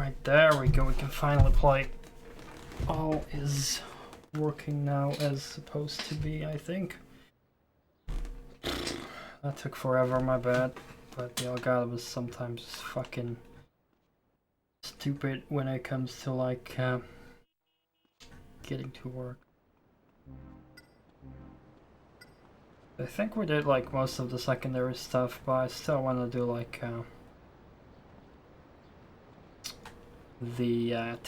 Right, there we go, we can finally play. All is working now as supposed to be, I think. That took forever, my bad. But the Elgato is sometimes fucking stupid when it comes to like getting to work. I think we did like most of the secondary stuff, but I still want to do like the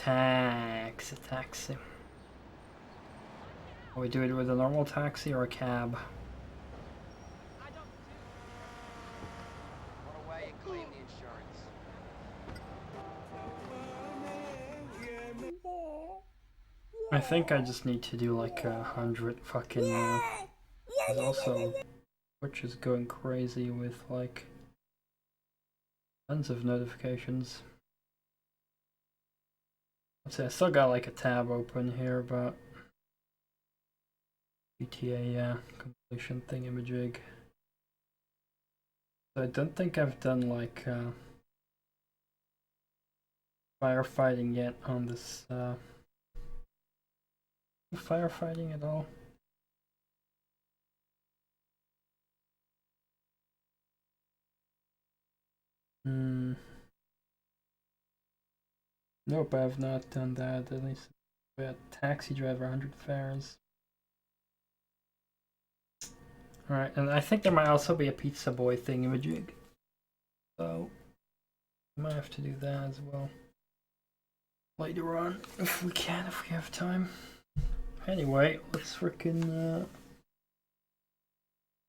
taxi. We do it with a normal taxi or a cab. I think I just need to do like 100 fucking. There's also Twitch is going crazy with like tons of notifications. Let's see, I still got like a tab open here, but GTA completion thingamajig. So I don't think I've done like firefighting yet on this. Firefighting at all? Nope, I have not done that. At least we had taxi driver 100 fares. Alright, and I think there might also be a pizza boy thingamajig. So we might have to do that as well later on if we can, if we have time. Anyway, let's freaking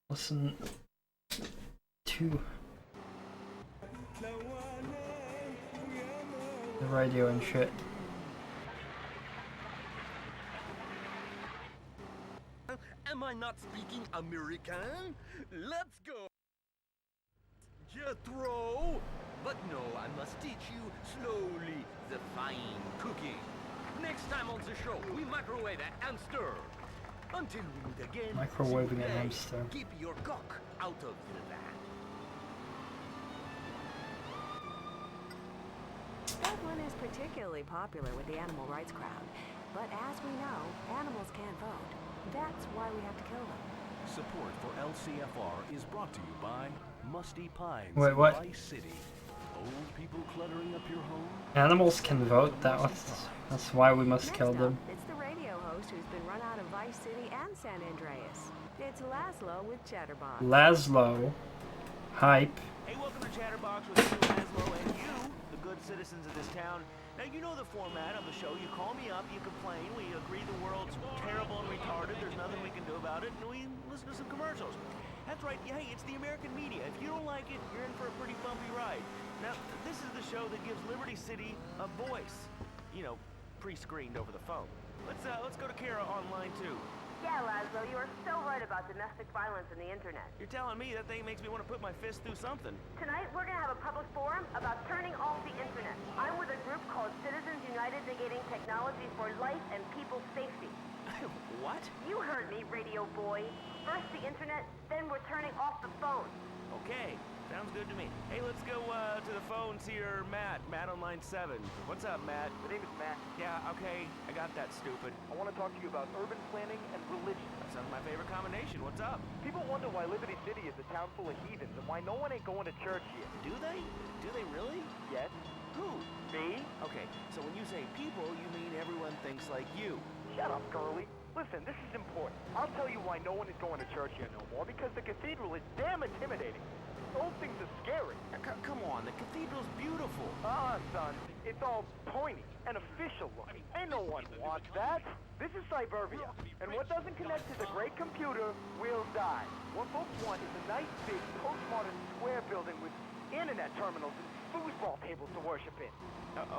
listen to the radio and shit. Am I not speaking American? Let's go! Jethro! But no, I must teach you slowly the fine cooking. Next time on the show, we microwave and stir. Until we meet again, Microwaving a hamster. Keep your cock out of the vat. Dublin is particularly popular with the animal rights crowd. But as we know, animals can't vote. That's why we have to kill them. Support for LCFR is brought to you by Musty Pines, Wait, what? Vice City. Old people cluttering up your home? Animals can vote? That's why we must kill them. It's the radio host who's been run out of Vice City and San Andreas. It's Laszlo with Chatterbox. Laszlo. Hype. Hey, welcome to Chatterbox with you, Laszlo, and you, the good citizens of this town. Now, you know the format of the show. You call me up, you complain, we agree the world's terrible and retarded, there's nothing we can do about it, and we listen to some commercials. That's right, hey, it's the American media. If you don't like it, you're in for a pretty bumpy ride. Now, this is the show that gives Liberty City a voice. You know, pre-screened over the phone. Let's go to Kara online, too. Yeah, Laszlo, you are so right about domestic violence in the internet. You're telling me that thing makes me want to put my fist through something. Tonight, we're going to have a public forum about turning off the internet. I'm with a group called Citizens United Negating Technology for Life and People's Safety. What? You heard me, radio boy. First the internet, then we're turning off the phone. Okay, sounds good to me. Hey, let's go to the phone, see your Matt on line 7. What's up, Matt? My name is Matt. Yeah, okay, I got that, stupid. I want to talk to you about urban planning and religion. That sounds my favorite combination. What's up? People wonder why Liberty City is a town full of heathens and why no one ain't going to church here. Do they? Do they really? Yes. Who? Me? Okay, so when you say people, you mean everyone thinks like you. Shut up, girly. Listen, this is important. I'll tell you why no one is going to church here no more, because the cathedral is damn intimidating. Those things are scary. Come on, the cathedral's beautiful. Ah, son, it's all pointy and official looking. Ain't no one wants that. This is suburbia, and what doesn't connect to the great computer will die. What folks want is a nice, big, postmodern square building with internet terminals and foosball tables to worship in.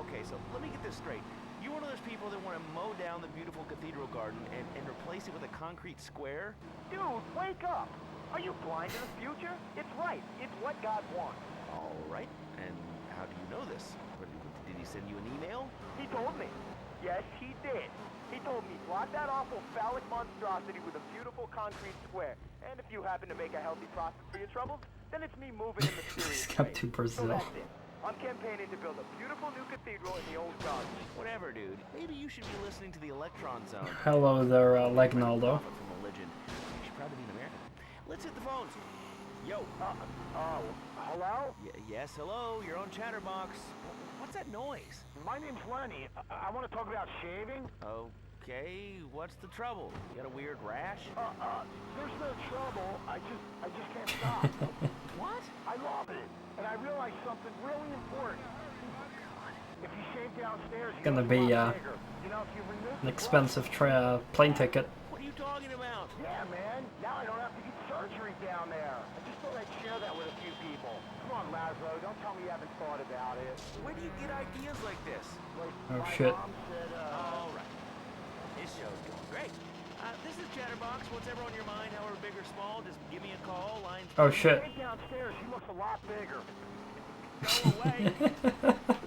Okay, so let me get this straight. You're one of those people that want to mow down the beautiful cathedral garden and replace it with a concrete square? Dude, wake up! Are you blind to the future? It's right. It's what God wants. All right. And how do you know this? Did he send you an email? He told me. Yes, he did. He told me, block that awful phallic monstrosity with a beautiful concrete square. And if you happen to make a healthy profit for your troubles, then it's me moving in the serious He's come way. to Brazil. So that's it. I'm campaigning to build a beautiful new cathedral in the old garden. Whatever, dude. Maybe you should be listening to the Electron Zone. Hello there, Legnaldo. From religion. You should probably be an American. Let's hit the phones. Yo. Hello? Yes, hello. You're on Chatterbox. What's that noise? My name's Lenny. I want to talk about shaving. Okay, what's the trouble? You got a weird rash? There's no trouble. I just can't stop. What? I love it. And I realized something really important. If you shave downstairs, Gonna be you know, if you remove an expensive plane ticket. What are you talking about? Yeah, man. Now I don't have to get surgery down there. I just thought I'd share that with a few people. Come on, Lazlo. Don't tell me you haven't thought about it. Where do you get ideas like this? Like, Oh, my shit. mom said, All right. This show's going great. This is Chatterbox. What's ever on your mind, however big or small, just give me a call. Lines. Oh shit. Hey, downstairs, he looks a lot bigger. Go away.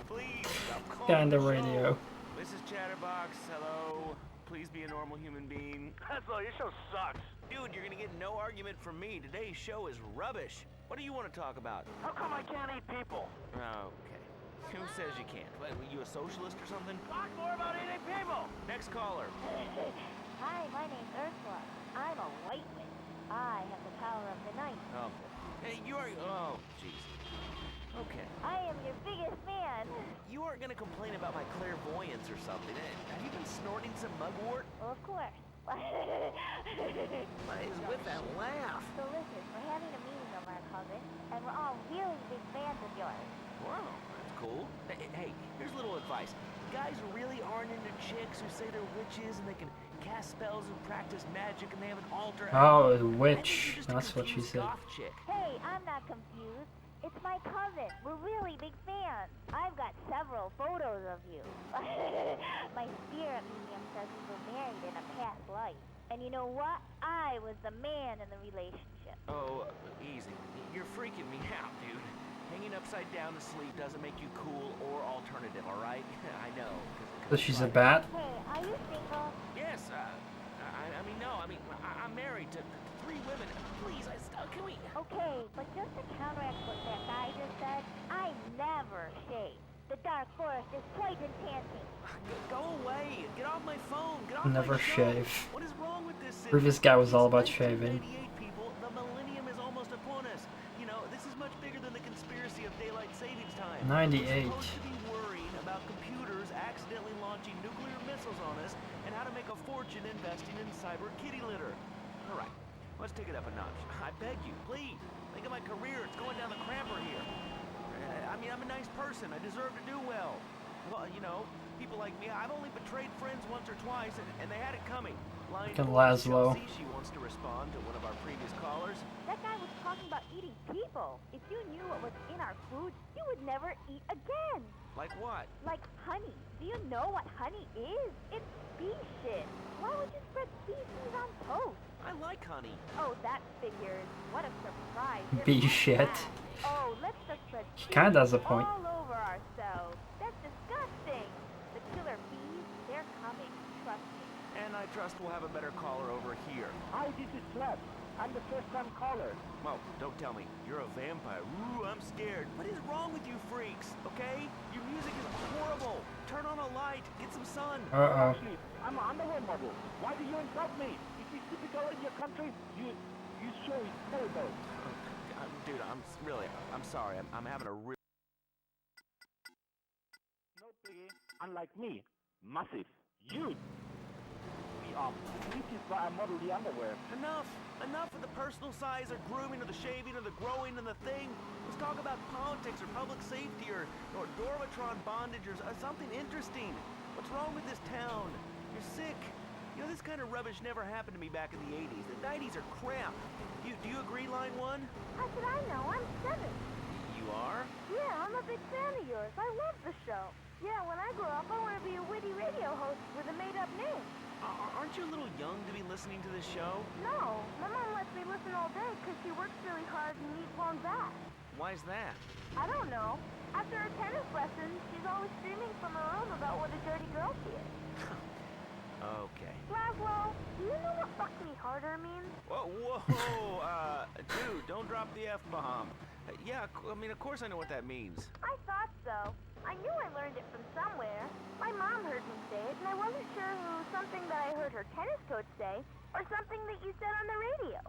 Please. Stop calling Kinda the show. radio. This is Chatterbox. Hello. Please be a normal human being. Lazlo, your show sucks. Dude, you're gonna get no argument from me. Today's show is rubbish. What do you want to talk about? How come I can't eat people? Okay. Who says you can't? What, were you a socialist or something? Talk more about eating people. Next caller. Hi, my name's Ursula. I'm a white witch. I have the power of the night. Oh. Hey, you are. Oh, jeez. Okay. I am your biggest fan. You aren't gonna complain about my clairvoyance or something. Have you been snorting some mugwort? Well, of course. What is with that laugh? So listen, we're having a meeting of our cousin, and we're all really big fans of yours. Wow, that's cool. Hey, here's a little advice. Guys really aren't into chicks who say they're witches and they can cast spells and practice magic and they have an altar. Oh, a I think you're witch. just a That's what she confused said. goth chick. Hey, I'm not confused. It's my cousin. We're really big fans. I've got several photos of you. My spirit medium says we were married in a past life. And you know what? I was the man in the relationship. Oh, easy. You're freaking me out, dude. Hanging upside down to sleep doesn't make you cool or alternative, all right? I know. So she's a bat? Hey, are you single? Yes, I mean, no. I mean, I'm married to 3 women. Please, can we... Okay, but just to counteract what that guy just said, I never shave. The dark forest is quite enchanting. Go away. Get off my phone. Get off Never my show. shave. What is wrong with this city? Previous guy was all It's about shaving. 1988, people. The millennium is almost upon us. You know, this is much bigger than the conspiracy of daylight savings time. 98. We're supposed to be worrying about computers accidentally launching nuclear missiles on us and how to make a fortune investing in cyber kitty litter. All right, let's take it up a notch. I beg you, please. Think of my career. It's going down the cramper here. I mean, I'm a nice person. I deserve to do well. Well, you know, people like me, I've only betrayed friends once or twice, and they had it coming. Fucking Laszlo. Chelsea, she wants to respond to one of our previous callers. That guy was talking about eating people. If you knew what was in our food, you would never eat again. Like what? Like honey. Do you know what honey is? It's bee shit. Why would you spread feces on toast? I like honey. Oh, that figures. What a surprise. Bee You're shit. bad. Oh, let's just spread She kinda has a bees point. all over ourselves. That's disgusting. The killer bees, they're coming. Trust me. And I trust we'll have a better caller over here. Hi, this is Slab. I'm the first-time caller. Well, don't tell me. You're a vampire. Ooh, I'm scared. What is wrong with you freaks, okay? Your music is horrible. Turn on a light. Get some sun. Uh-oh. Actually, I'm an underwear model. Why do you insult me? If it's typical in your country, you show is terrible. Dude, I'm sorry. I'm having a real... No biggie. Unlike me, massive, huge. This is why I model the underwear. Enough of the personal size or grooming or the shaving or the growing and the thing. Let's talk about politics or public safety or Dormatron bondage or something interesting. What's wrong with this town? You're sick. You know, this kind of rubbish never happened to me back in the 80s. The 90s are crap. Do you agree, line 1? How should I know? I'm 7. You are? Yeah, I'm a big fan of yours. I love the show. Yeah, when I grow up, I want to be a witty radio host with a made-up name. Aren't you a little young to be listening to this show? No, my mom lets me listen all day because she works really hard and needs long back. Why's that? I don't know. After her tennis lessons, she's always screaming from her room about what a dirty girl she is. Okay. Laszlo, do you know what fuck me harder means? Whoa, dude, don't drop the F-bomb. Yeah, I mean, of course I know what that means. I thought so. I knew I learned it from somewhere. My mom heard me say it, and I wasn't sure who something that I heard her tennis coach say, or something that you said on the radio.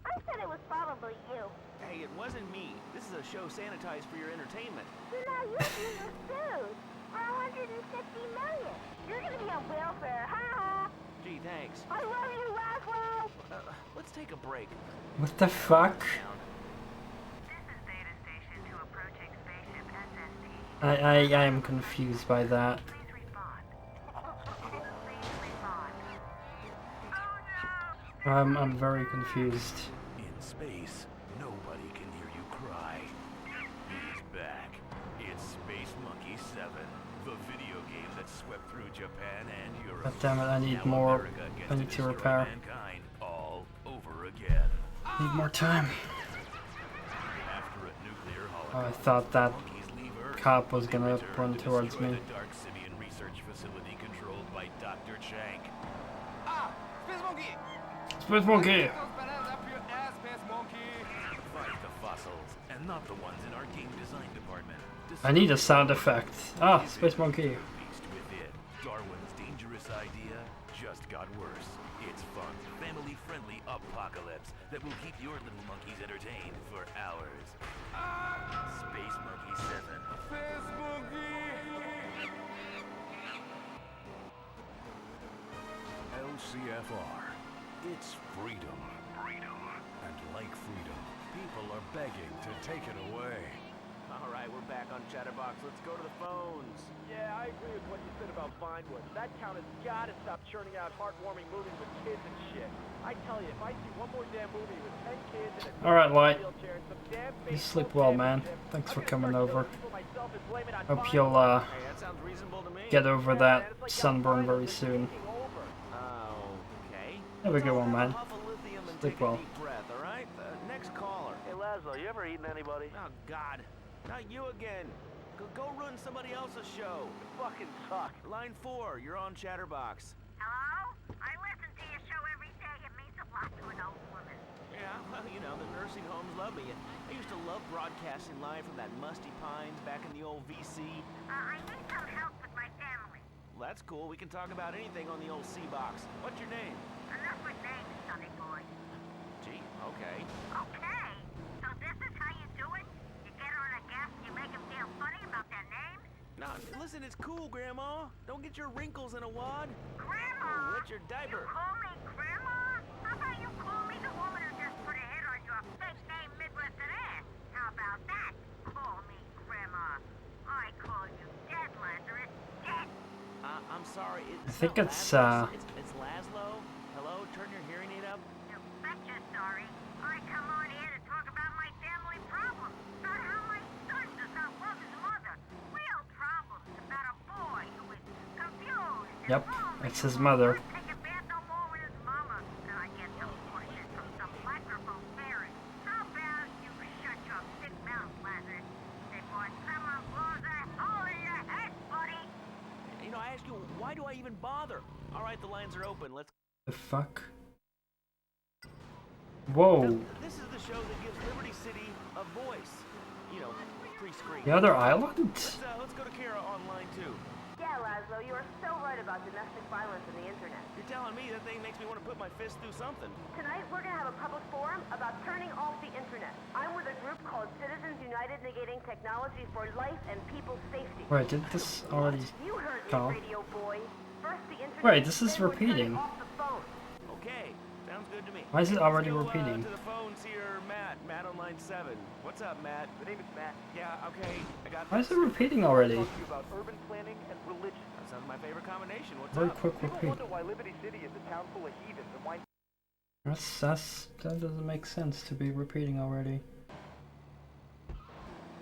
I said it was probably you. Hey, it wasn't me. This is a show sanitized for your entertainment. So now you're being sued for $150 million. You're gonna be on welfare. Ha ha. Gee, thanks. I love you, Laszlo. Let's take a break. What the fuck? I am confused by that. I'm very confused. In space, nobody can hear you cry. He's back. It's Space Monkey 7, the video game that swept through Japan and Europe. God damn it, I need Now more. America gets I need to destroy repair. mankind all over again. Need more time. After a nuclear Oh, I holocaust, thought that monkeys leave Earth. cop was They gonna return run to towards destroy me. the Dark Simeon research facility controlled by Dr. Shank. Ah! Space Monkey! Space Monkey! Those bananas up your ass, Space Monkey! Fight the fossils, and not the ones in our game design department. I need a sound effect. Ah, Space Monkey. Beast within. Darwin's dangerous idea just got worse. It's fun, family-friendly apocalypse that will keep your little monkeys entertained for hours. Space Monkey 7. Space Monkey! LCFR. It's freedom. Freedom. And like freedom, people are begging to take it away. All right, we're back on Chatterbox. Let's go to the phones. Yeah, I agree with what you said about Vinewood. That town has got to stop churning out heartwarming movies with kids and shit. I tell you, if I see one more damn movie with 10 kids and a Alright, Light. wheelchair and some damn You baseball sleep well, man. championship, Thanks I'm for gonna coming start over. killing people myself and blame it on Hope Vinewood. you'll Hey, that sounds reasonable to me. get over Yeah, that man, it's like sunburn Albino's very been soon. taking over. Okay. Have a good one, man. Puff of lithium and Sleep take a well. deep breath, all right? Next caller. Hey, Laszlo, you ever eaten anybody? Oh, God. Not you again. Go ruin somebody else's show. You fucking suck. Line 4, you're on Chatterbox. Hello? I listen to your show every day. It means a lot to an old woman. Yeah, well, you know, the nursing homes love me. I used to love broadcasting live from that musty pines back in the old VC. I need some help with my family. Well, that's cool. We can talk about anything on the old C-Box. What's your name? Enough with names, sonny boy. Gee, okay. Okay. So this is how you do it? You get on a guest, you make him feel funny about their names? No, listen, it's cool, Grandma. Don't get your wrinkles in a wad. Grandma? Wet your diaper. You call me Grandma? How about you call me the woman who just put a hit on your fake-name Midwestern ass? How about that? Call me Grandma. I call you Dead Lazarus. Dead. I'm sorry. I think not it's, Lazarus. It's Laszlo. Hello, turn your hearing aid up. You betcha, sorry. I come on here to talk about my family problems. About how my son does not love his mother. Real problems about a boy who is confused. and Yep, lonely, it's his who mother. won't take a bath no more with his mama. And I get some bullshit from some microphone parent. How about you shut your big mouth, Lazarus? Before someone blows a hole in your head, buddy. You know, I ask you, why do I even bother? All right, the lines are open. Let's. The fuck? Whoa. This is the show that gives Liberty City a voice. You know, pre-screen. The other island? Let's go to Kara on line 2. Yeah, Laszlo, you are so right about domestic violence and the internet. You're telling me that thing makes me want to put my fist through something. Tonight, we're going to have a public forum about turning off the internet. I'm with a group called Citizens United Negating Technology for Life and People's Safety. Wait, did this already You heard me, come? radio boy. First the internet, Wait, this is then we're turning repeating. off the phone. Okay, sounds good to me. Why is it Let's already go, repeating? To the phones here, Matt. Matt on line 7. What's up, Matt? The name is Matt. Yeah, okay. I got Why is this. it repeating already? Talk to you about urban planning and religion. That sounds my favorite combination. What's Very up? quick People repeat. wonder why Liberty City is a town full of heathens and why That doesn't make sense to be repeating already.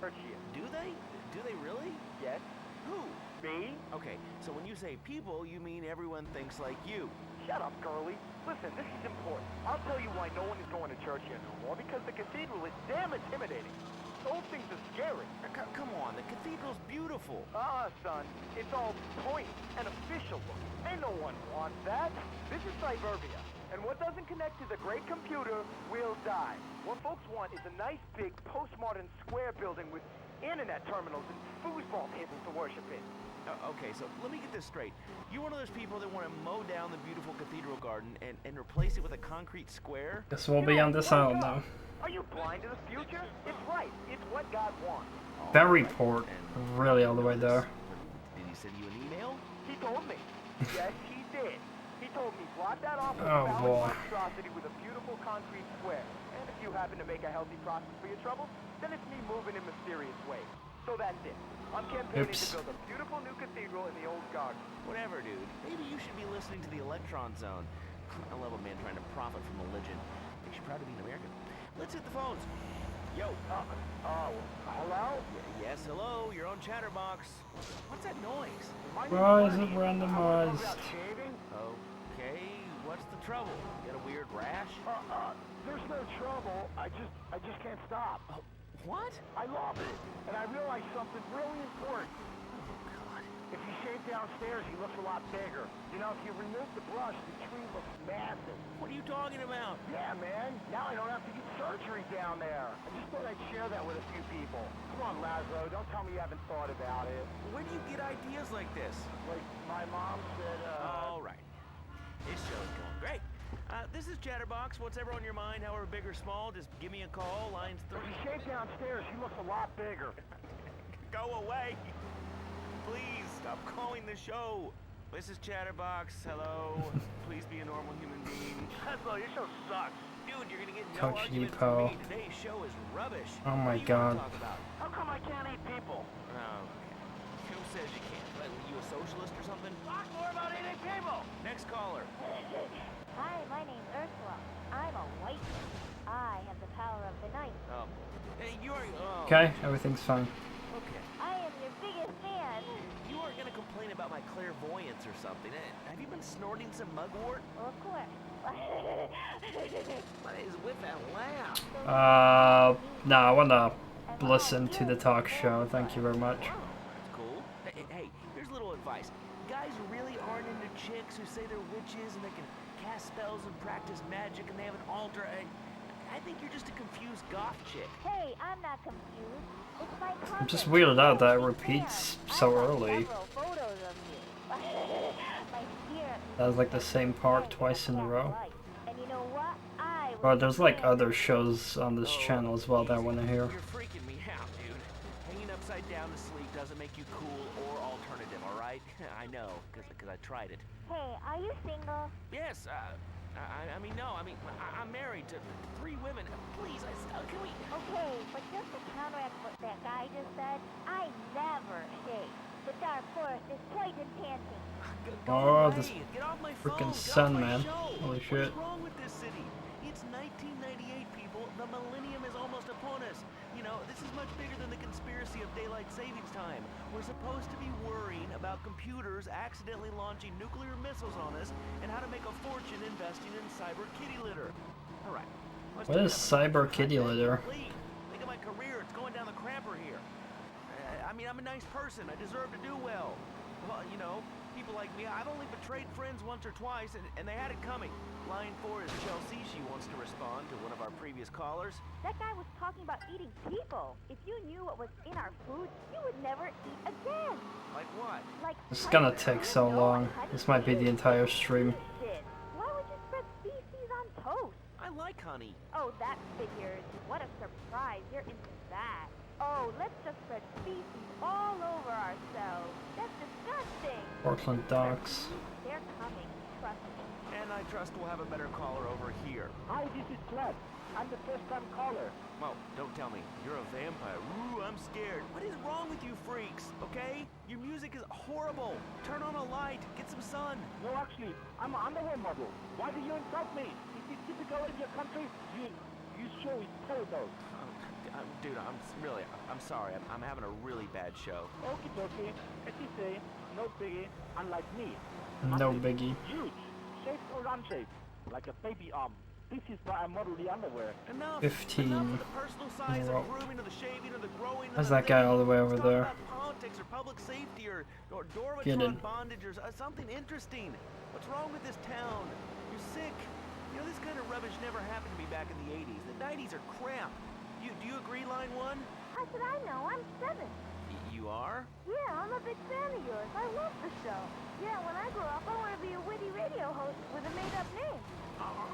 church here. Do they? Do they really? Yes. Who? Me? Okay, so when you say people, you mean everyone thinks like you. Shut up, girlie. Listen, this is important. I'll tell you why no one is going to church here no more, because the cathedral is damn intimidating. Those things are scary. Come on, the cathedral's beautiful. Son, it's all pointy and official look. And no one wants that. This is suburbia, And what doesn't connect to the great computer will die. What folks want is a nice big postmodern square building with internet terminals and foosball tables to worship in. Okay, so let me get this straight. You're one of those people that want to mow down the beautiful cathedral garden and replace it with a concrete square? Guess we'll be on this island now. Are you blind to the future? It's right. It's what God wants. Very port. Really all the way there. Did he send you an email? He told me. Yes, he did. He told me block that off with Oh, a boy. monstrosity with a beautiful concrete square. And if you happen to make a healthy profit for your trouble, then it's me moving in mysterious ways. So that's it. I'm campaigning Oops. to build a beautiful new cathedral in the old garden. Whatever, dude. Maybe you should be listening to the Electron Zone. I love a man trying to profit from religion. Makes you proud to be an American. Let's hit the phones. Yo. Hello? Yes, hello. You're on Chatterbox. What's that noise? Why is it randomized? Shaving? Okay. What's the trouble? You got a weird rash? There's no trouble. I just can't stop. Oh, what? I love it. And I realized something really important. God. If you shave downstairs, he looks a lot bigger. You know, if you remove the brush, the tree looks massive. What are you talking about? Yeah, man. Now I don't have to get surgery down there. I just thought I'd share that with a few people. Come on, Lazlo. Don't tell me you haven't thought about it. Where do you get ideas like this? Like, my mom said, All right. This show's going great. This is Chatterbox. What's ever on your mind, however big or small, just give me a call. Lines If 3. you shave downstairs, he looks a lot bigger. Go away. Please stop calling the show. This is Chatterbox. Hello. Please be a normal human being. Lazlo, your show sucks. Dude, you're gonna get no Coach argument Depot. from me. Today's show is rubbish. Oh my What do you God. wanna talk about? How come I can't eat people? Oh, okay. Who says you can't? What, you a socialist or something? Talk more about eating people! Next caller. Hi, my name's Ursula. I'm a white man. I have the power of the night. Oh. Hey, you are. Oh. Okay, everything's fine. Okay. I am your biggest fan. You aren't gonna complain about my clairvoyance or something. Have you been snorting some mugwort? Of course. What is with that laugh? No, I wanna listen to the talk show. Thank you very much. Wow, that's cool. Hey, here's a little advice. Guys really aren't into chicks who say they're witches and they can cast spells and practice magic and they have an altar. I think you're just a confused goth chick. Hey, I'm not confused. It's my cousin. I'm just weirded out that it Big repeats fan. so I got early. several photos of you. My spirit That was like the same part twice in a row. And you know what? I Well, was there's like there. other shows on this channel as well that I wanna hear. You're freaking me out, dude. Hanging upside down to sleep doesn't make you cool or alternative, all right? I know, because I tried it. Hey, are you single? Yes, I'm married to 3 women. Please, can we... Okay, but just to counteract what that guy just said, I never shave. The dark forest is quite enchanting. Go Oh, away. this Get off my frickin' phone. Get sun, off my man. show. Holy shit. What's wrong with this city? It's 1998, people. The millennium is almost upon us. You know, this is much bigger than the conspiracy of daylight savings time. We're supposed to be worrying about computers accidentally launching nuclear missiles on us and how to make a fortune investing in cyber kitty litter. All right. What is cyber kitty litter? Please, think of my career. It's going down the crapper here. I'm a nice person. I deserve to do well. Well, you know, people like me, I've only betrayed friends once or twice, and they had it coming. Line 4 is Chelsea. She wants to respond to one of our previous callers. That guy was talking about eating people. If you knew what was in our food, you would never eat again. Like what? Like This is gonna take so long. This might be the entire stream. Why would you spread feces on toast? I like honey. Oh, that figures. What a surprise. You're into that. Oh, let's just spread feces all over ourselves. That's disgusting. Portland Docks. They're coming. Trust me. And I trust we'll have a better caller over here. Hi, this is Glad. I'm the first-time caller. Well, don't tell me. You're a vampire. Ooh, I'm scared. What is wrong with you freaks, okay? Your music is horrible. Turn on a light. Get some sun. No, actually, I'm an underwear model. Why do you insult me? It is typical in your country. You show is terrible. Dude, I'm sorry. I'm having a really bad show. Okie dokie. As you say, no biggie, unlike me. No biggie. Huge. Shaped or unshaped. Like a baby arm. This is why I model the underwear. Enough. 15 Enough of the personal size in a row. of grooming or the shaving or the growing. How's or the that guy all the way over Let's talk there? about politics or public safety or Get in. Dormatron bondage or something interesting. What's wrong with this town? You're sick. You know, this kind of rubbish never happened to me back in the 80s. The 90s are crap. Do you agree, Line 1? How should I know? I'm 7. You are? Yeah, I'm a big fan of yours. I love the show. Yeah, when I grow up, I want to be a witty radio host with a made-up name.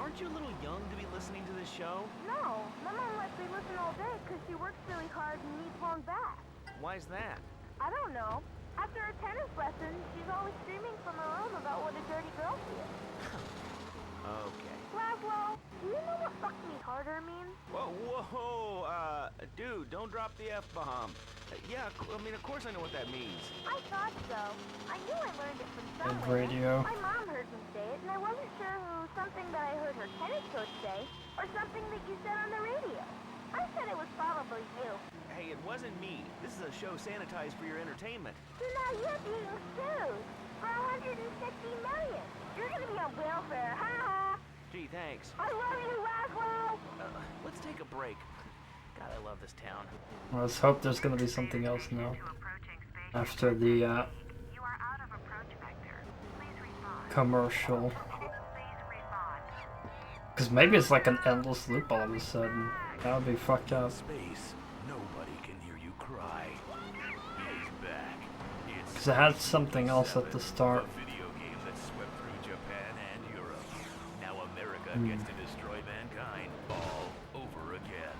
Aren't you a little young to be listening to this show? No, my mom lets me listen all day because she works really hard and needs one back. Why's that? I don't know. After her tennis lesson, she's always screaming from her room about what a dirty girl she is. Okay. Laszlo, do you know what fuck me harder means? Whoa, dude, don't drop the F-bomb. Yeah, I mean, of course I know what that means. I thought so. I knew I learned it from Good somewhere. radio. My mom heard me say it, and I wasn't sure if it was something that I heard her tennis coach say, or something that you said on the radio. I said it was probably you. Hey, it wasn't me. This is a show sanitized for your entertainment. So now you're being sued for $160 million. You're gonna be on welfare, ha ha! Gee, thanks. I love you, Laszlo! Let's take a break. God, I love this town. Well, let's hope there's gonna be something else now. After the You are out of approach vector. Please respond. commercial. Please respond. Because maybe it's like an endless loop all of a sudden. That would be fucked up. Space, nobody can hear you cry. He's back. It's Because it had something else at the start. a video game that swept through Japan and Europe. Now America gets to destroy mankind all over again.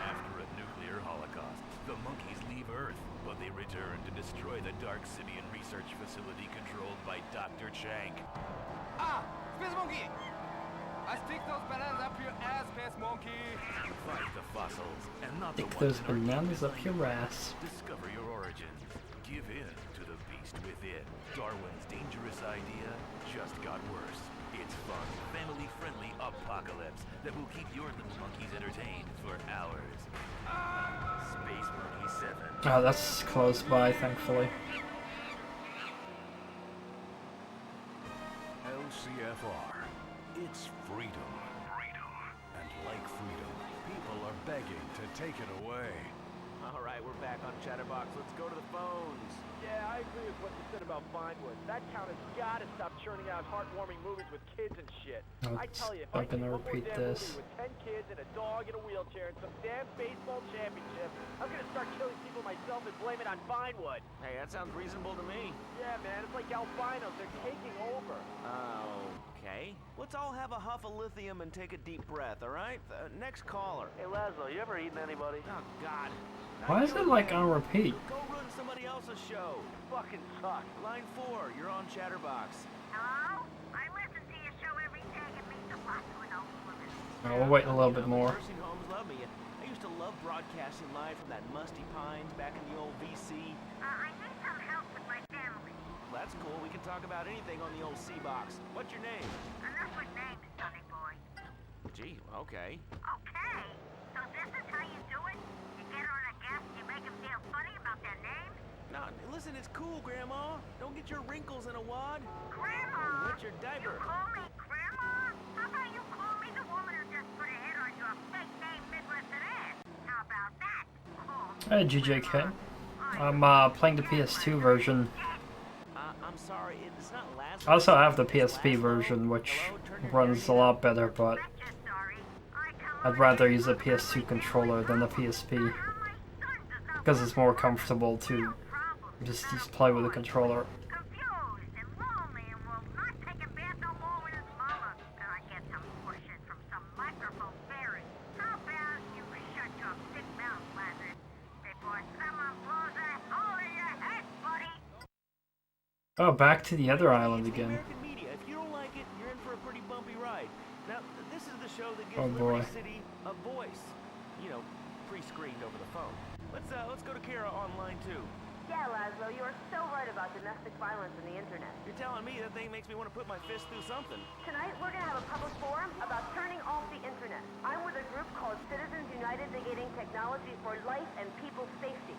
After a nuclear holocaust, the monkeys leave Earth, but they return to destroy the Dark Sibian research facility controlled by Dr. Chank. Space Monkey! I stick those bananas up your ass, Space Monkey! Find the fossils, and not the Stick ones those in our bananas up universe. your ass. Discover your origins. Give in to the beast within. Darwin's dangerous idea just got worse. It's fun, family-friendly apocalypse that will keep your little monkeys entertained for hours. Space Monkey 7. Oh, that's close by, thankfully. LCFR. It's freedom. And like freedom, people are begging to take it away. All right, we're back on Chatterbox. Let's go to the phones. Yeah, I agree with what you said about Vinewood. That town has got to stop churning out heartwarming movies with kids and shit. I tell you, if I I'm gonna see one more repeat damn this. movie with 10 kids and a dog in a wheelchair and some damn baseball championship, I'm gonna start killing people myself and blame it on Vinewood. Hey, that sounds reasonable to me. Yeah, man, it's like albinos. They're taking over. Okay. Let's all have a huff of lithium and take a deep breath, all right? Next caller. Hey, Laszlo, you ever eaten anybody? Oh, God. Why is it like on repeat? Go run somebody else's show. Fucking suck. Line 4, you're on Chatterbox. Hello? I listen to your show every day. It means a lot to an old woman. Oh, we'll wait a little bit more. Nursing homes love me. I used to love broadcasting live from that musty Pines back in the old VC. I need some help with my family. Well, that's cool. We can talk about anything on the old C-Box. What's your name? Enough with names, Sonny boy. Gee, okay. Okay, so this is how you do it? You get on a guest, you make them feel funny about their name? No, listen, it's cool, Grandma. Don't get your wrinkles in a wad. Grandma? What's your diaper? You call me Grandma? How about you call me the woman who just put a hit on your fake name Midwestern ass? How about that? Call me Hey, GJK. Grandma. I'm playing the PS2 version. I'm sorry, it's not last. I also have the PSP version, which runs a lot better, but I'm just sorry. I come I'd rather use a PS2 controller than a PSP. my son does not Because it's more comfortable to problem. just play with a controller. Confused and lonely and will not take a bath no more with his mama. And I get some bullshit from some microphone bearing. How about you shut your big mouth, Lazarus, before someone blows a hole in your head, buddy? Oh, back to the other island It's the again. American media. If you don't like it, you're in for a pretty bumpy ride. Now, this is the show that gives Oh, boy. Liberty City a voice. You know, pre-screened over the phone. Let's go to Kara on line 2. Yeah, Laszlo, you are so right about domestic violence on the internet. You're telling me that thing makes me want to put my fist through something. Tonight, we're going to have a public forum about turning off the internet. I'm with a group called Citizens United Negating Technology for Life and People's Safety.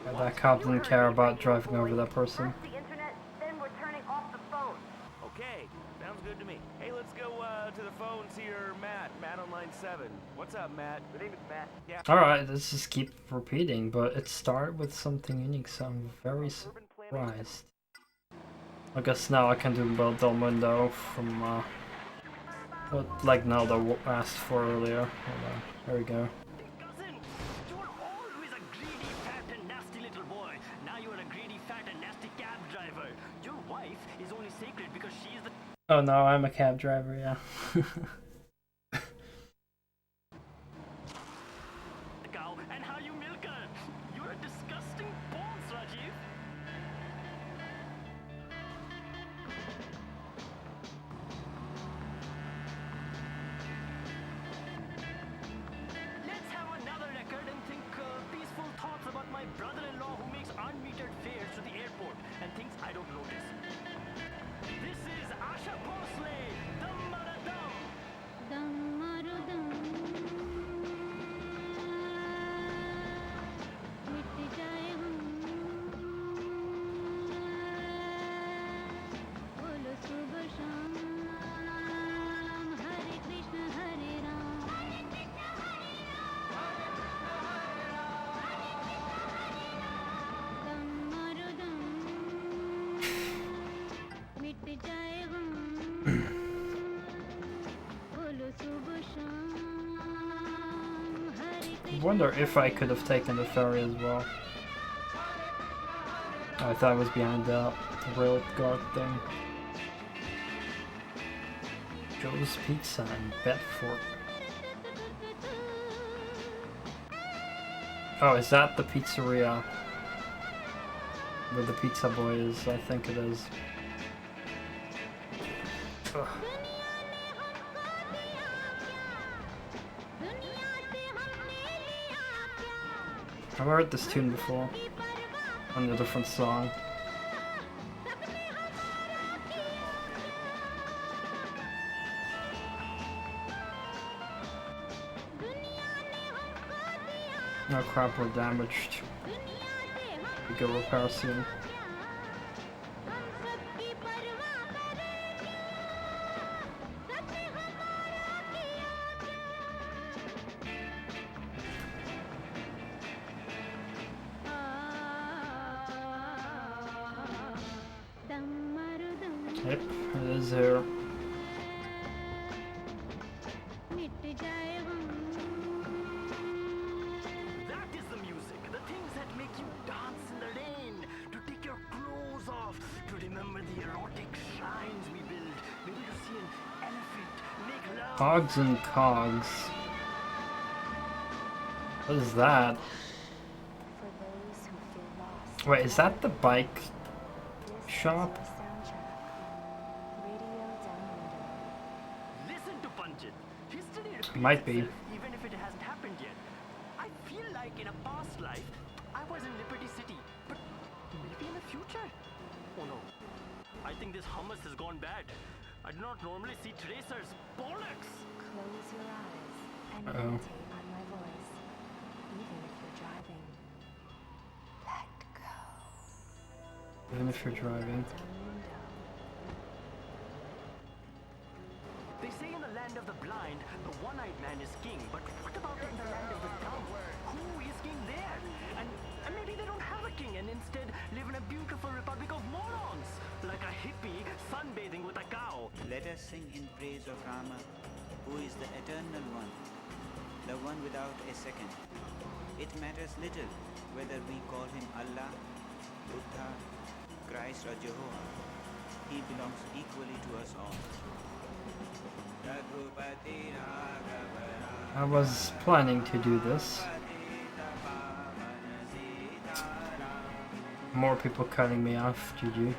And that cop didn't care about driving over that person. First the internet, then we're turning off the phone. Okay, sounds good to me. Hey, let's go to the phones here. Matt on line 7. What's up, Matt? The name is Matt. Yeah. Alright, let's just keep repeating, but it started with something unique, so I'm very surprised. I guess now I can do build the window from what like Nelda asked for earlier. Hold on. There we go. Cousin, you were always a greedy, fat, and nasty little boy. Now you are a greedy, fat, and nasty cab driver. Your wife is only sacred because she is the Oh no, I'm a cab driver, yeah. cow, and how you milk her. You're a disgusting boss, Rajiv. Let's have another record and think peaceful thoughts about my brother-in-law who makes unmetered fares to the airport and thinks I don't notice. This is Asha Bhosle, Dum Maradum. I wonder if I could have taken the ferry as well. Oh, I thought I was behind the rail guard thing. Joe's Pizza in Bedford. Oh, is that the pizzeria where the pizza boy is? I think it is. Ugh. I've heard this tune before on a different song. Oh crap, we're damaged. We go repair soon. Yep, it is here. That is the music, the things that make you dance in the rain, to take your clothes off, to remember the erotic shrines we build, maybe to see an elephant make love. Hogs and Cogs. What is that? For those who feel lost. Wait, is that the bike shop? Listen to Panchit. History repeats Might be. itself, even if it hasn't happened yet. I feel like in a past life, I was in Liberty City, but maybe in the future. Oh no, I think this hummus has gone bad. I do not normally see tracers. Bollocks! Close your eyes and Uh-oh. meditate on my voice, even if you're driving. Let go. Even if you're driving. They say in the land of the blind, the one-eyed man is king. But what about in the land of the dumb? Who is king there? And maybe they don't have a king and instead live in a beautiful republic of morons, like a hippie sunbathing with a cow. Let us sing in praise of Rama, who is the eternal one, the one without a second. It matters little whether we call him Allah, Buddha, Christ or Jehovah. He belongs equally to us all. I was planning to do this. More people cutting me off, GG.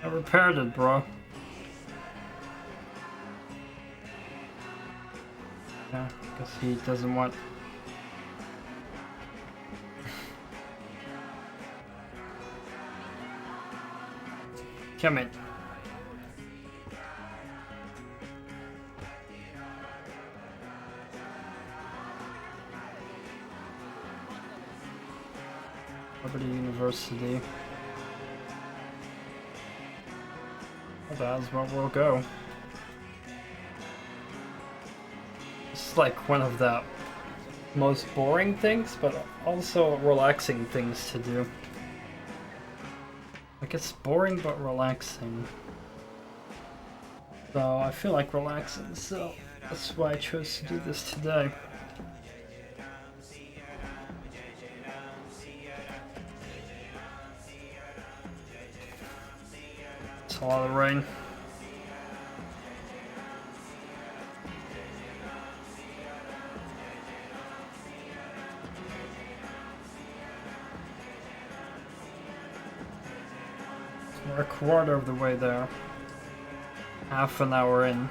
I repaired it, bro. Yeah, guess he doesn't want. Come in. Liberty University. Well, that's where we'll go. It's like one of the most boring things, but also relaxing things to do. Like, it's boring but relaxing. So I feel like relaxing, so that's why I chose to do this today. It's a lot of rain. We're a quarter of the way there. Half an hour in.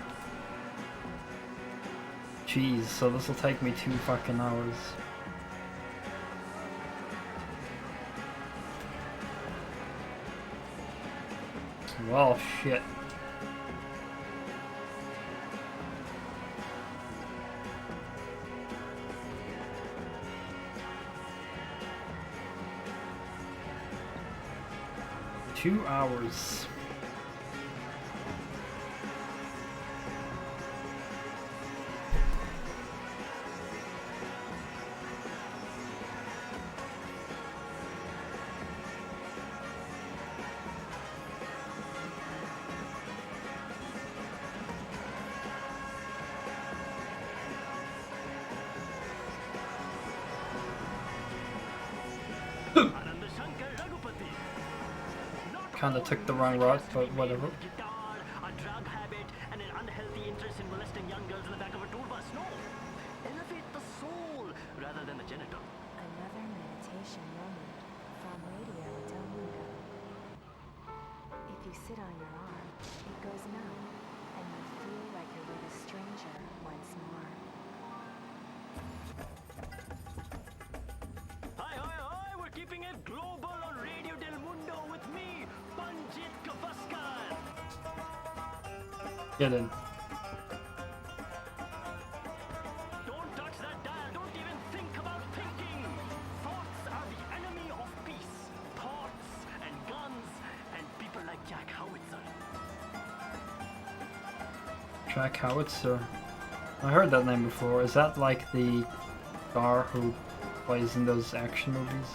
Jeez, so this will take me 2 fucking hours. Well, shit. Two hours. Kinda took the wrong route, but whatever. A drug habit and an unhealthy interest in molesting young girls in the back of a tour bus. No! Elevate the soul rather than the genital. Another meditation moment from Radio Del Mundo. If you sit on your arm, it goes numb, and you feel like you're with a stranger once more. Hi, hi, hi! We're keeping it global on Radio Del Mundo with me, Panjit Gavaskar. Get in. Don't touch that dial. Don't even think about thinking. Thoughts are the enemy of peace. Thoughts and guns and people like Jack Howitzer. Jack Howitzer. I heard that name before. Is that like the star who plays in those action movies?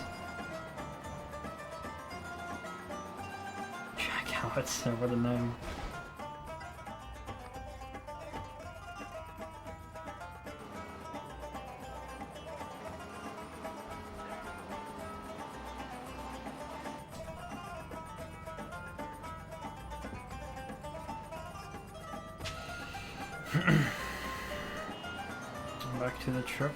Jack Howitzer, what a name. Back to the church.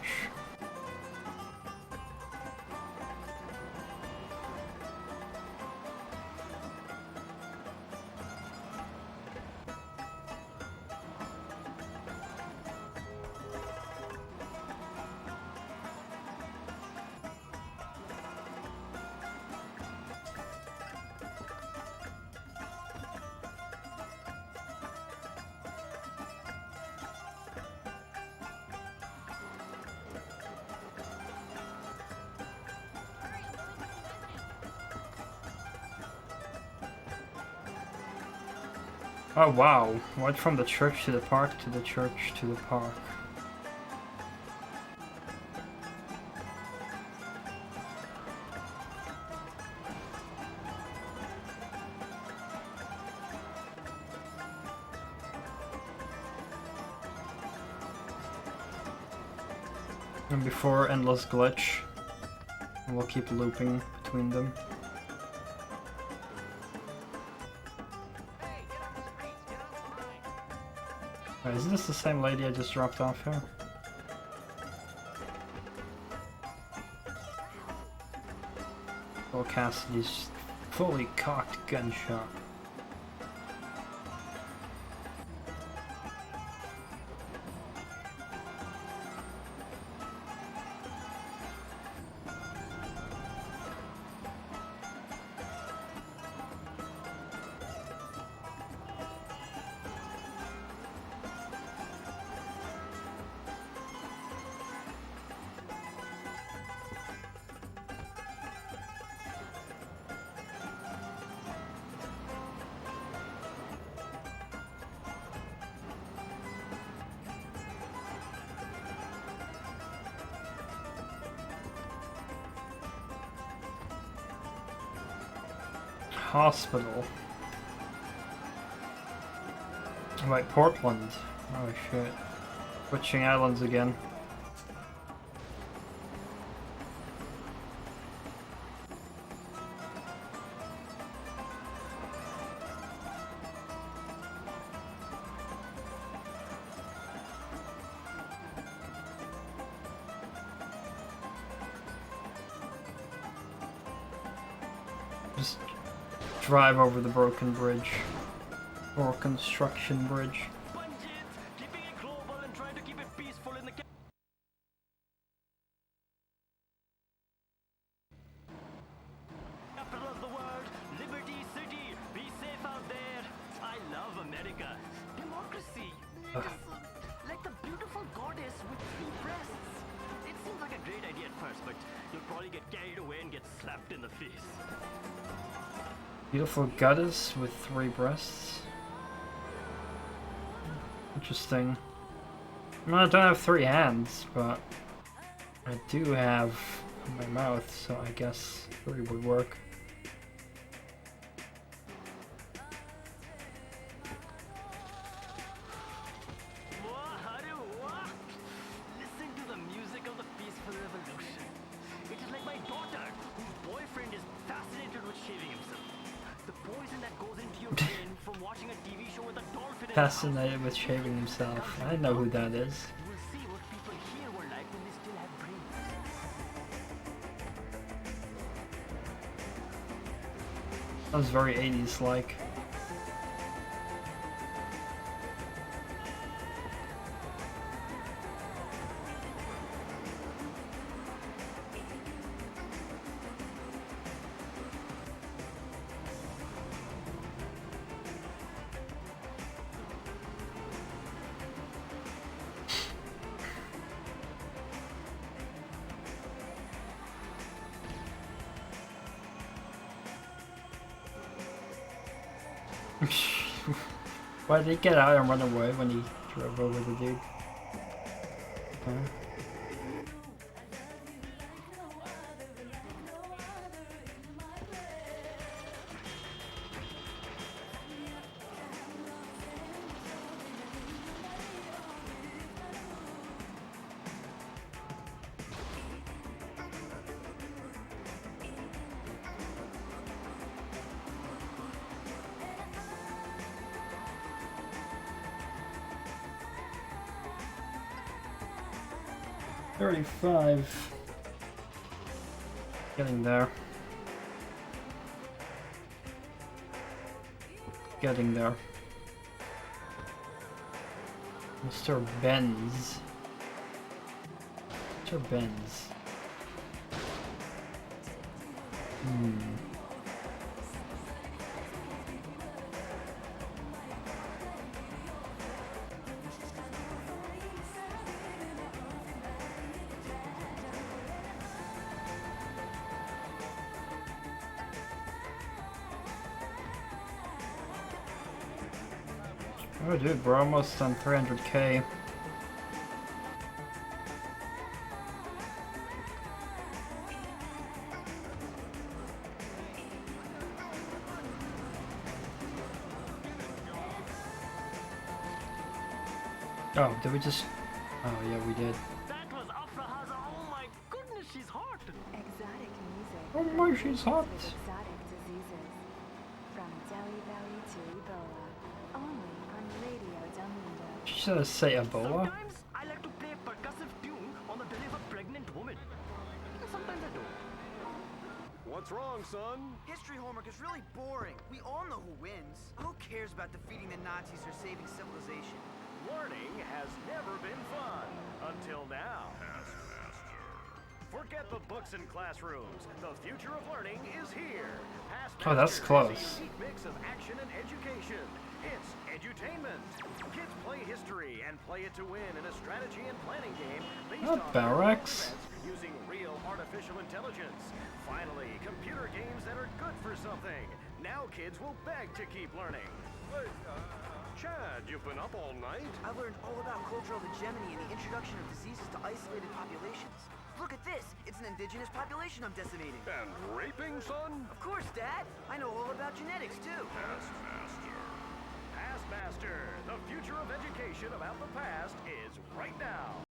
Oh wow, went from the church to the park to the church to the park. And before endless glitch, we'll keep looping between them. Wait, isn't this the same lady I just dropped off here? Well, Cassidy's fully cocked gun shop. hospital. Right, Portland. Oh shit. Switching islands again. Just drive over the broken bridge. Or construction bridge. Keeping it global and trying to keep it peaceful in the capital of the world, Liberty City. Be safe out there. I love America. Democracy. Like the beautiful goddess with 3 breasts. It seems like a great idea at first, but you'll probably get carried away and get slapped in the face. Beautiful goddess with 3 breasts. Interesting. Well, I don't have 3 hands, but I do have my mouth, so I guess 3 would work. Listen to the music of the peaceful revolution. It is like my daughter, whose boyfriend is fascinated with shaving himself. The poison that goes into your brain from watching a TV show with a dolphin in Fascinated with shaving himself. I know who that is. You will see what people here were like when they still had brains. That was very 80s like. Why did he get out and run away when he drove over the dude? Huh? 35. Getting there. Getting there. Mr. Benz. Mr. Benz. Oh dude, we're almost on 300k. Oh, did we just... Oh yeah, we did. That was Afrahaza. Oh my goodness, she's hot. Exotic music. Oh my, she's hot. With exotic diseases. From Delhi Valley to Ebola. Only on Radio Del Mundo. She should say Ebola. Sometimes I like to play a percussive tune on the belly of a pregnant woman. Sometimes I don't. What's wrong, son? History homework is really boring. We all know who wins. Who cares about defeating the Nazis or saving civilization? Learning has never been fun. Until now. Forget the books and classrooms. The future of learning is here. Oh, that's close. Is a unique mix of action and education. It's edutainment. Kids play history and play it to win in a strategy and planning game based on barracks. using real artificial intelligence. Finally, computer games that are good for something. Now kids will beg to keep learning. Chad, you've been up all night? I've learned all about cultural hegemony and the introduction of diseases to isolated populations. Look at this. It's an indigenous population I'm decimating. And raping, son? Of course, Dad. I know all about genetics, too. Taskmaster. Taskmaster, the future of education about the past is right now.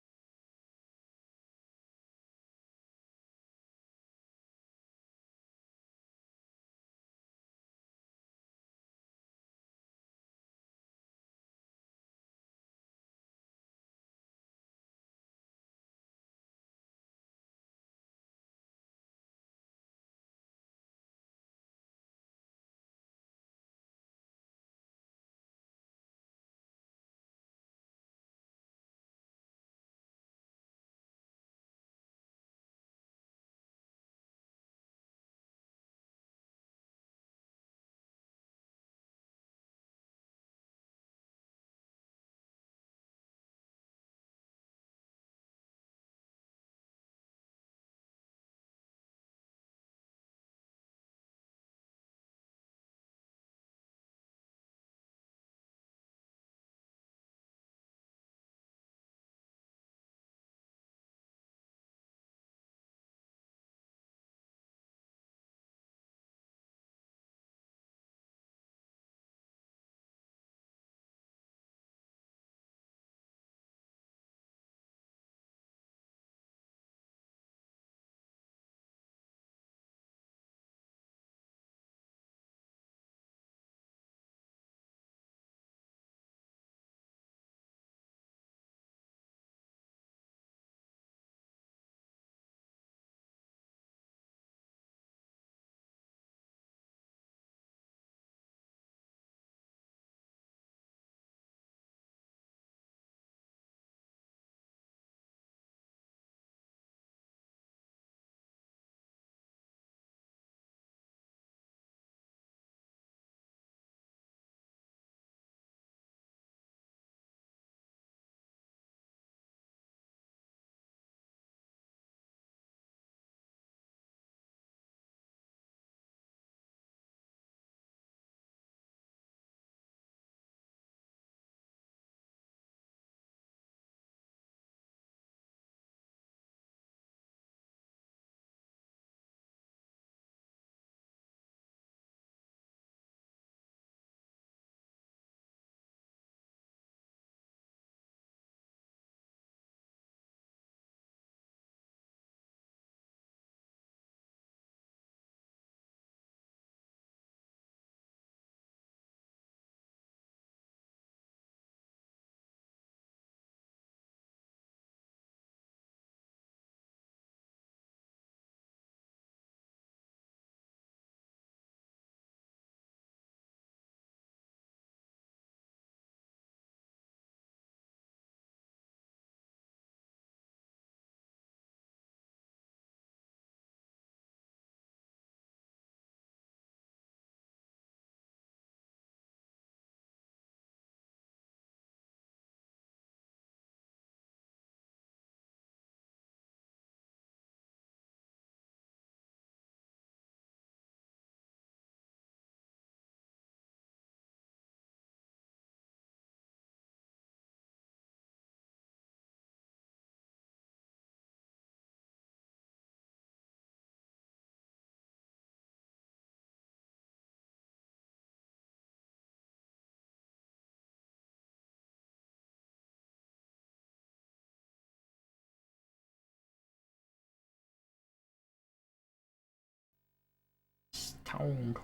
Town.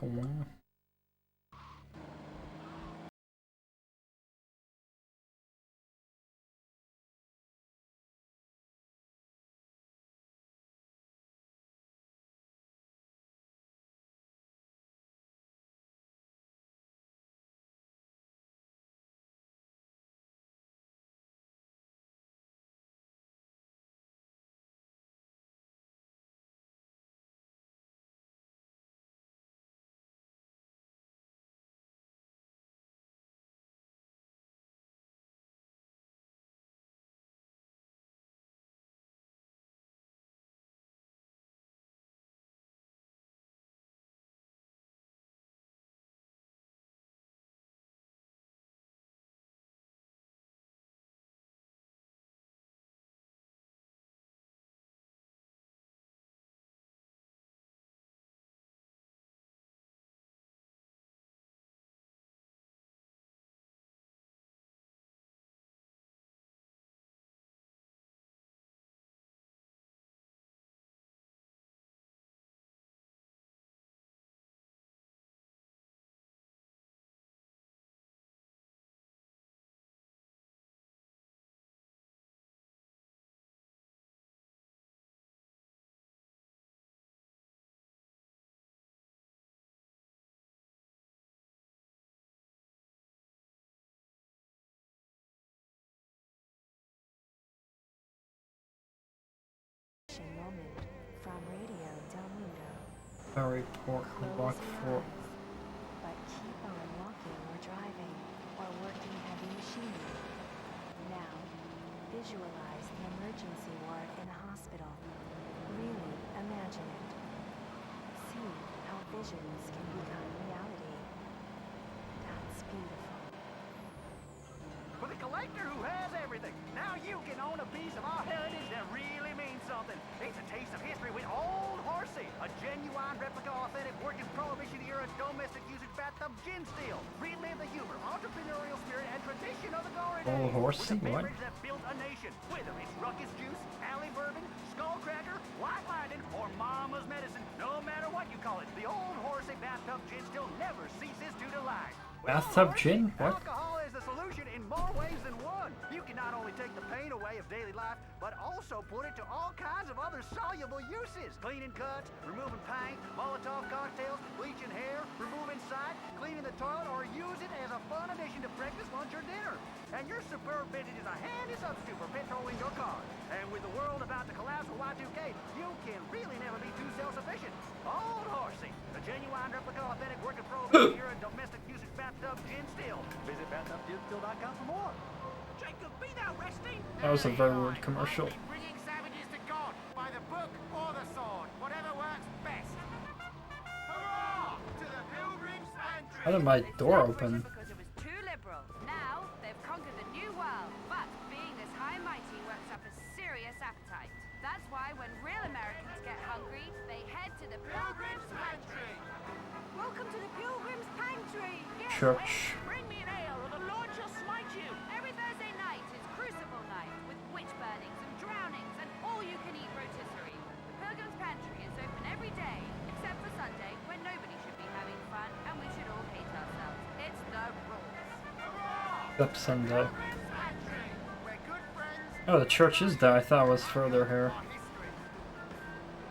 moment from Radio Del Mundo. Very poor walk Close for. your eyes, but keep on walking or driving or working heavy machinery. Now, visualize the emergency ward in a hospital. Really imagine it. See how visions can become reality. That's beautiful. For the collector who has everything, now you can own a piece of our heritage that really means something. It's a taste of history with Old Horsey, a genuine replica, authentic, working Prohibition-era domestic usage bathtub gin still. Relive the humor, entrepreneurial spirit, and tradition of the glory days. Old Horsey? With a What? beverage that built a nation. Whether it's Ruckus Juice, Alley Bourbon, Skullcracker, White Lightning, or Mama's Medicine, no matter what you call it, the Old Horsey bathtub gin still never ceases to delight. Bathtub gin? What? Alcohol is the solution in more ways than one. You can not only take the pain away of daily life, but also put it to all kinds of other soluble uses. Cleaning cuts, removing paint, Molotov cocktails, bleaching hair, removing sight, cleaning the toilet, or use it as a fun addition to breakfast, lunch, or dinner. And your superb vintage is a handy substitute for petrol in your car. And with the world about to collapse with Y2K, you can really never be too self-sufficient. Old Horsey, a genuine replica, authentic, working Prohibition-era domestic usage bathtub gin still. Visit bathtubginstill.com for more. Jacob, be thou resting. That was a very weird commercial. Bringing savages to God by the book or the sword, whatever works best. Hurrah to the Pilgrim's Pantry! How did my door open? Because it was too liberal. Now they've conquered the new world, but being this high and mighty works up a serious appetite. That's why when real Americans get hungry, they head to the Pilgrim's Pantry. Welcome to the Pilgrim's Pantry. Yes, Church. bring me an ale, or the Lord shall smite you. Every Thursday night is Crucible Night with witch burnings and drownings and all-you-can-eat rotisserie. The Pilgrim's Pantry is open every day, except for Sunday, when nobody should be having fun and we should all hate ourselves. It's the rules. Up Sunday. Oh, the church is there. I thought it was further here.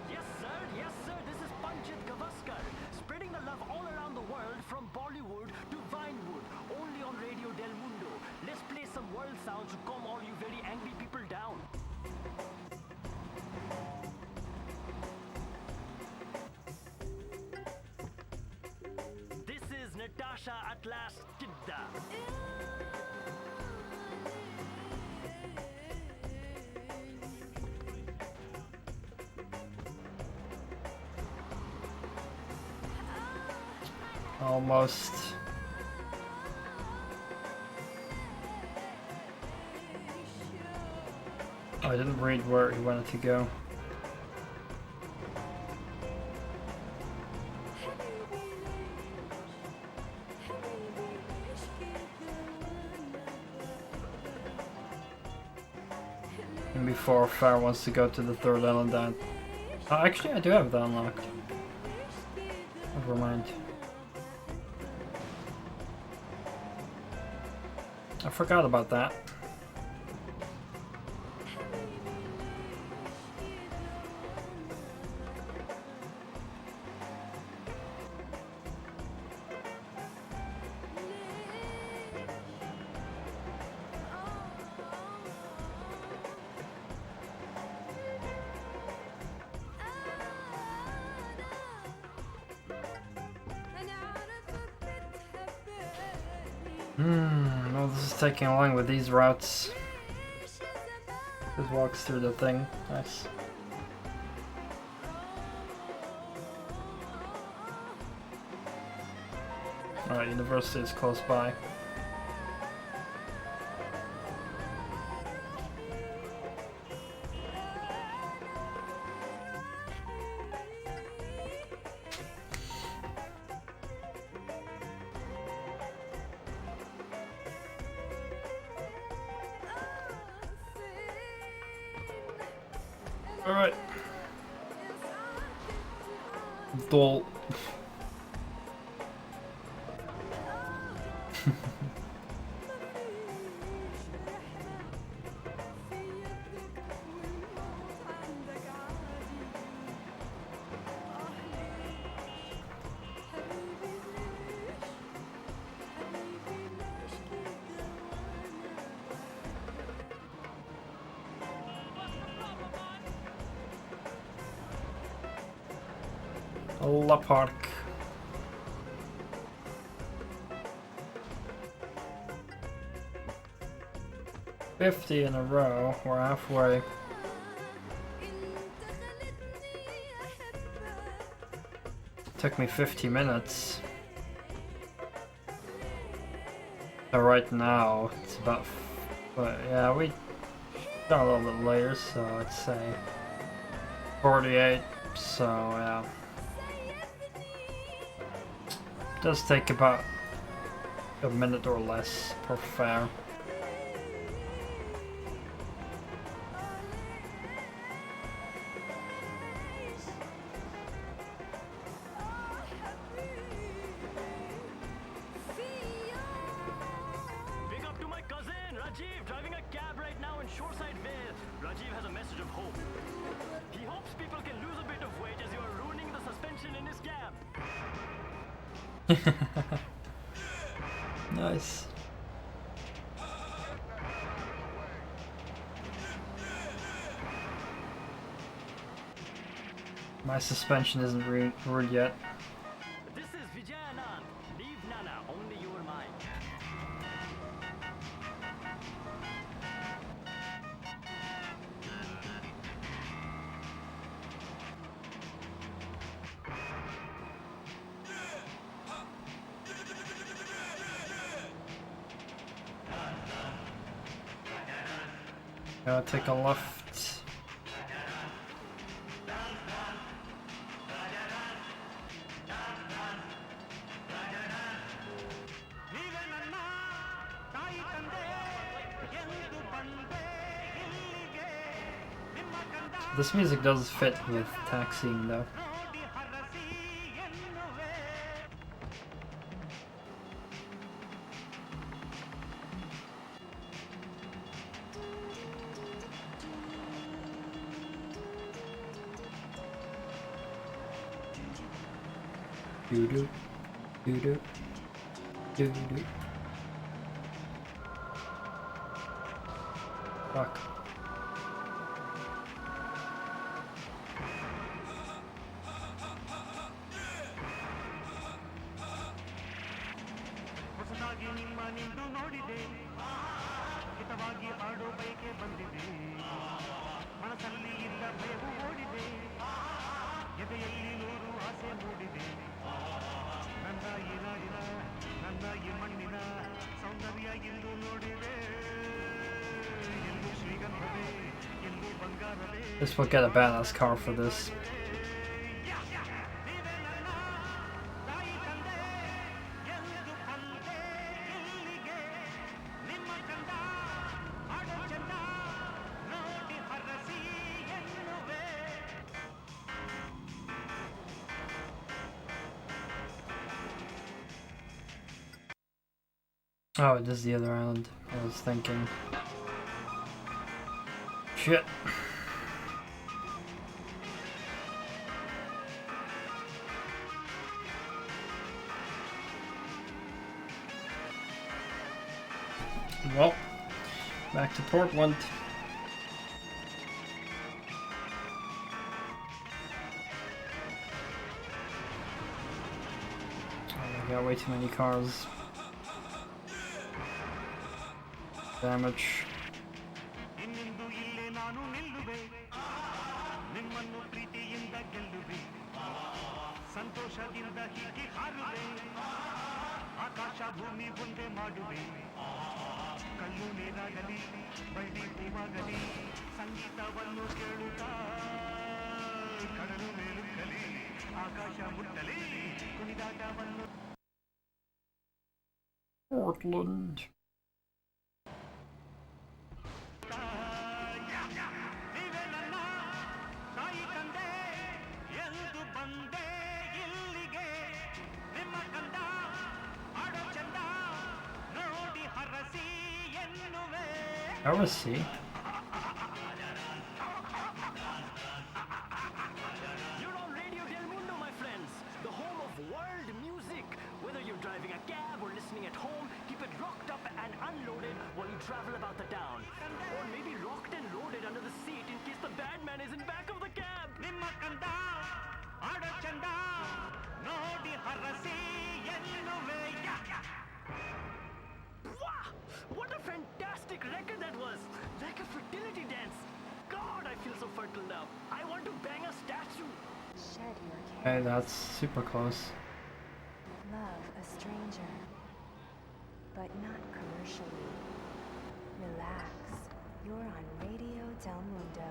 Yes, sir, this is Panchit Gavaskar, spreading the love all around the world from Bollywood to Vinewood, only on Radio Del Mundo. Let's play some world sounds to calm all you very angry people down. This is Natasha Atlas Tidda. Almost. Oh, I didn't read where he wanted to go. And before Fire wants to go to the third island down. Oh, actually I do have that unlocked. Never mind. I forgot about that. Well, this is taking along with these routes. Just walks through the thing. Nice. Alright, university is close by. Alright. Dull. La Park. $50 in a row. We're halfway. Took me 50 minutes. So right now it's about, but yeah, we got a little bit later, so I'd say 48. So yeah, it does take about a minute or less per fare. Nice. My suspension isn't ruined yet. This is Vijayana. Leave Nana, only you are mine. Gotta take a left. This music does fit with taxiing though. Doo-doo, doo-doo, doo-doo. Fuck. This will get a badass car for this. Oh, it is the other island. I was thinking. Shit. Well, back to Portland. Oh, I got way too many cars. Damage. Portland. I was see. You're on Radio Del Mundo, my friends, the home of world music. Whether you're driving a cab or listening at home, keep it locked up and unloaded while you travel about the town. Or maybe locked and loaded under the seat in case the bad man is in back of the cab. What a fantastic record that was! Like a fertility dance. God, I feel so fertile now. I want to bang a statue. Shed your Okay, cares. that's super close. Love a stranger, but not commercially. Relax. You're on Radio Del Mundo.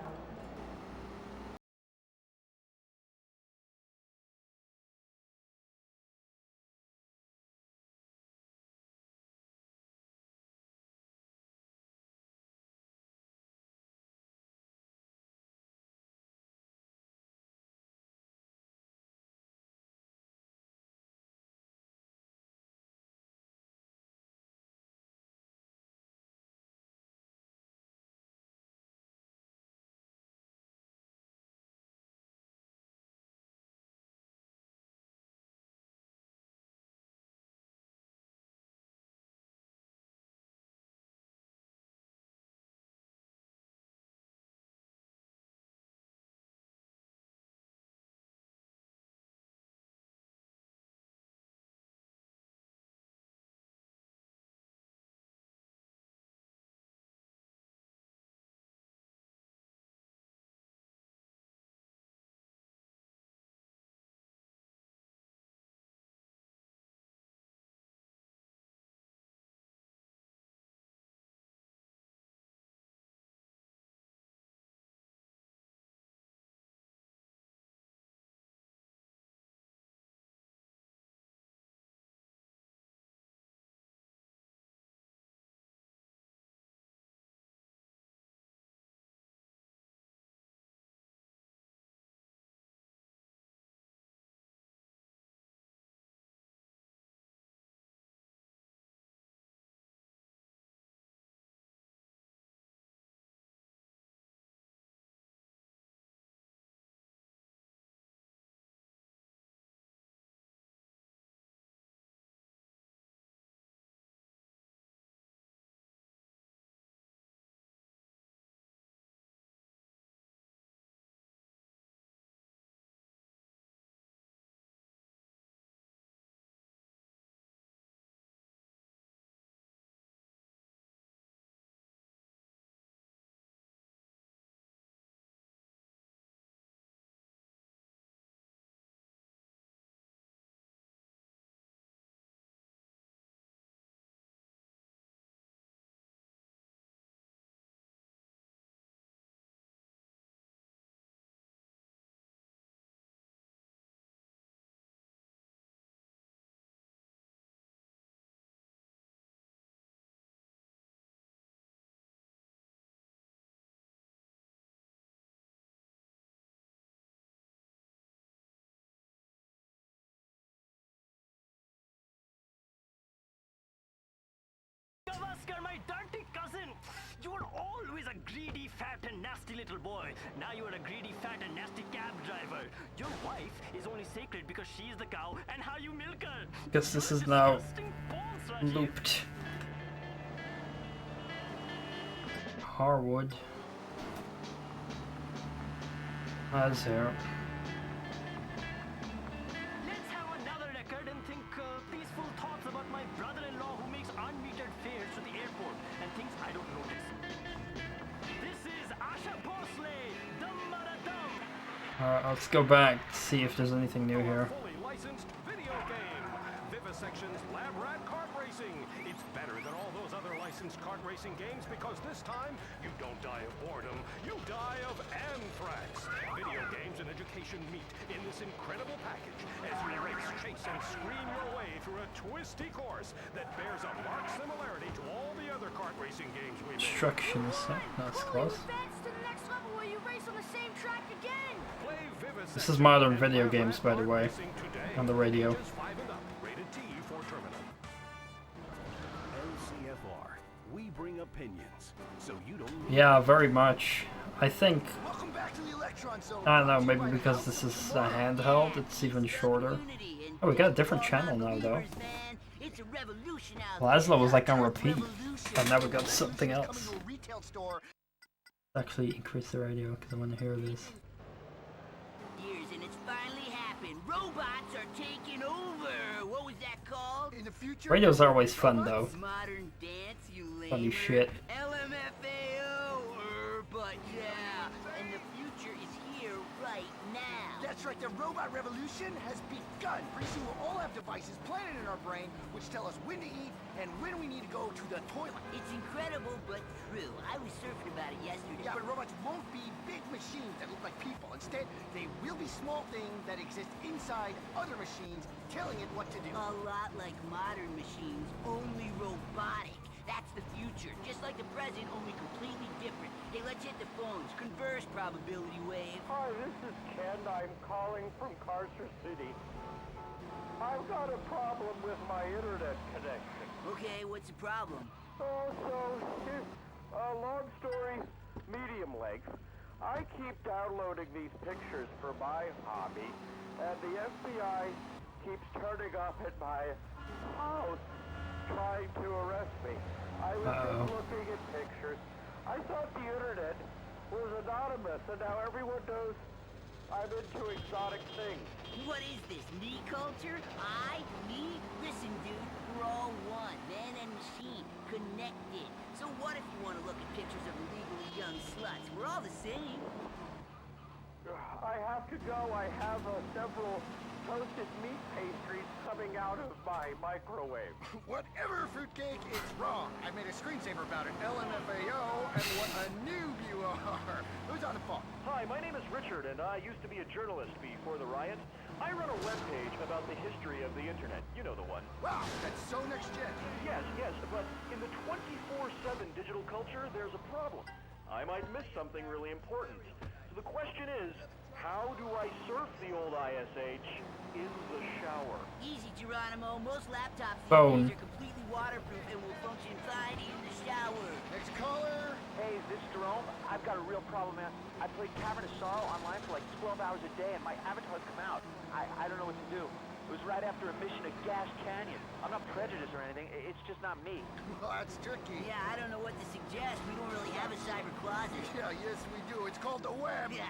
Gavaskar, my dirty cousin! You were always a greedy, fat, and nasty little boy. Now you are a greedy, fat, and nasty cab driver. Your wife is only sacred because she's the cow and how you milk her. Because this is now looped. Harwood. That's here. Let's have another record and think peaceful thoughts about my brother-in-law who makes unmetered fares to the airport and thinks I don't notice. This is Asha Bhosle, the Maradam. Alright, let's go back to see if there's anything new here. Fully licensed video game. Vivisection's Lab Rat Kart Racing. It's better than all those other licensed kart racing games because this time you don't die of boredom, you die of anthrax. Video games and education meet in this incredible package as you race, chase, and scream your way through a twisty course that bears a marked similarity to all the other kart racing games we made. Instructions. That's close. Advance to the next level where you race on the same track again. Play Vivisection This is modern video and games, by the Kart way, Racing today. on the radio. Ages 5 and up. Rated T for terminal. LCFR. We bring opinions, so you don't. Yeah, very much. I think, Welcome back to the Electron Zone. I don't know, maybe because this is a handheld, it's even shorter. Oh, we got a different channel now, though. It's a revolution out Laszlo was there. like on repeat, Revolution. but now we got something Come else. into a retail store. Actually, increase the radio because I want to hear this. Years and it's finally happened. happen. Robots are taking over. What was that called? In the future, Radios are always fun though. Modern dance, you lamer. Funny shit. LMFAO, but yeah, and the future is here right now. That's right, the robot revolution has begun. Pretty soon we'll all have devices planted in our brain which tell us when to eat and when we need to go to the toilet. It's incredible, but true. I was surfing about it yesterday. Yeah, but robots won't be big machines that look like people. Instead, they will be small things that exist inside other machines, telling it what to do. A lot like modern machines, only robotic. That's the future. Just like the present, only completely different. Hey, let's hit the phones. Converse, probability wave. Hi, this is Ken. I'm calling from Carcer City. I've got a problem with my internet connection. Okay, what's the problem? Long story, medium length. I keep downloading these pictures for my hobby, and the FBI keeps turning up at my house trying to arrest me. I was just looking at pictures. I thought the internet was anonymous, and now everyone knows I'm into exotic things. What is this, me culture? Me? Listen, dude, we're all one, man and machine, connected. So what if you want to look at pictures of illegally young sluts? We're all the same. I have to go. I have several toasted meat pastries coming out of my microwave. Whatever, fruitcake, it's wrong. I made a screensaver about it. LMFAO, and what a noob you are. Who's on the phone? Hi, my name is Richard, and I used to be a journalist before the riot. I run a webpage about the history of the internet. You know the one. Wow, that's so next gen. Yes, but in the 24/7 digital culture, there's a problem. I might miss something really important. So the question is, how do I surf the old ISH in the shower? Easy, Geronimo. Most laptops Phone. these days are completely waterproof and will function fine in the shower. Next caller. Hey, is this Jerome? I've got a real problem, man. I played Cavern of Sorrow online for like 12 hours a day, and my avatar's come out. I don't know what to do. It was right after a mission at Gas Canyon. I'm not prejudiced or anything. It's just not me. Well, that's tricky. Yeah, I don't know what to suggest. We don't really have a cyber closet. Yeah, yes, we do. It's called the web. Yeah.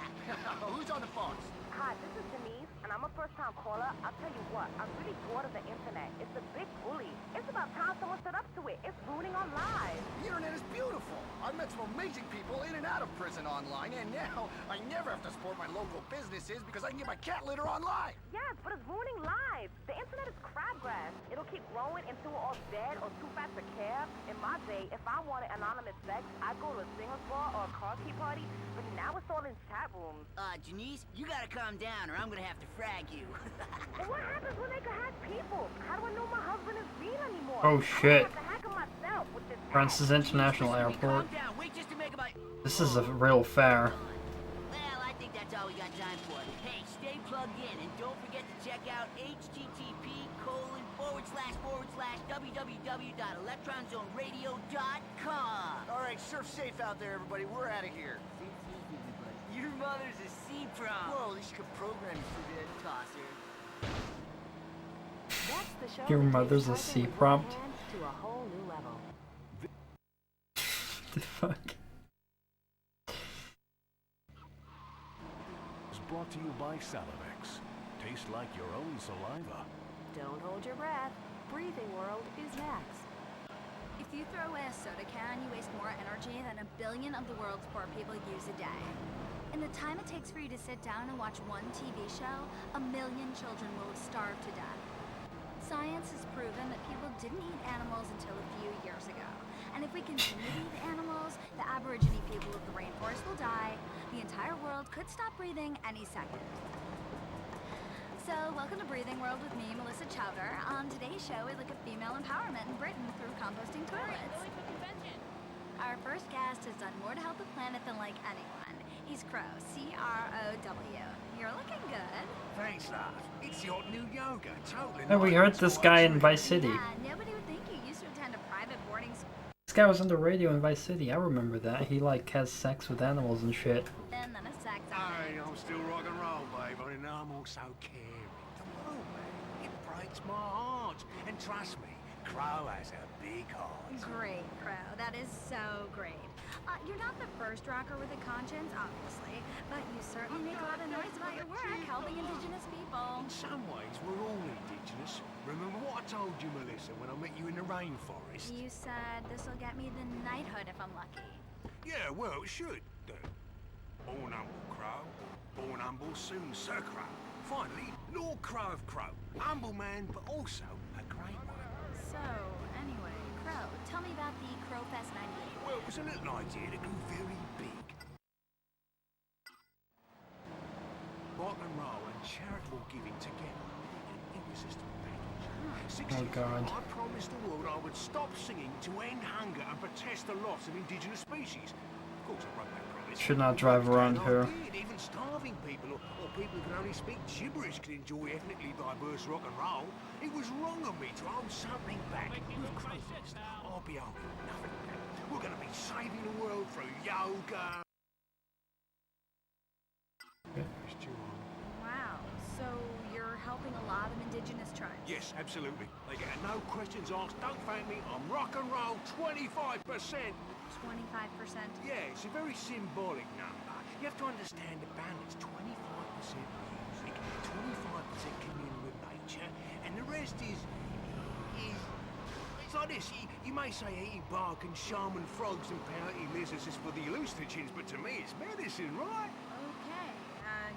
Who's on the phones? Hi, this is Denise, and I'm a first-time caller. I'll tell you what, I'm really bored of the internet. It's a big bully. It's about time someone stood up to it. It's ruining our lives. The internet is beautiful. I've met some amazing people in and out of prison online, and now I never have to support my local businesses because I can get my cat litter online. Yes, but it's ruining lives. The internet is crabgrass. It'll keep growing until we're all dead or too fat to care. In my day, if I wanted anonymous sex, I'd go to a singles bar or a car key party, but now it's all in chat rooms. Janice, you gotta calm down or I'm gonna have to frag you. Well, what happens when they can hack people? How do I know my husband is real anymore? Oh shit. I have to hack him myself with this Francis International Airport. Calm down. Wait just to make my... This is a real fair. Well, I think that's all we got time for. Hey, stay plugged in and don't forget to check out http://www.electronzoneradio.com. All right, surf safe out there, everybody. We're out of here. Your mother's a C-prom. Whoa, at least you could program for that. Tosser. That's the show Your that mother's takes a typing with one C-prompt? hand to a whole new level. The fuck? Is brought to you by Salivex. Taste like your own saliva. Don't hold your breath. Breathing World is next. If you throw away a soda can, you waste more energy than 1 billion of the world's poor people use a day. In the time it takes for you to sit down and watch one TV show, 1 million children will have starved to death. Science has proven that people didn't eat animals until a few years ago. And if we continue to eat animals, the Aborigine people of the rainforest will die. The entire world could stop breathing any second. So, welcome to Breathing World with me, Melissa Chowder. On today's show, we look at female empowerment in Britain through composting toilets. Our first guest has done more to help the planet than like anyone. He's Crow, C-R-O-W. You're looking good. Thanks, love. It's your new yoga. Totally. Oh, we heard this guy in Vice City. Yeah, nobody would think you used to attend a private boarding school. This guy was on the radio in Vice City. I remember that. He like has sex with animals and shit. And then a sex Hey, I'm still rock and roll, babe. I know I'm also caring. Come on, man. It breaks my heart. And trust me, Crow has a big heart. Great, Crow. That is so great. You're not the first rocker with a conscience, obviously, but you certainly make a lot of noise about your work helping indigenous people. In some ways, we're all indigenous. Remember what I told you, Melissa, when I met you in the rainforest? You said this'll get me the knighthood if I'm lucky. Yeah, well, it should. Born humble Crow, born humble soon Sir Crow. Finally, Lord Crow of Crow. Humble man, but also a great one. So, anyway, Crow, tell me about the Crowfest 98. Well, it was a little idea that grew very big. Rock and roll and charitable giving together in an irresistible package. 6 Oh, God. I promised the world I would stop singing to end hunger and protest the loss of indigenous species. Of course, I broke that promise. Should not drive around here. Even starving people or people who can only speak gibberish can enjoy ethnically diverse rock and roll. It was wrong of me to hold something back. With Crowfest, I'll be holding nothing back. We're going to be saving the world through yoga. Wow, so you're helping a lot of indigenous tribes? Yes, absolutely. They get no questions asked. Don't thank me. I'm rock and roll 25%. 25%? Yeah, it's a very symbolic number. You have to understand the balance. 25% music, 25% communion with nature, and the rest is it's like this. You may say eating bark and shaman frogs and pouty lizards is for the hallucinogens, but to me it's medicine, right? Okay,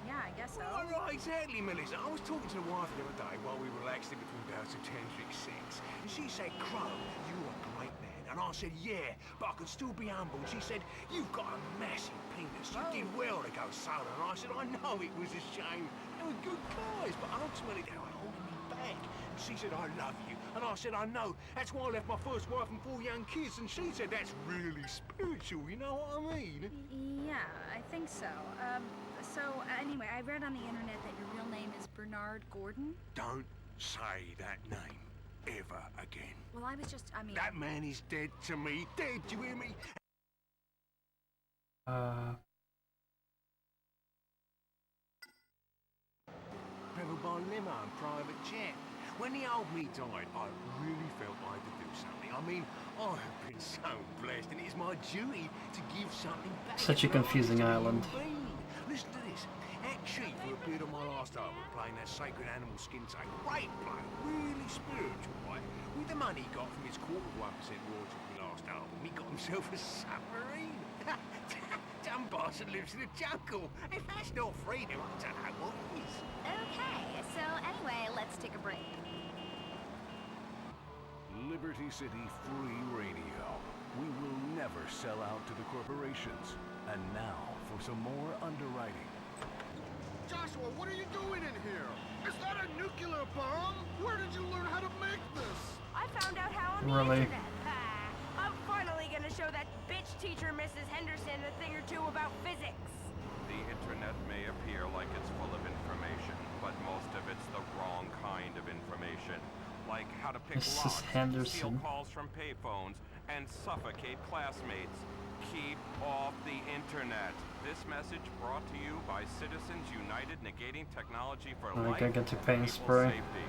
yeah, I guess so. Right, exactly, Melissa. I was talking to the wife the other day while we relaxed in between bouts of tantric sex, and she said, Crow, you're a great man. And I said, yeah, but I could still be humble. And she said, you've got a massive penis. You did well to go solo. And I said, I know it was a shame. They were good guys, but ultimately they were holding me back. And she said, I love you. And I said, I know. That's why I left my first wife and 4 young kids. And she said, that's really spiritual. You know what I mean? Yeah, I think so. So anyway, I read on the internet that your real name is Bernard Gordon. Don't say that name ever again. Well, I was just, That man is dead to me. Dead, do you hear me? Traveled by limo and private jet. When the old me died, I really felt I had to do something. I mean, I have been so blessed, and it's my duty to give something back. Such a confusing island. Listen to this. That chief who appeared on my last album playing that sacred animal skin tape, great bloke, really spiritual, right? With the money he got from his 0.25% royalty from the last album, he got himself a submarine. Dumb bastard lives in the jungle. If that's not freedom, I don't know what is. Okay, so anyway, let's take a break. Liberty City Free Radio. We will never sell out to the corporations. And now for some more underwriting. Joshua, what are you doing in here? Is that a nuclear bomb? Where did you learn how to make this? I found out how on the Really? internet. I'm finally gonna show that bitch teacher, Mrs. Henderson, a thing or two about physics. The internet may appear like it's full of information, but most of it's the wrong kind of information. Like how to pick Mrs. locks, Henderson. steal calls from payphones, and suffocate classmates. Keep off the internet. This message brought to you by Citizens United, negating technology for I life gotta get to and paint people's spray. safety.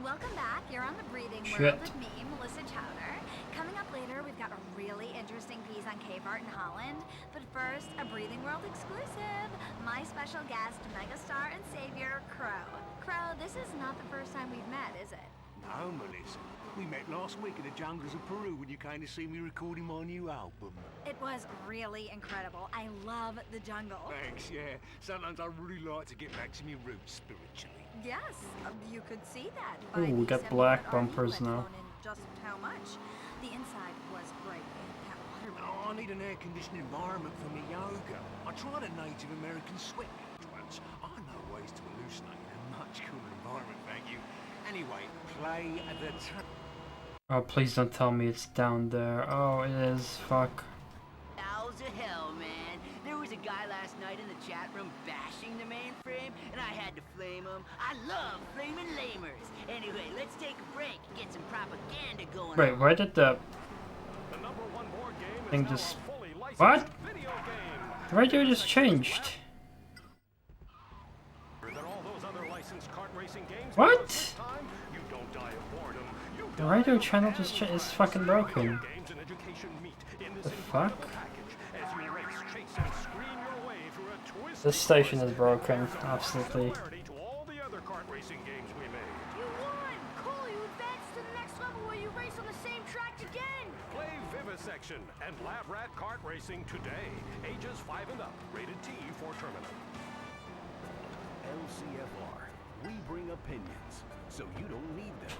Welcome back. You're on the Breathing Shit. World with me, Melissa Chowder. Coming up later, we've got a really interesting piece on cave art in Holland. But first, a Breathing World exclusive. My special guest, megastar and savior, Crow. Crow, this is not the first time we've met, is it? No, Melissa. We met last week in the jungles of Peru when you came to see me recording my new album. It was really incredible. I love the jungle. Thanks, yeah. Sometimes I really like to get back to my roots spiritually. Yes, you could see that. Ooh, we got black bumpers now. Just how much? The inside was great. That water. I need an air-conditioned environment for me yoga. I tried a Native American sweat lodge once. I know ways to hallucinate in a much cooler environment, thank you. Anyway, play the Oh, please don't tell me it's down there. Oh, it is. Fuck. Owls of hell, man. There was a guy last night in the chat room bashing the mainframe, and I had to flame him. I love flaming lamers. Anyway, let's take a break and get some propaganda going Wait, on. why did the thing just... What? The radio just changed. licensed kart racing games. What? Because this time, you don't die of boredom. You The die radio of channel just is fucking broken. games and education meet in this The fuck? incredible package as you race, chase, and scream your way through a twisty This station course is broken, that bears absolutely. similarity to all the other kart racing games we made. You won! Cool, you advanced to the next level where you race on the same track again! Play Vivisection and Lab Rat Kart Racing today. Ages 5 and up. Rated T for terminal. LCFR. We bring opinions, so you don't need them.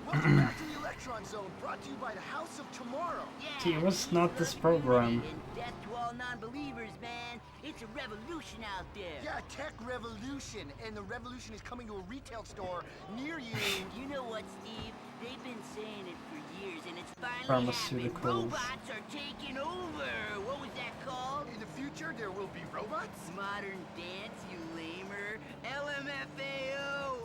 Welcome back to the Electron Zone, brought to you by the House of Tomorrow. See, it was not this program. And death to all non-believers, man. It's a revolution out there. Yeah, tech revolution, and the revolution is coming to a retail store near you. You know what, Steve? They've been saying it for years, and it's finally happening. Pharmaceuticals. Robots are taking over. What was that called? In the future, there will be robots? Modern dance, you lamer. LMFAO.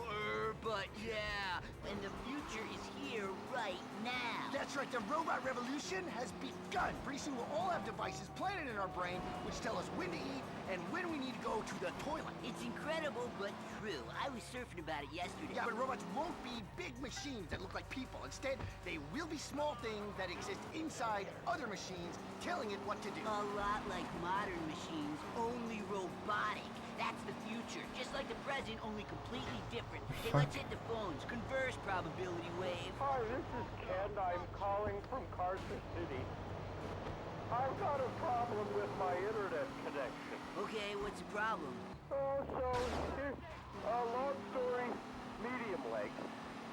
But yeah, and the future is here right now. That's right, the robot revolution has begun. Pretty soon we'll all have devices planted in our brain which tell us when to eat and when we need to go to the toilet. It's incredible, but true. I was surfing about it yesterday. Yeah, but robots won't be big machines that look like people. Instead, they will be small things that exist inside other machines, telling it what to do. A lot like modern machines, only robotic. That's the future. Just like the present, only completely different. Hey, let's hit the phones. Converse, probability wave. Hi, this is Ken. I'm calling from Carson City. I've got a problem with my internet connection. Okay, what's the problem? Oh, so, long story, medium length.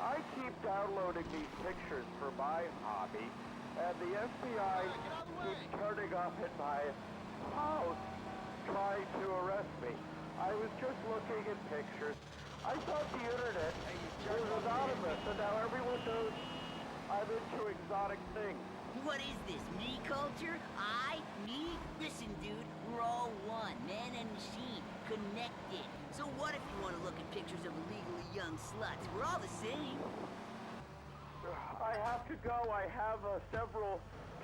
I keep downloading these pictures for my hobby, and the FBI keeps turning up at my house trying to arrest me. I was just looking at pictures. I thought the internet was anonymous, and now everyone knows I'm into exotic things. What is this, me culture? Me? Listen, dude, we're all one, man and machine, connected. So what if you want to look at pictures of illegally young sluts? We're all the same. I have to go. I have several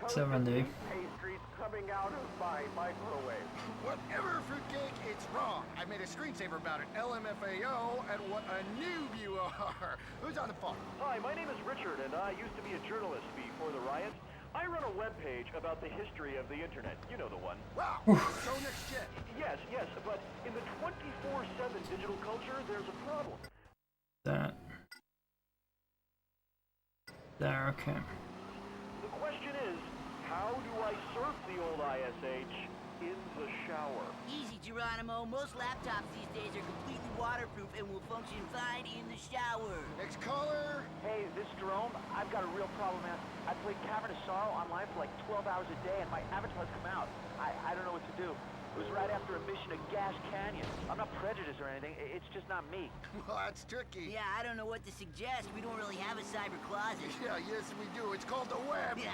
70 pastries coming out of my microwave. Whatever, fruitcake, it's wrong. I made a screensaver about it. LMFAO, and what a noob you are. Who's on the phone? Hi, my name is Richard, and I used to be a journalist before the riots. I run a webpage about the history of the internet. You know the one. Wow, so next gen. Yes, but in the 24/7 digital culture, there's a problem. That. There, okay. The question is, how do I surf the old ISH in the shower? Easy, Geronimo. Most laptops these days are completely waterproof and will function fine in the shower. Next caller. Hey, this is Jerome. I've got a real problem, man. I played Cavern of Sorrow online for like 12 hours a day, and my avatar's come out. I don't know what to do. It was right after a mission to Gas Canyon. I'm not prejudiced or anything. It's just not me. Well, that's tricky. Yeah, I don't know what to suggest. We don't really have a cyber closet. Yeah, yes, we do. It's called the web. Yeah.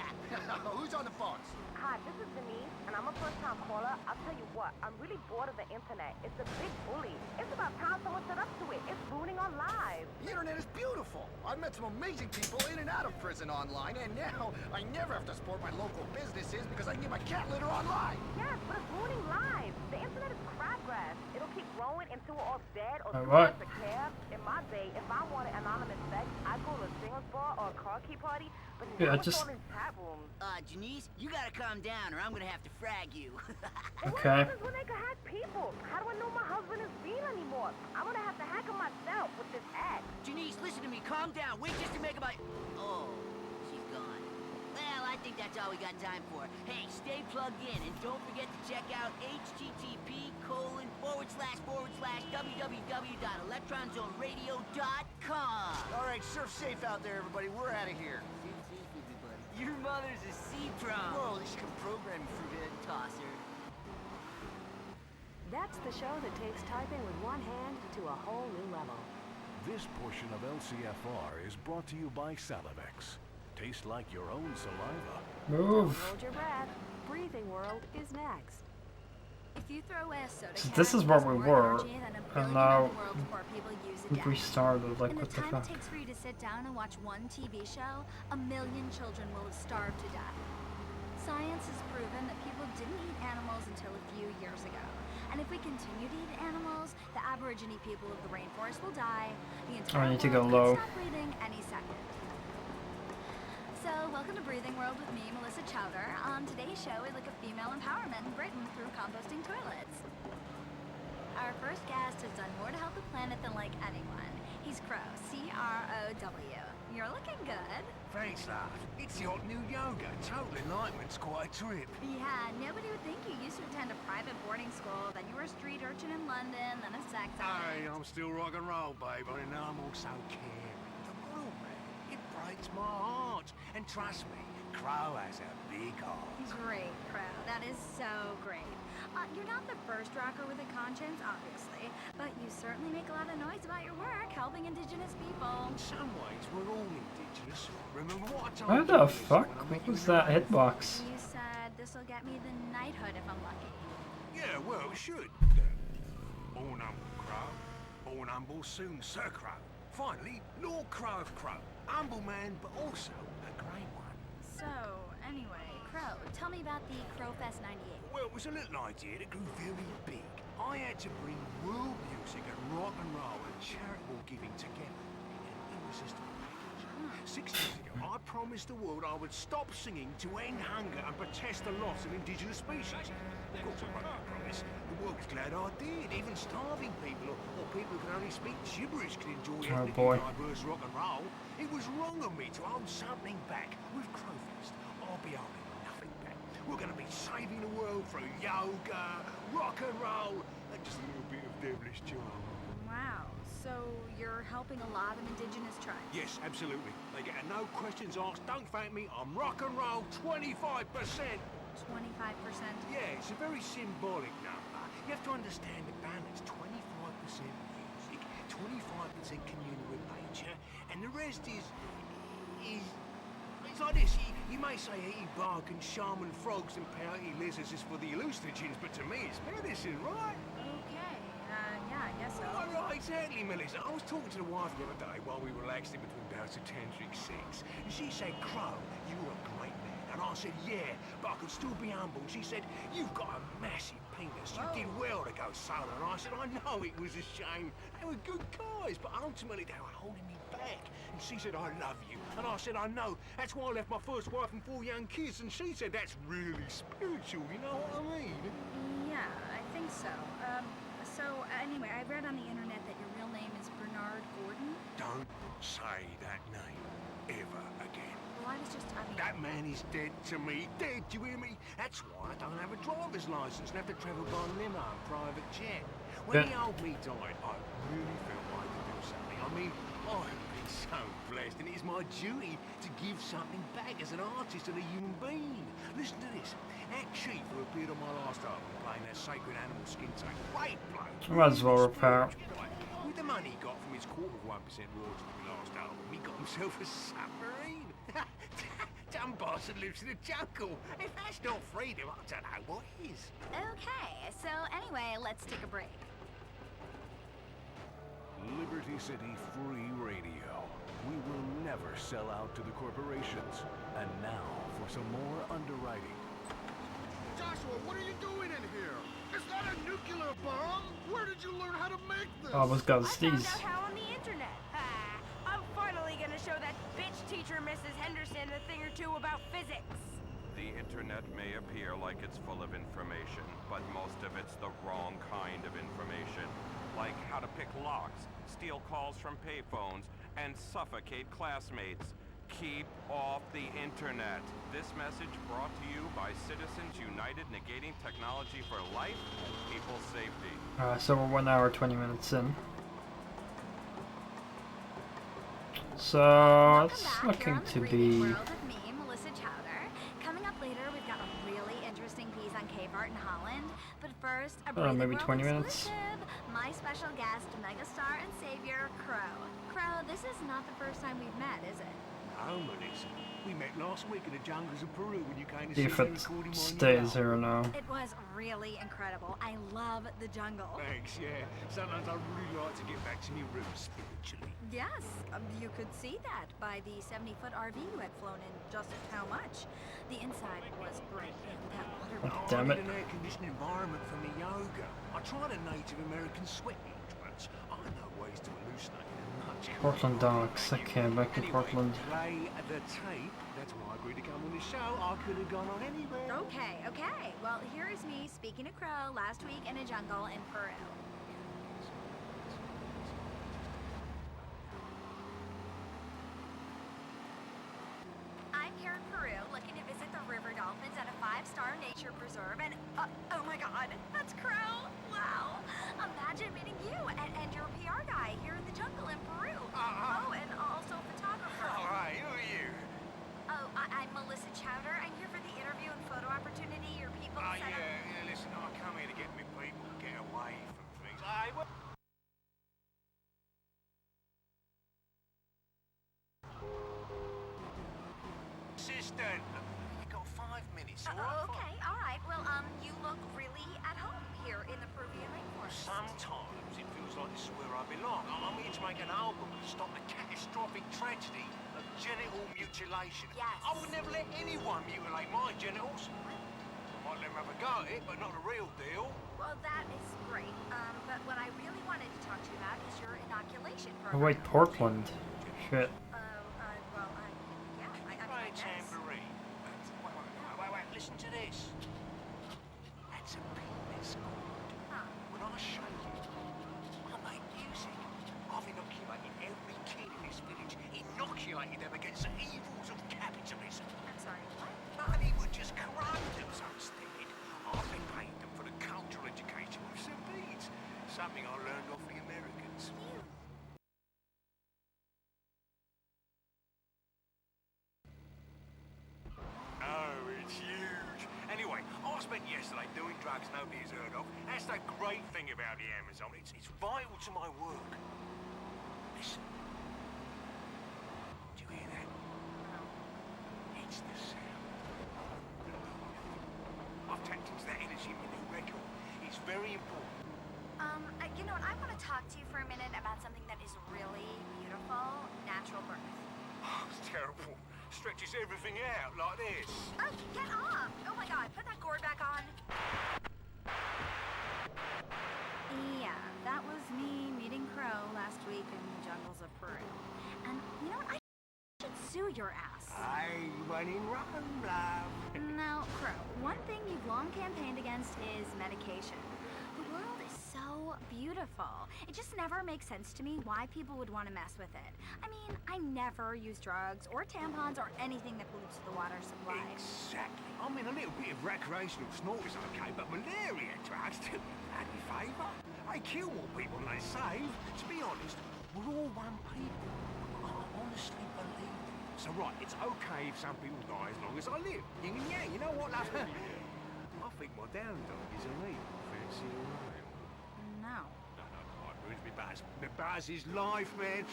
Who's on the phones? Hi, this is Denise, and I'm a first-time caller. I'll tell you what, I'm really bored of the internet. It's a big bully. It's about time someone stood up to it. It's ruining our lives. The internet is beautiful. I've met some amazing people in and out of prison online, and now I never have to support my local businesses because I can get my cat litter online. Yes, but it's ruining lives. The internet is crabgrass. It'll keep growing until we're all dead or too what? much to care. In my day, if I wanted anonymous sex, I'd go to a swingers bar or a car key party. But Yeah, now it's just- all in chat rooms. Janice, you gotta calm down or I'm gonna have to frag you. What Okay. happens when they can hack people? How do I know my husband is real anymore? I'm gonna have to hack him myself with this act. Janice, listen to me. Calm down. Wait just to make about... Oh, she's gone. Well, I think that's all we got time for. Hey, stay plugged in and don't forget to check out http://www.electronzoneradio.com. All right, surf safe out there, everybody. We're out of here. Sit safe, everybody. Your mother's a C-prom. Whoa, at least you can program me through Fruithead tosser. That's the show that takes typing with one hand to a whole new level. This portion of LCFR is brought to you by Salivex. Taste like your own saliva. Move. Hold your breath. Breathing World is next. If you throw away a soda So can, this is where it we uses more were, energy than a and billion now other worlds poor people use a we day. started. Like, In the what the time fuck? it takes for you to sit down and watch one TV show, 1 million children will have starved to death. Science has proven that people didn't eat animals until a few years ago. And if we continue to eat animals, the Aborigine people of the rainforest will die. The I entire need to go world low. could stop breathing any second. So, welcome to Breathing World with me, Melissa Chowder. On today's show, we look at female empowerment in Britain through composting toilets. Our first guest has done more to help the planet than like anyone. He's Crow, C-R-O-W. You're looking good. Thanks, love. It's the hot new yoga. Total enlightenment's quite a trip. Yeah, nobody would think you used to attend a private boarding school, then you were a street urchin in London, then a sex Hey, addict. I'm still rock and roll, babe. I know I'm also caring. The world, man, it breaks my heart. And trust me, Crow has a big heart. Great, Crow. That is so great. You're not the first rocker with a conscience, obviously, but you certainly make a lot of noise about your work helping indigenous people. In some ways, we're all indigenous. Remember what I told What you? the fuck? What was that hitbox? You said this'll get me the knighthood if I'm lucky. Yeah, well, it should. Born humble, Crow. Born humble, soon Sir Crow. Finally, Lord Crow of Crow. Humble man, but also a great one. So, anyway, Crow, tell me about the Crowfest 98. Well, it was a little idea that grew very big. I had to bring world music and rock and roll and charitable giving together in an irresistible package. 6 years ago, I promised the world I would stop singing to end hunger and protest the loss of indigenous species. Of course, I broke that promise. The world was glad I did. Even starving people or people who can only speak gibberish could enjoy ethnically diverse rock and roll. It was wrong of me to hold something back. With Crowfest, I'll be holding nothing back. We're going to be saving the world through yoga, rock and roll, and just a little bit of devilish charm. Wow, so you're helping a lot of indigenous tribes? Yes, absolutely. They get a no questions asked, don't thank me, I'm rock and roll 25%. 25%? Yeah, it's a very symbolic number. You have to understand the balance. 25% music, 25% communion with nature, and the rest is it's like this. You may say eating bark and shaman frogs and pouty lizards is for the hallucinogens, but to me it's medicine, right? Okay, yeah, I guess so. Right, exactly, Melissa. I was talking to the wife the other day while we relaxed in between bouts of tantric sex, and she said, Crow, you're a great man. And I said, yeah, but I could still be humble. She said, you've got a massive penis. You did well to go solo. And I said, I know it was a shame. They were good guys, but ultimately they were holding me back. And she said, I love you. And I said, I know. That's why I left my first wife and 4 young kids. And she said, that's really spiritual. You know what I mean? Yeah, I think so. So anyway, I read on the internet that your real name is Bernard Gordon. Don't say that name ever again. Well, I was just, That man is dead to me. Dead, do you hear me? That's why I don't have a driver's license and have to travel by limo and private jet. When the old me died, I really felt I could do something. I mean, I've been so blessed, and it is my duty to give something back as an artist and a human being. Listen to this. That chief who appeared on my last album playing that sacred animal skin tank. Great bloke. Might as well repair. With the money he got from his 1/4% royalties from the last album, he got himself a submarine. Some bastard lives in the jungle. If that's not freedom, I don't know what is. Okay, so anyway, let's take a break. Liberty City Free Radio. We will never sell out to the corporations. And now for some more underwriting. Joshua, what are you doing in here? Is that a nuclear bomb? Where did you learn how to make this? Almost got I found sneeze. out how on the internet. I'm finally gonna show that bitch teacher, Mrs. Henderson, a thing or two about physics. The internet may appear like it's full of information, but most of it's the wrong kind of information. Like how to pick locks, steal calls from payphones, and suffocate classmates. Keep off the internet. This message brought to you by Citizens United, negating technology for life and people's safety. So we're 1 hour 20 minutes in. So it's looking to be. World with me, Melissa Chowder. Coming up later, we've got a really interesting piece on cave art in Holland. But first, a Breathing Maybe World 20 minutes. exclusive. My special guest, megastar and savior, Crow. Crow, this is not the first time we've met, is it? Oh, Melissa. We met last week in the jungles of Peru when you came to See see if me it recording my new stays album. here or no. It was really incredible. I love the jungle. Thanks, yeah. Sometimes I really like to get back to my roots spiritually. Yes, you could see that by the 70-foot RV you had flown in. Just how much? The inside was great, and that water. Damn I it. need an air-conditioned environment for me yoga. I tried a Native American sweat lodge, but Portland docks. Okay, back to Portland. Play the tape. That's why I agreed to come on the show. I could have gone on anywhere. Okay, okay. Well, here is me speaking to Crow last week in a jungle in Peru. I'm here in Peru looking to visit the river dolphins at a 5-star nature preserve and, oh my god, that's Crow! Wow! Imagine meeting you and your PR guy here in the jungle in Peru. Oh, and also photographer. Alright, who are you? Oh, I'm Melissa Chowder. I'm here for the interview and photo opportunity your people set up. Yeah, listen, I come here to get me people to get away from things. Assistant, you got 5 minutes, alright? Okay, alright. Well, you look really at home here in the Peruvian rainforest. Sometimes it feels like this is where I belong. I'm here to make an album to stop the catastrophic tragedy of genital mutilation. Yes. I would never let anyone mutilate my genitals. I might let them have a go at it, but not the real deal. Well, that is great. But what I really wanted to talk to you about is your inoculation Oh program. wait, Portland. Shit. Play a tambourine. Wait, listen to this. That's a penis cord. When I show you, I make music. I've inoculated every kid in this village, inoculated them against the evils of capitalism. I'm sorry, what? Money would just corrupt them, so instead, I've been paying them for the cultural education with some beads. Something I learned off the Americans. Oh, it's huge. Anyway, I spent yesterday doing drugs nobody has heard of. That's the great thing about the Amazon. It's vital to my work. Listen. Do you hear that? It's the sound. I've tapped into that energy in my new record. It's very important. You know what? I want to talk to you for a minute about something that is really beautiful, natural birth. Oh, it's terrible. Stretches everything out like this. Oh, get off! Oh my god, put that cord back on. Yeah, that was me meeting Crow last week in the jungles of Peru. And you know what? I should sue your ass. Hey, when in Rome, love. Now, Crow, one thing you've long campaigned against is medication. The world is so beautiful. It just never makes sense to me why people would want to mess with it. I mean, I never use drugs or tampons or anything that pollutes the water supply. Exactly. I mean, a little bit of recreational snort is okay, but malaria drugs do me bloody favour. They kill more people than they save. To be honest, we're all one people. I honestly believe it. So right, it's okay if some people die as long as I live. Yin and yang, you know what, love? I think my down dog is a real fancy Orion. No. No, I ruins me buzz. The buzz is life, man.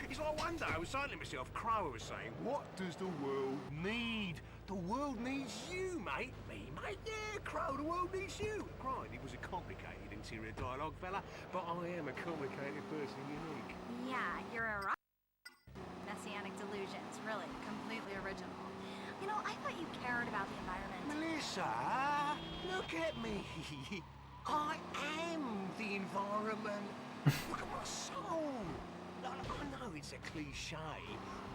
It's like one day I was saying to myself, Crow was saying, what does the world need? The world needs you, mate. Me, mate? Yeah, Crow, the world needs you. Right, it was a complicated interior dialogue, fella, but I am a complicated person, unique. Yeah, you're a rock. Messianic delusions, really, completely original. You know, I thought you cared about the environment. Melissa, look at me. I am the environment. Look at my soul. I know it's a cliche.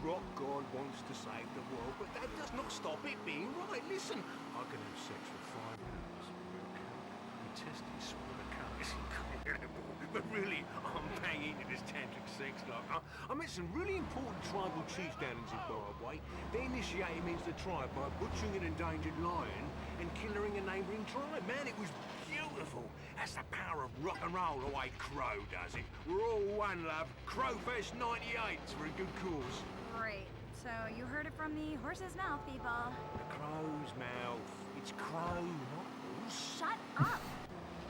Rock God wants to save the world, but that does not stop it being right. Listen, I can have sex for 5 hours. My testes swallow the cunt. It's incredible. But really, I'm banging into this tantric sex life. I met some really important tribal chiefs down in Zimbabwe. They initiated me into the tribe by butchering an endangered lion and killing a neighbouring tribe. Man, it was beautiful. That's the power of rock and roll, the way Crow does it. We're all one, love. Crowfest 98. It's for a good cause. Great. So you heard it from the horse's mouth, people. The crow's mouth. It's Crow, not horse. Shut up!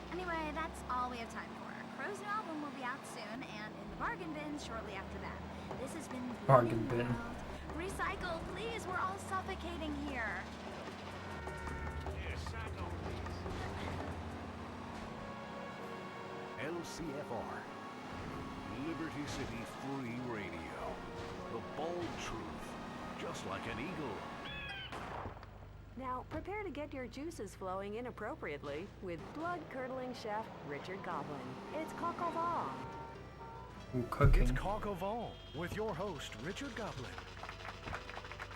Anyway, that's all we have time for. Crow's new album will be out soon, and in the bargain bin shortly after that. This has been Bargain bin. Recycle, please. We're all suffocating here. LCFR, Liberty City Free Radio. The bold truth, just like an eagle. Now, prepare to get your juices flowing inappropriately with blood-curdling chef Richard Goblin. It's coq au vin. Ooh, cooking. It's coq au vin with your host, Richard Goblin.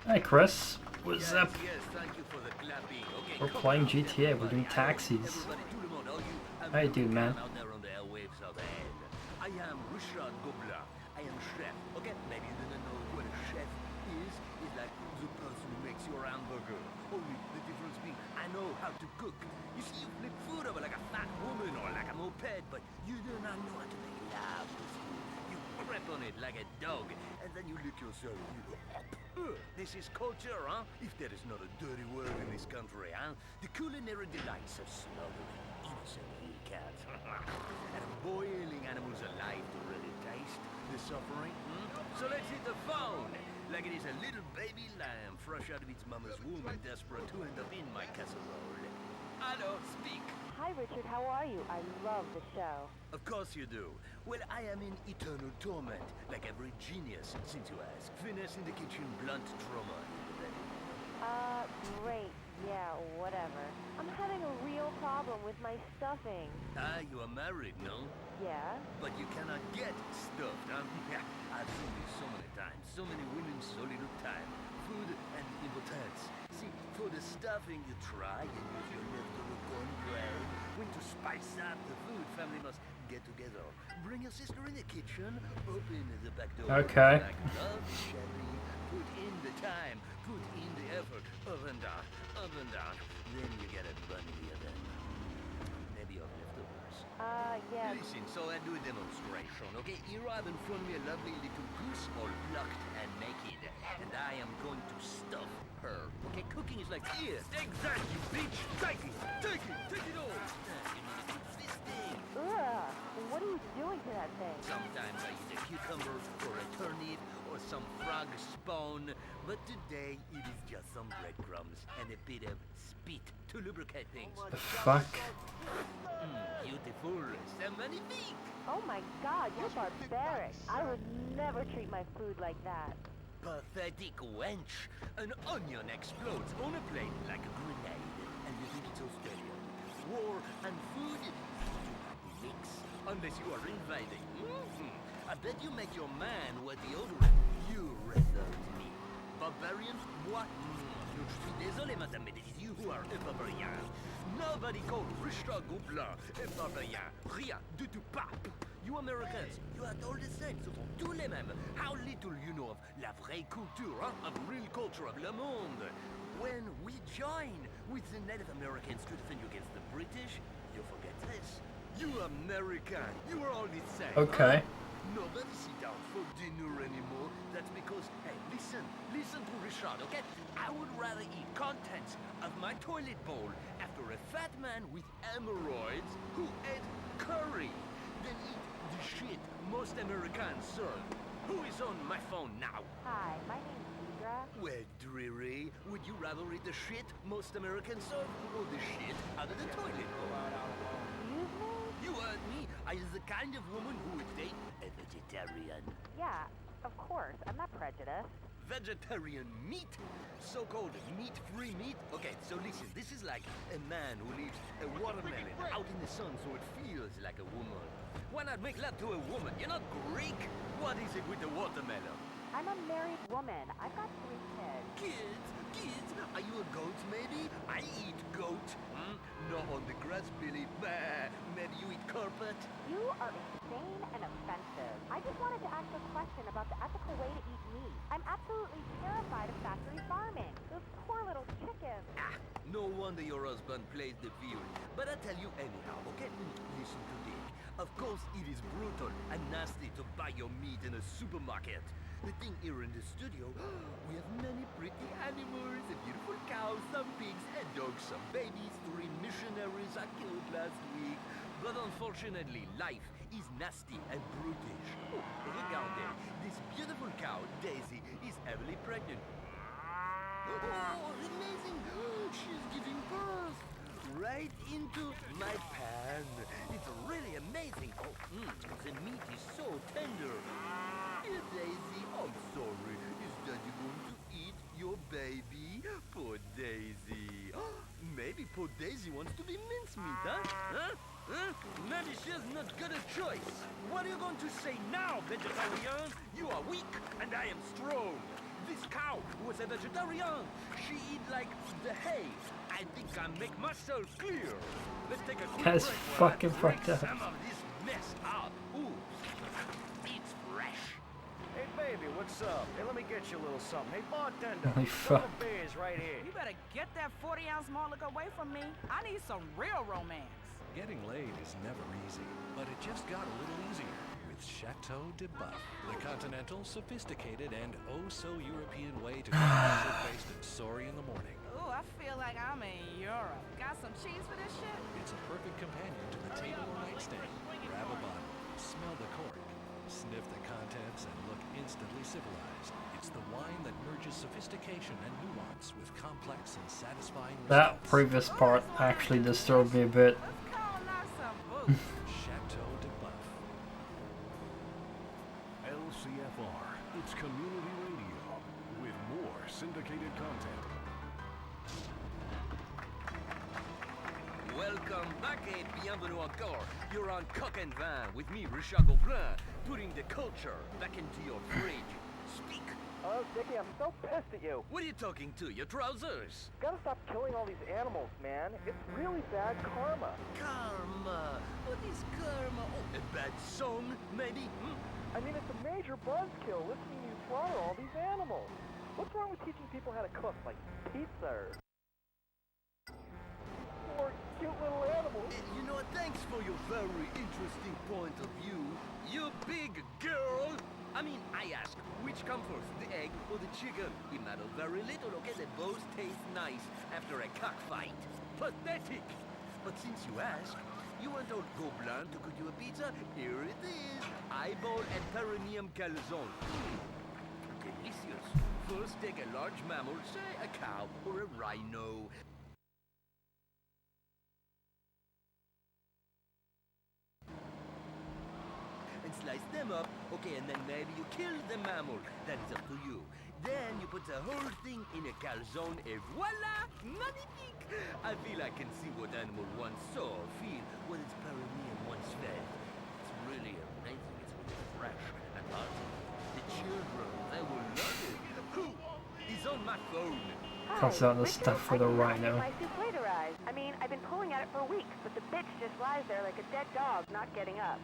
Hi, Chris. What's up? Yes, thank you for the clapping. Okay, We're come playing on, GTA. We're doing everybody. taxis. Everybody, tout le monde, all you How you doing, man? out there on the airwaves of hell. I am Richard Gobler. I am chef. Okay, maybe you didn't know what a chef is. It's like the person who makes your hamburger. Only the difference being, I know how to cook. You see, you flip food over like a fat woman or like a moped, but you do not know how to make love to food. You crap on it like a dog, and then you lick yourself. This is culture, huh? If there is not a dirty word in this country, huh? The culinary delights of slaughtering innocent little cats and boiling animals alive to really taste the suffering. So let's hit the phone like it is a little baby lamb fresh out of its mama's womb and desperate to end up in my casserole. Hello, speak. Hi, Richard. How are you? I love the show. Of course you do. Well, I am in eternal torment, like every genius, since you ask. Finesse in the kitchen, blunt trauma in the bed. Great. Yeah, whatever. I'm having a real problem with my stuffing. Ah, you are married, no? Yeah? But you cannot get stuffed, huh? Yeah, I've seen this so many times. So many women, so little time. Food and impotence. See, for the stuffing you try and use your leftover cornbread. When to spice up the food, family must get together. Bring your sister in the kitchen, open the back door. Okay. Like love, Shelly. Put in the time, put in the effort. Up and down, up and down. Then you get a bunny oven. Maybe your leftovers. Yeah. Listen, so I do a demonstration, okay? Here I have in front of me a lovely little goose, all plucked and naked. And I am going to stuff her. Okay, cooking is like, here, take that, you bitch! Take it! Take it! Take it all! You need to fix this thing. Ugh. What are you doing to that thing? Sometimes I use a cucumber or a turnip or some frog spawn, but today it is just some breadcrumbs and a bit of spit to lubricate things. The fuck? Beautiful, c'est magnifique. Oh my god, you're barbaric. I would never treat my food like that. Pathetic wench. An onion explodes on a plate like a grenade, and you think it's Australia. War and food do not mix unless you are invading. I bet you make your man what deodorant. You result me. Barbarian? What? Je suis désolé, madame, mais it is you who are a barbarian. Nobody called Richard Gobler a barbarian. Rien du tout pas. You Americans, you are all the same, ce sont tous les mêmes. How little you know of la vraie culture, hein? Of real culture of le monde. When we join with the Native Americans to defend you against the British, you forget this. You American, you are all the same. Okay. Huh? Nobody sit down for dinner anymore. That's because, hey, listen to Richard, okay? I would rather eat contents of my toilet bowl after a fat man with hemorrhoids who ate curry than eat the shit most Americans serve. Who is on my phone now? Hi, my name's Deidre. Well, Dreary, would you rather eat the shit most Americans serve or the shit out of the toilet bowl? Excuse me? You heard me. I is the kind of woman who would date a vegetarian. Yeah, of course. I'm not prejudiced. Vegetarian meat? So-called meat-free meat? Okay, so listen, this is like a man who leaves a watermelon out in the sun so it feels like a woman. Why not make love to a woman? You're not Greek? What is it with the watermelon? I'm a married woman. I've got 3 kids. Kids? Are you a goat, maybe? I eat goat. Not on the grass, Billy. Bah. Maybe you eat carpet? You are insane and offensive. I just wanted to ask a question about the ethical way to eat meat. I'm absolutely terrified of factory farming. Those poor little chickens. No wonder your husband plays the field. But I tell you anyhow, okay? Listen to this. Of course, it is brutal and nasty to buy your meat in a supermarket. The thing here in the studio, we have many pretty animals, a beautiful cow, some pigs, a dog, some babies, 3 missionaries I killed last week. But unfortunately, life is nasty and brutish. Oh, regardez, this beautiful cow, Daisy, is heavily pregnant. Oh, amazing! She's giving birth right into my pan. It's really amazing. Oh, the meat is so tender. Dear Daisy, I'm sorry. Is Daddy going to eat your baby? Poor Daisy. Daisy wants to be mincemeat, huh? Maybe she's not got a choice. What are you going to say now, vegetarian? You are weak, and I am strong. This cow was a vegetarian. She eat like the hay. I think I make myself clear. Let's take a quick That's break fucking while I break fucked up. some of this mess up. Ooh, it's fresh. Hey, baby, what's up? Hey, let me get you a little something. Hey, bartender, Holy some fuck. beers right here. You better get that 40-ounce Moloch away from me. I need some real romance. Getting laid is never easy, but it just got a little easier with Chateau de Buff, the continental, sophisticated, and oh-so-European way to get acid-faced and sorry in the morning. Ooh, I feel like I'm in Europe. Got some cheese for this shit? It's a perfect companion to the table or nightstand. Grab a bottle, smell the cork, sniff the contents, and look instantly civilized. It's the wine that merges sophistication and nuance with complex and satisfying That results. previous part actually disturbed me a bit. Chateau de Buff. LCFR, it's community radio with more syndicated content. Welcome back et bienvenue encore. You're on Coq and Vin with me, Richard Gobelin, putting the culture back into your fridge. Speak. Oh, Dickie, I'm so pissed at you. What are you talking to? Your trousers? Gotta stop killing all these animals, man. It's really bad karma. Karma. What is karma? Oh, a bad song, maybe? I mean, it's a major buzzkill listening to you slaughter all these animals. What's wrong with teaching people how to cook, like pizza or cute little animals? You know, thanks for your very interesting point of view. You big girl. I mean, I ask, which comes first, the egg or the chicken? It matters very little, okay? They both taste nice after a cockfight. Pathetic! But since you ask, you want old Gobelin to cook you a pizza? Here it is. Eyeball and perineum calzone. Delicious. First, take a large mammal, say a cow or a rhino. Slice them up, okay, and then maybe you kill the mammal. That is up to you. Then you put the whole thing in a calzone, et voila! Magnifique! I feel I can see what animal once saw, feel what its perineum once felt. It's really amazing. It's really fresh and hearty. The children, they will love it. Who is on my phone? Cuts out the stuff for the rhino. My souffle arrived. I mean, I've been pulling at it for weeks, but the bitch just lies there like a dead dog, not getting up.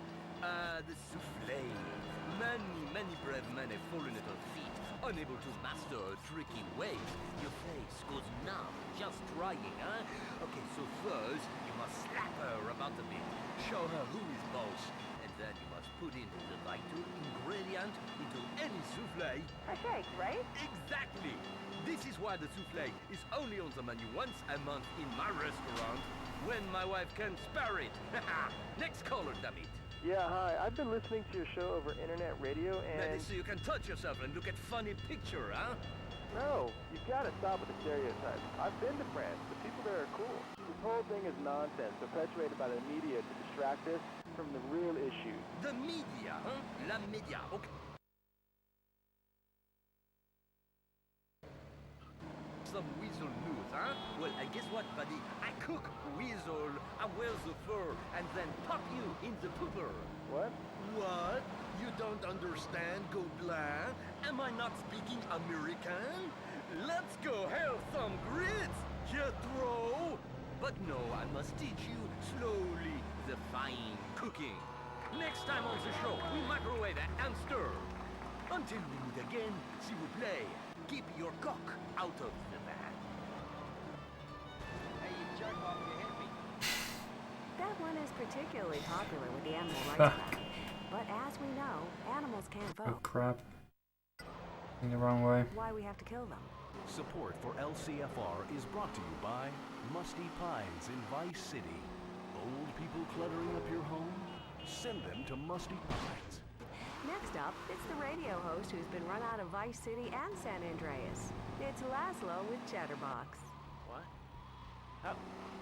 The souffle. Many brave men have fallen at her feet, unable to master her tricky ways. Your face goes numb, just trying, huh? Okay, so first, you must slap her about a bit, show her who is boss, and then you must put in the vital ingredient into any souffle. Fresh eggs, right? Exactly! This is why the souffle is only on the menu once a month in my restaurant, when my wife can spare it. Next caller, damn it. Yeah, hi. I've been listening to your show over internet radio and... Maybe so you can touch yourself and look at funny picture, huh? No, you've got to stop with the stereotypes. I've been to France. The people there are cool. This whole thing is nonsense, perpetuated by the media to distract us from the real issues. The media, huh? La media, okay. Some weasel news, huh? Well, and guess what, buddy? I cook weasel, I wear the fur, and then pop you in the pooper. What? What? You don't understand, Gobelin? Am I not speaking American? Let's go have some grits, Jethro! But no, I must teach you slowly the fine cooking. Next time on the show, we microwave and stir. Until we meet again, s'il vous plaît, keep your cock out of the van. Hey, you jerk off, you hit me. That one is particularly popular with the animal rights movement. But as we know, animals can't vote. Oh crap. In the wrong way. Why we have to kill them. Support for LCFR is brought to you by Musty Pines in Vice City. Old people cluttering up your home? Send them to Musty Pines. Next up, it's the radio host who's been run out of Vice City and San Andreas. It's Laszlo with Chatterbox. What? Oh.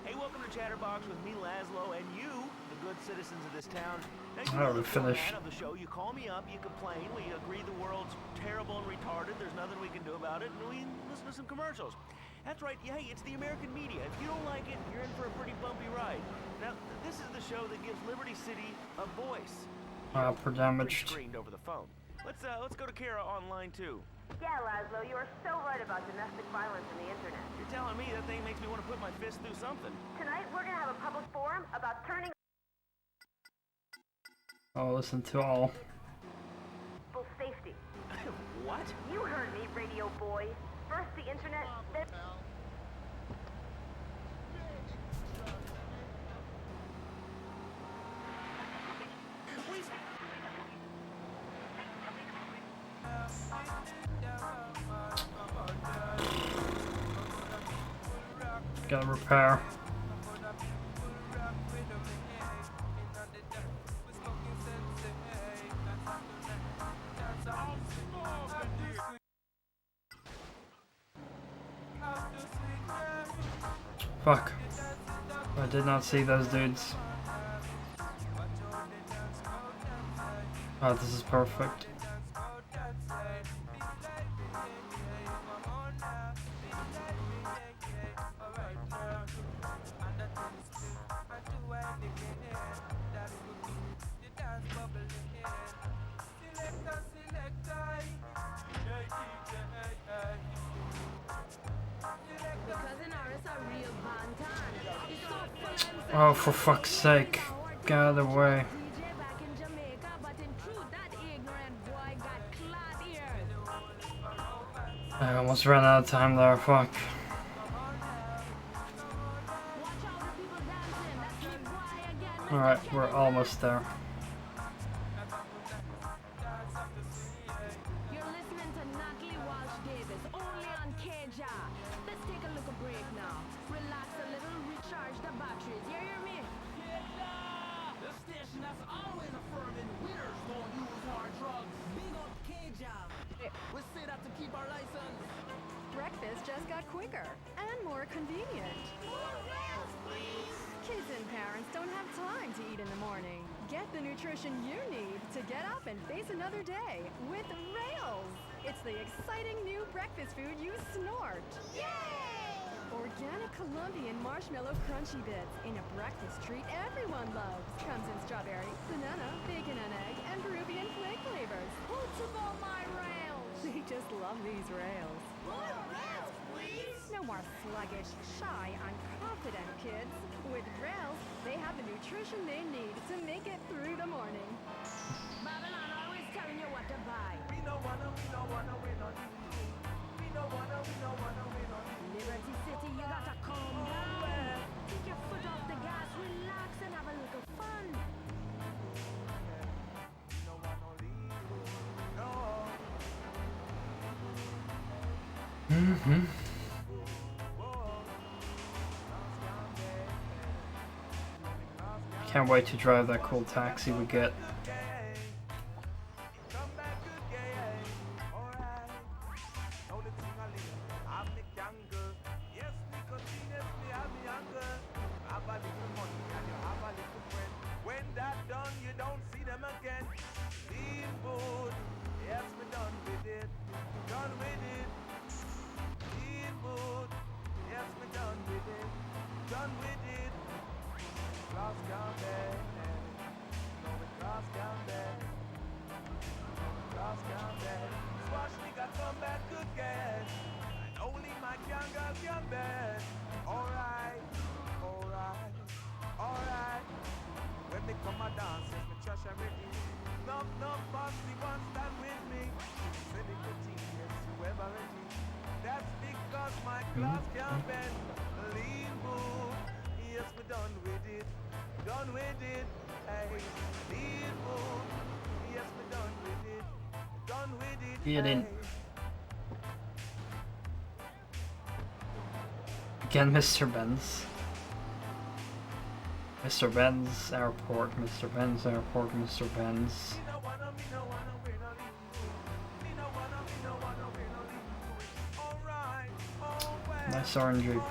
Hey, welcome to Chatterbox with me, Laszlo, and you, the good citizens of this town. Now, you know the format of the show. You call me up, you complain, we agree the world's terrible and retarded, there's nothing we can do about it, and we listen to some commercials. That's right, hey, it's the American media. If you don't like it, you're in for a pretty bumpy ride. Now, this is the show that gives Liberty City a voice. Per damaged. Screened over the phone. Let's go to Kara online too. Yeah, Laszlo, you are so right about domestic violence in the internet. You're telling me that thing makes me want to put my fist through something. Tonight, we're gonna have a public forum about turning I'll listen to all. people's safety. What? You heard me, radio boy. First the internet, then... Gotta repair. Fuck. I did not see those dudes. Oh, this is perfect. Oh, for fuck's sake. Get out of the way. I almost ran out of time there, fuck. Alright, we're almost there. Breakfast just got quicker and more convenient. Kids and parents don't have time to eat in the morning. Get the nutrition you need to get up and face another day with Rails. It's the exciting new breakfast food you snort. Yay! Organic Colombian marshmallow crunchy bits in a breakfast treat everyone loves. Comes in strawberry, banana, bacon and egg, and Peruvian flake flavors. Put some on my Rails! They just love these Rails. More Rails, please! No more sluggish, shy, unconfident kids. With Rails, they have the nutrition they need to make it through the morning. Babylon always telling you what to buy. We don't wanna win on you. We don't wanna win on you. Liberty City, you gotta calm down. Take your foot off the gas, relax and have a little fun. Can't wait to drive that cool taxi we get. Get in. Again, Mr. Benz. Mr. Benz Airport, Mr. Benz Airport, Mr. Benz. Nice orangey.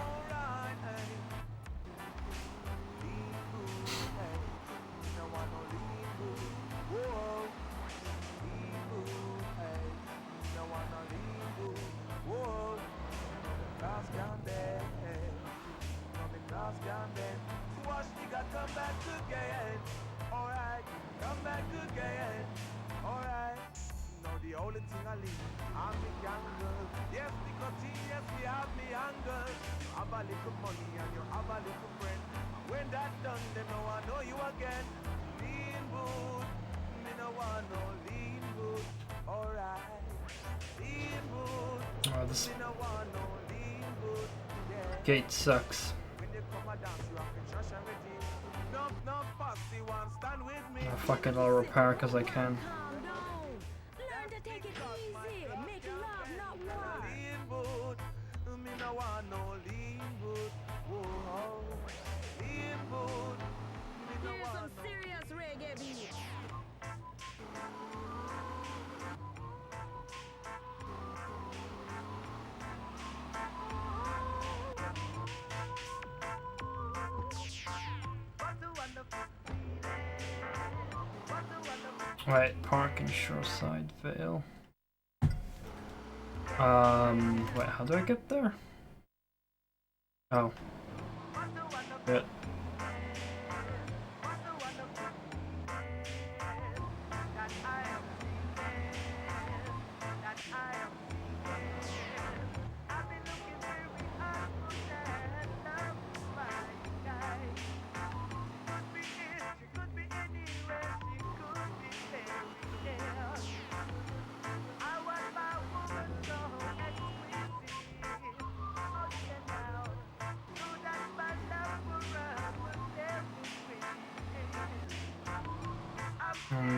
Yes, nicotine, yes, we have me angles. Have a little money and you have a little friend. When that done, then no I know you again. Lean boot, me no want no lean boot. Alright, lean boot. Oh, this Me no want no lean boot. Yeah. gate sucks. When you come a dance, you have to trash everything. No fussy one, stand with me. I'll fuck it, I'll repair because I can. Learn to take it easy. Make love, not war. Lean boot. Me no want no lean boot. Whoa. Lean boot. Me no Here's want some no serious reggae beat. Right, park in Shoreside Vale. Wait, how do I get there? Oh. Shit.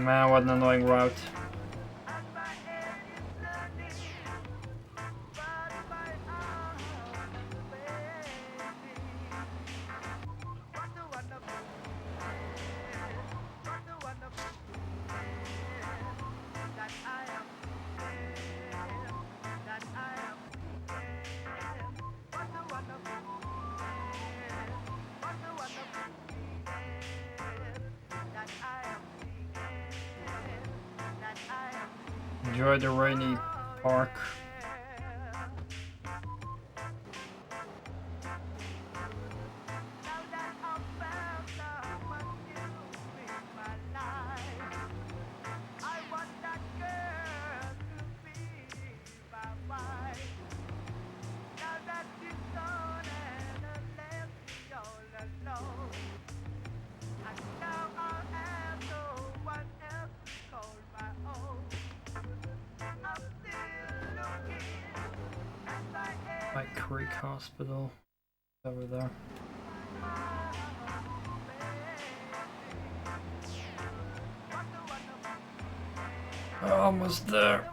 Man, what an annoying route. Enjoy the rainy park. White Creek Hospital over there. Almost there.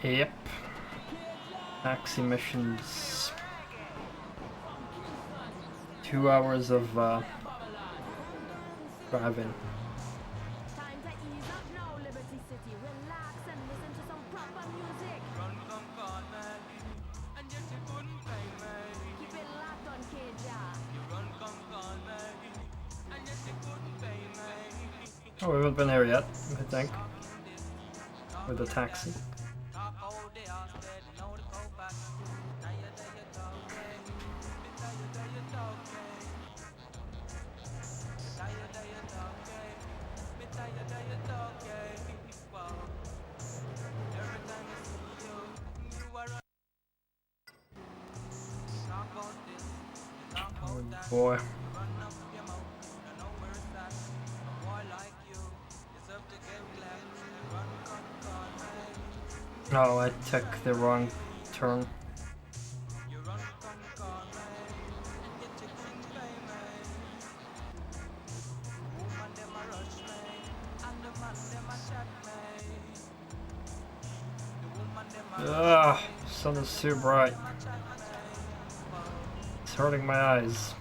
Yep. Taxi missions. 2 hours of driving. Time to ease up now, Liberty City. Relax and listen to some proper music. Keep it locked on KJ. Oh, we haven't been here yet, I think. With the taxi. Oh boy. Oh, I took the wrong turn. Ugh, sun is too bright. It's hurting my eyes.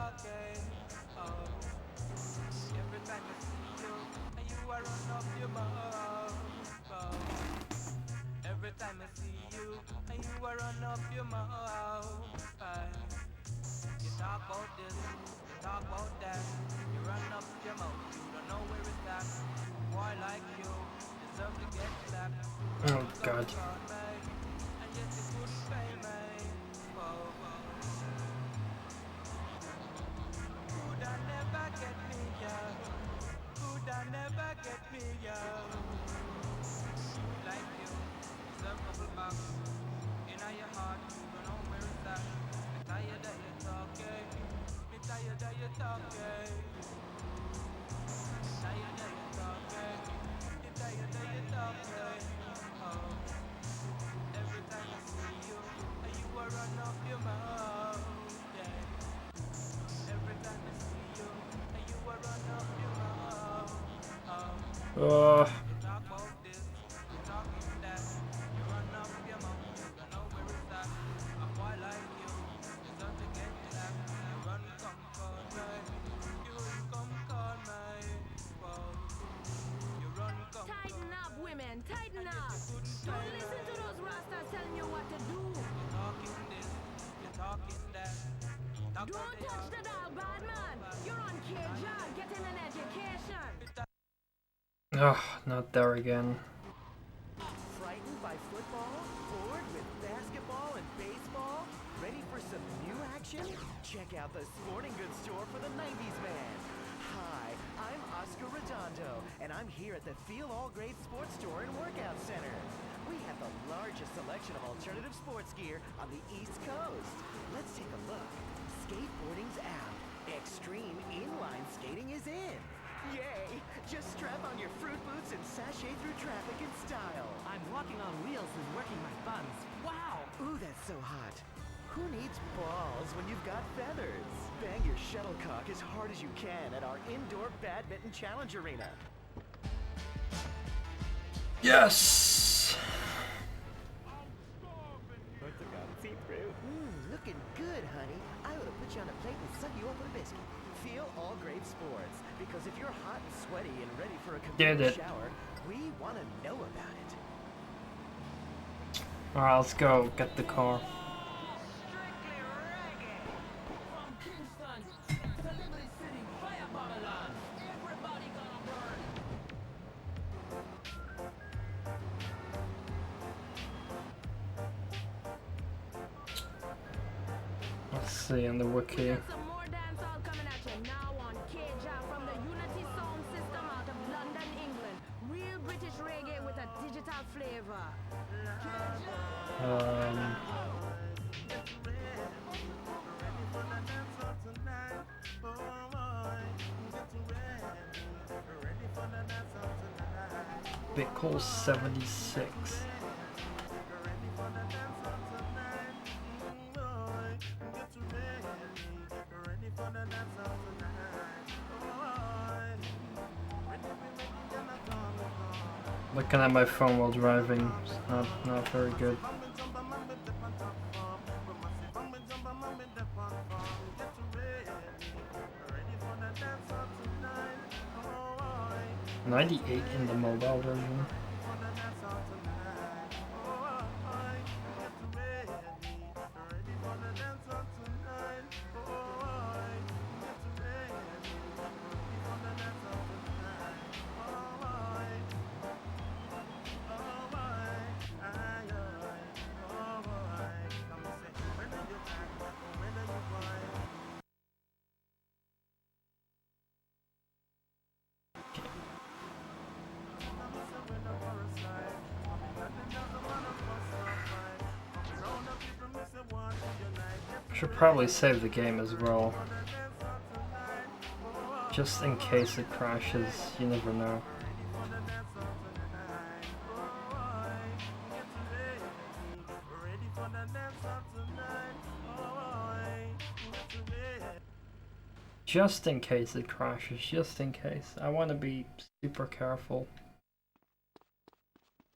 talking. Oh, every time I see you, and you are run up your mouth. Oh, every time I see you, and you are run up your mouth. You talk about this, you talk about that. You run up your mouth, you don't know where it's at. A boy like you deserve to get slapped. Oh God. And yet you couldn't pay me. Oh, could I never get me, girl? Could I never get me, girl? Like you, deserve couple bucks. In your heart, you don't know where it's at. Me tired of you talking. Me tired of you talking. Tired of you talking. Me tired of you talking. Oh, every time I see you, you will run up your mouth. Yeah. Every time I see you, you will run up your mouth. Oh. You talk about this, you talking that. You run up your mouth, you don't know where it's at. A boy like you deserve to get slapped. You run, come call me. You run, come call me. Whoa. You run, come Tighten up, women, tighten up. Don't listen to those rastas telling you what to do. You're talking this, you're talking that. Don't touch the dial, bad man. You're on K-Job, getting an education. Oh, not there again. Frightened by football? Bored with basketball and baseball? Ready for some new action? Check out the sporting goods store for the 90s man. Hi, I'm Oscar Redondo, and I'm here at the Feel All Great Sports Store and Workout Center. We have the largest selection of alternative sports gear on the East Coast. Let's take a look. Skateboarding's out. Extreme inline skating is in. Yay! Just strap on your fruit boots and sashay through traffic in style. I'm walking on wheels and working my thumbs. Wow! Ooh, that's so hot. Who needs balls when you've got feathers? Bang your shuttlecock as hard as you can at our indoor badminton challenge arena. Yes! Looking good, honey. I ought to put you on a plate and suck you up with a biscuit. Feel All Great Sports, because if you're hot and sweaty and ready for a complete shower, we want to know about it. Alright, let's go get the car. Let's see on the wiki. Some more dancehall coming at you now on K-Job from the Unity Sound System out of London, England. Real British reggae with a digital flavor. Bickle 76. Looking at my phone while driving, it's not very good. $98 in the mobile version. Should probably save the game as well. Just in case it crashes, you never know. Just in case it crashes, just in case. I want to be super careful.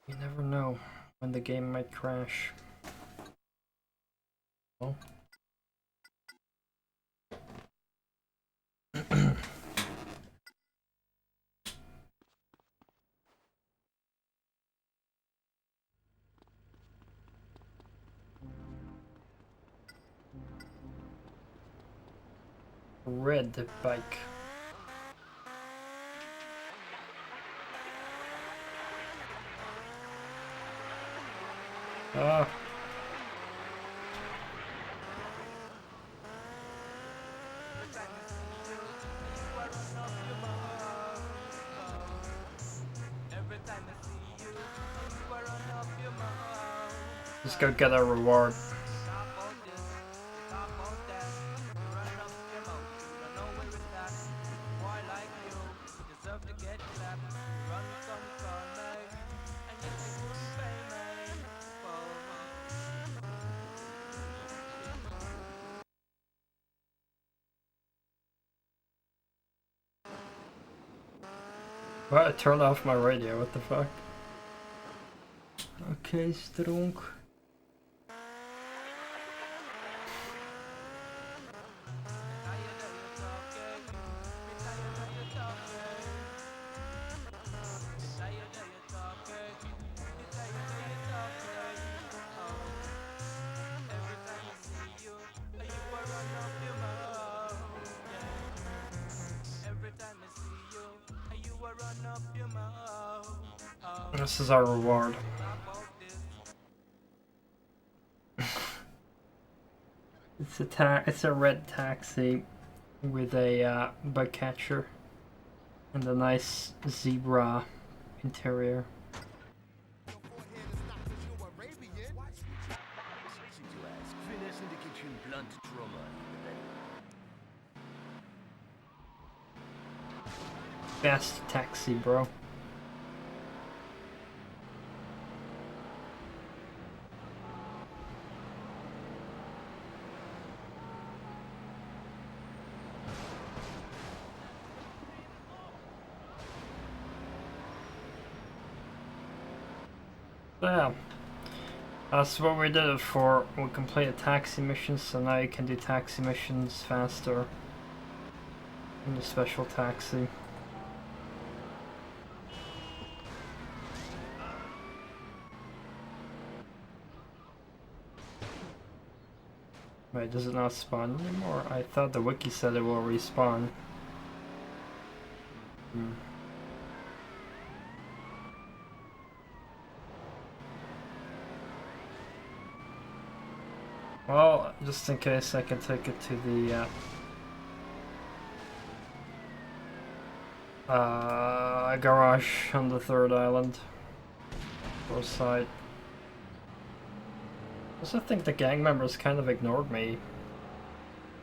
You never know when the game might crash. Oh. red bike. Ah. Let's go get our reward. What? I turned off my radio, what the fuck? Okay, Stronk. This is our reward. It's a red taxi with a bug catcher and a nice zebra interior. Fast taxi, bro. Yeah, that's what we did it for. We completed taxi missions, so now you can do taxi missions faster in the special taxi. Wait, does it not spawn anymore? I thought the wiki said it will respawn. Well, just in case, I can take it to the garage on the third island. Or side. I also think the gang members kind of ignored me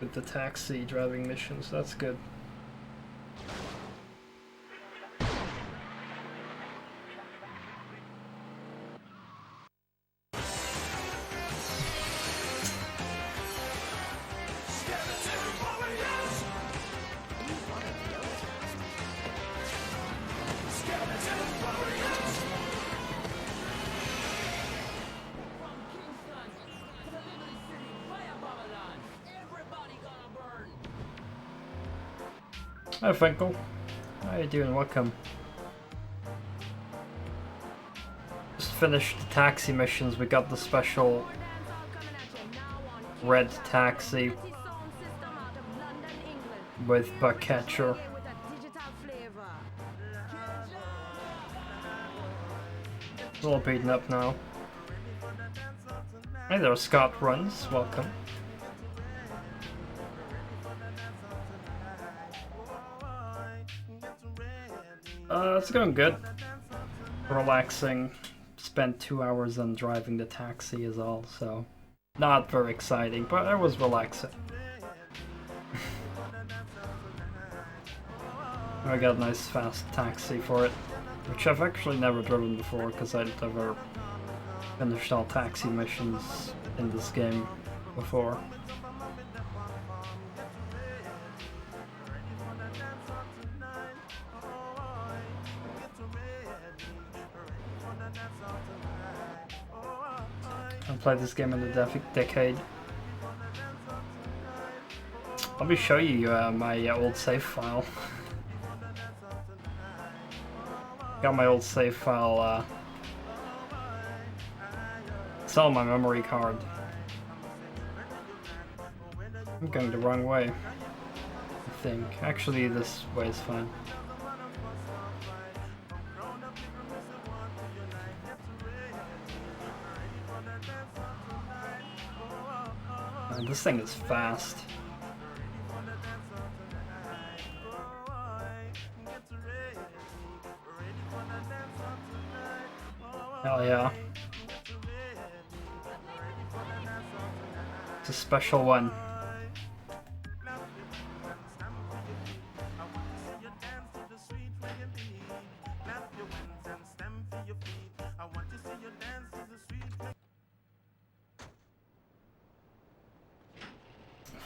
with the taxi driving missions. That's good. Hi Finkel, how you doing? Welcome. Just finished the taxi missions. We got the special red taxi with bug catcher. A little beaten up now. Hey there, Scott Runs. Welcome. It's going good. Relaxing. Spent 2 hours on driving the taxi is all, so not very exciting, but it was relaxing. I got a nice fast taxi for it, which I've actually never driven before because I've never finished all taxi missions in this game before. I played this game in the decade. Let me show you my old save file. Got my old save file. It's on my memory card. I'm going the wrong way. think. Actually, this way is fine. Man, this thing is fast. Hell yeah. It's a special one.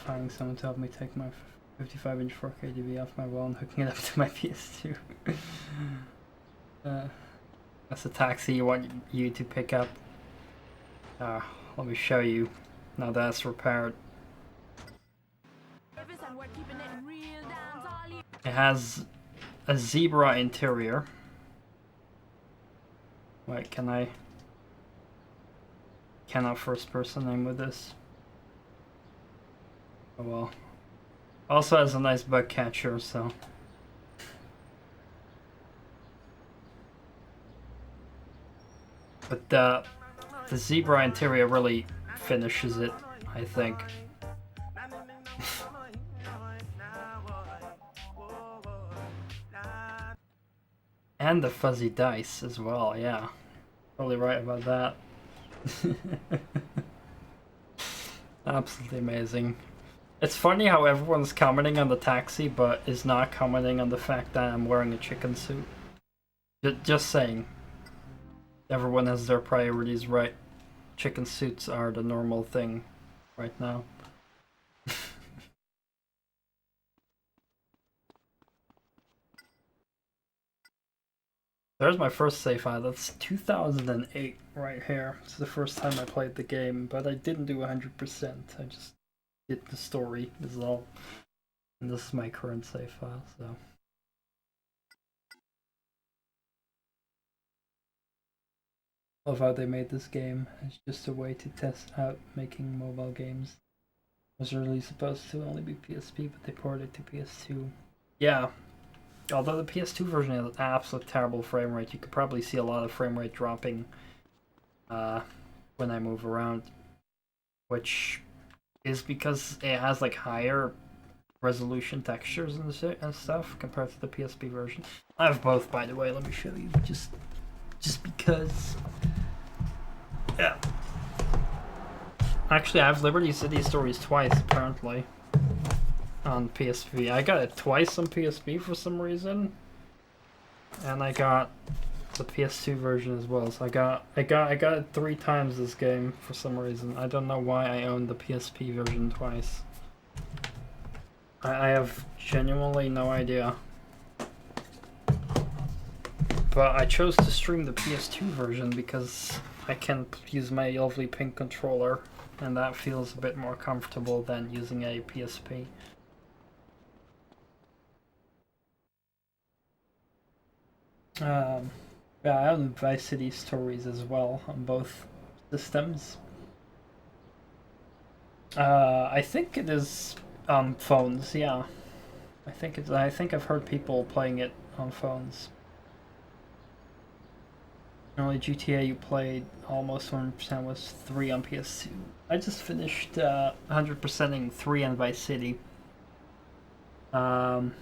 Finding someone to help me take my 55-inch 4K TV off my wall and hooking it up to my PS2. That's a taxi you want you to pick up. Let me show you. Now that's repaired. It has a zebra interior. Wait, cannot first person aim with this? Oh well. Also has a nice bug catcher, so. But the zebra interior really finishes it, I think. And the fuzzy dice as well, yeah. Totally right about that. Absolutely amazing. It's funny how everyone's commenting on the taxi, but is not commenting on the fact that I'm wearing a chicken suit. Just saying. Everyone has their priorities right. Chicken suits are the normal thing right now. There's my first save file. That's 2008 right here. It's the first time I played the game, but I didn't do 100%. I just did the story is all. And this is my current save file, so. Love how they made this game. It's just a way to test out making mobile games. It was really supposed to only be PSP, but they ported it to PS2. Yeah. Although the PS2 version has an absolute terrible frame rate, you could probably see a lot of frame rate dropping when I move around, which is because it has like higher resolution textures and stuff compared to the PSP version. I have both, by the way. Let me show you, just because. Yeah. Actually, I have Liberty City Stories twice apparently. On PSP. I got it twice on PSP for some reason. And I got the PS2 version as well. So I got it 3 times this game for some reason. I don't know why I own the PSP version twice. I have genuinely no idea. But I chose to stream the PS2 version because I can use my lovely pink controller, and that feels a bit more comfortable than using a PSP. Yeah, I own Vice City Stories as well on both systems. I think it is on phones. Yeah, I think I've heard people playing it on phones. Only GTA you played almost 100% was 3 on PS2. I just finished 100%ing 3 on Vice City. No,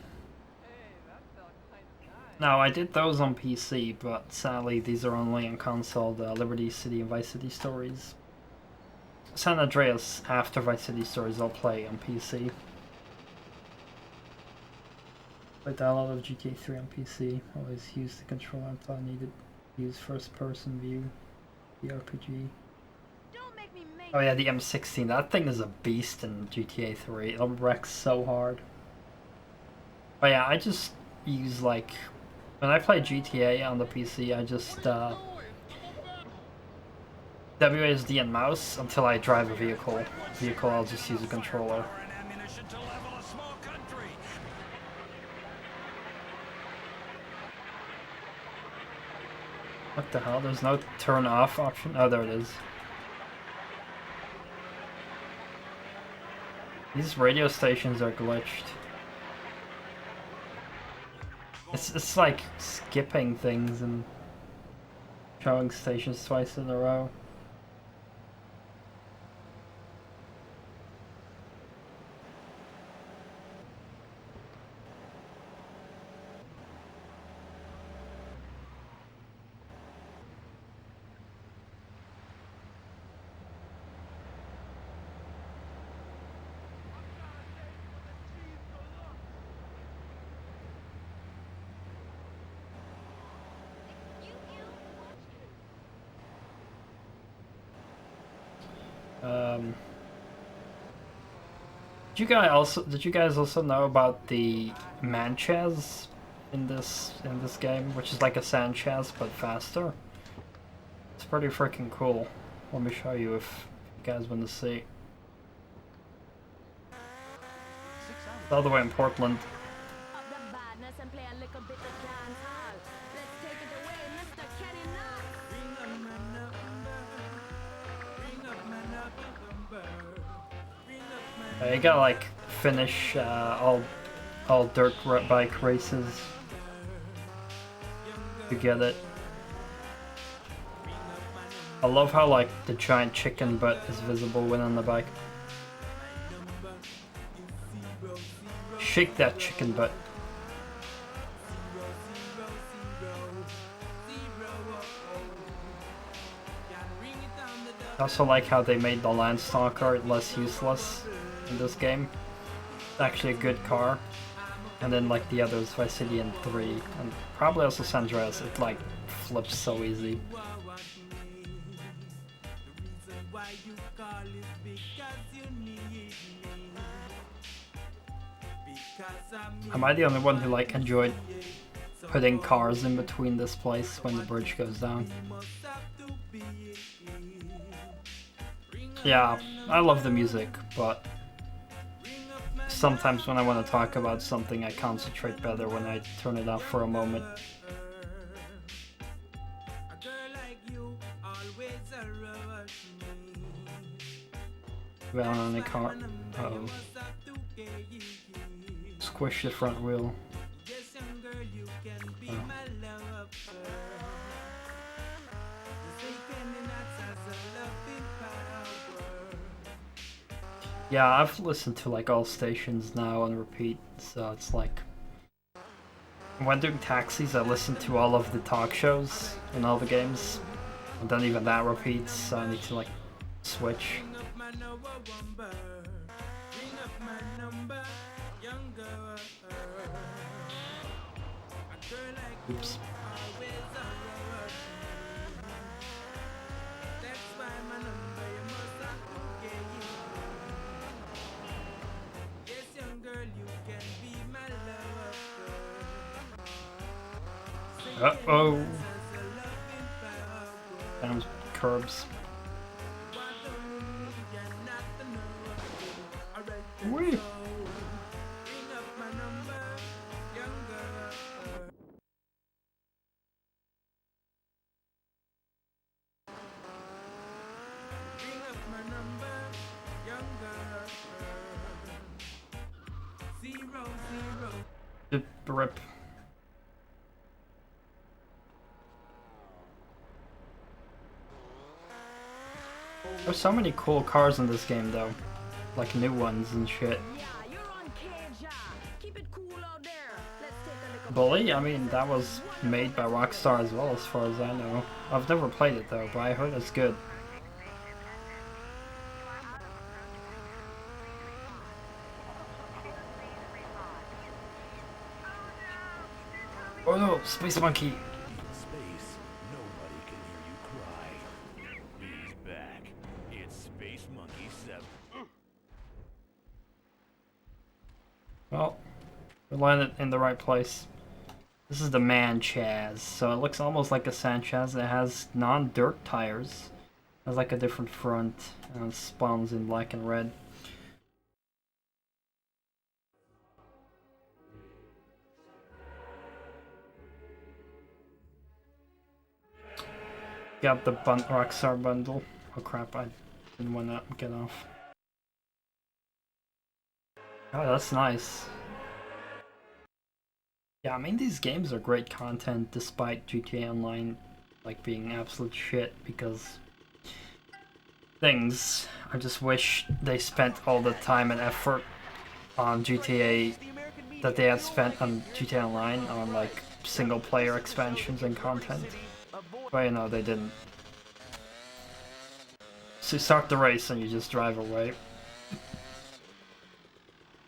I did those on PC, but sadly these are only on console, the Liberty City and Vice City Stories. San Andreas after Vice City Stories I'll play on PC. Played a lot of GTA 3 on PC, always used the controller until I needed to use first person view, the RPG. Oh yeah, the M16, that thing is a beast in GTA 3, it wrecks so hard. But yeah, I just use like, when I play GTA on the PC, I just WASD and mouse until I drive a vehicle. I'll just use a controller. What the hell? There's no turn off option? Oh, there it is. These radio stations are glitched. It's like skipping things and showing stations twice in a row. Did you guys also know about the Manchaz in this game, which is like a Sanchez but faster? It's pretty freaking cool. Let me show you if you guys want to see. It's all the way in Portland. You gotta like finish all dirt bike races to get it. I love how like the giant chicken butt is visible when on the bike. Shake that chicken butt. I also like how they made the Landstalker less useless in this game. It's actually a good car. And then like the others, Vice City and 3, and probably also San Andreas, it like flips so easy. Am I the only one who like enjoyed putting cars in between this place when the bridge goes down? Yeah, I love the music, but sometimes when I want to talk about something, I concentrate better when I turn it off for a moment. Down on the car. Uh-oh. Squish the front wheel. Oh. Yeah, I've listened to like all stations now on repeat, so it's like when doing taxis I listen to all of the talk shows in all the games, and then even that repeats, so I need to like switch. Oops. Uh-oh. Damn curbs. Whee! Rip. There's so many cool cars in this game though, like new ones and shit. Bully? I mean, that was made by Rockstar as well, as far as I know. I've never played it though, but I heard it's good. Oh no, Space Monkey! Space, nobody can hear you cry. He's back. It's Space Monkey 7. Well, we landed in the right place. This is the Manchaz, so it looks almost like a Sanchez. It has non-dirt tires. It has like a different front, and it spawns in black and red. Got the Rockstar bundle. Oh crap, I didn't want to get off. Oh, that's nice. Yeah, I mean, these games are great content despite GTA Online like being absolute shit, because things I just wish they spent all the time and effort on GTA that they had spent on GTA Online on like single player expansions and content. But you know, they didn't. So you start the race and you just drive away.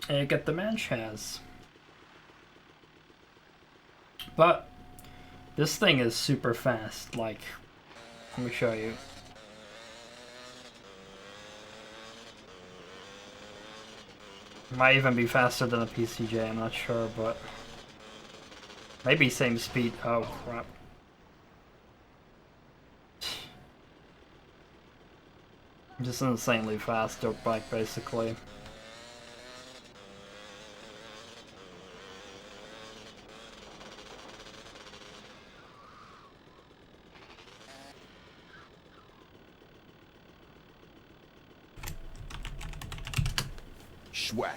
And you get the Manchaz. But this thing is super fast, like, let me show you. It might even be faster than a PCJ, I'm not sure, but maybe same speed. Oh crap. Just an insanely fast dirt bike, basically. Schwacked.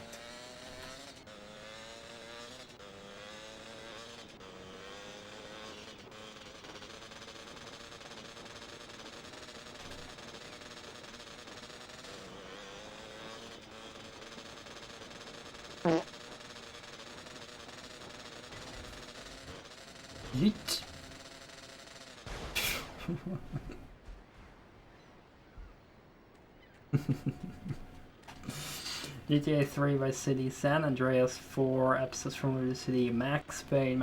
Yeet. GTA 3 Vice City, San Andreas 4, episodes from River City, Max Payne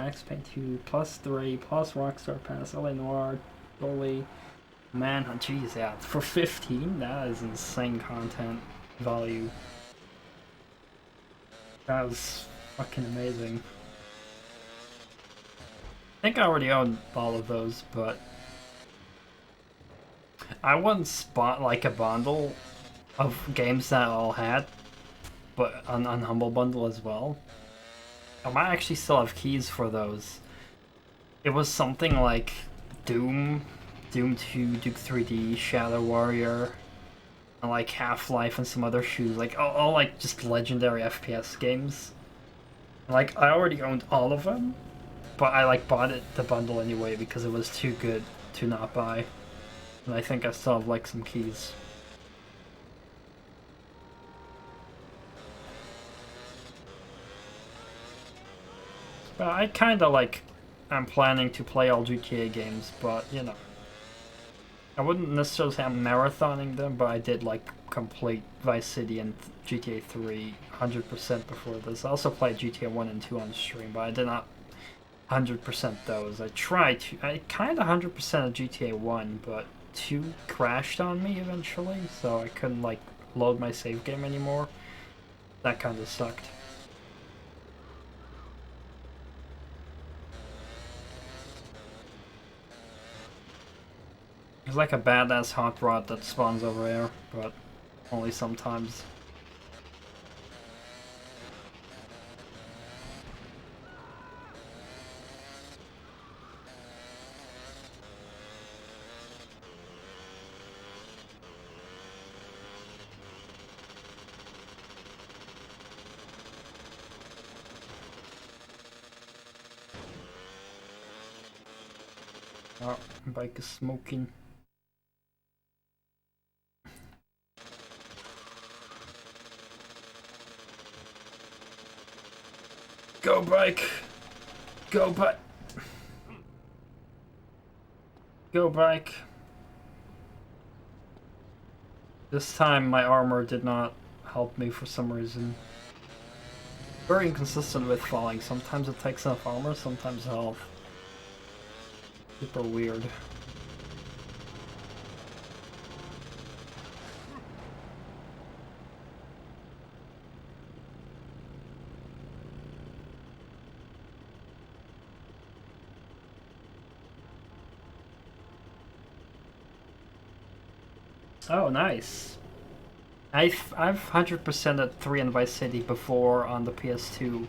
2, Plus 3, Plus Rockstar Pass, LA Noire, Bully, Manhunt. Jeez, yeah, for 15, that is insane content value. That was fucking amazing. I think I already own all of those, but I once bought like a bundle of games that I all had, but on Humble Bundle as well. I might actually still have keys for those. It was something like Doom, Doom 2, Duke 3D, Shadow Warrior, and like Half-Life and some other shoes, like all like just legendary FPS games. Like I already owned all of them, but I like bought the bundle anyway because it was too good to not buy. And I think I still have like some keys. But I kinda like, I'm planning to play all GTA games, but you know. I wouldn't necessarily say I'm marathoning them, but I did like complete Vice City and GTA 3 100% before this. I also played GTA 1 and 2 on stream, but I did not 100% those. I kinda 100% of GTA 1, but 2 crashed on me eventually, so I couldn't like load my save game anymore. That kinda sucked. It's like a badass hot rod that spawns over here, but only sometimes. Oh, bike is smoking. Go bike! Go bike! Go bike! This time my armor did not help me for some reason. Very inconsistent with falling. Sometimes it takes enough armor, sometimes health. Super weird. Oh, nice. I've 100%ed 3 in Vice City before on the PS2.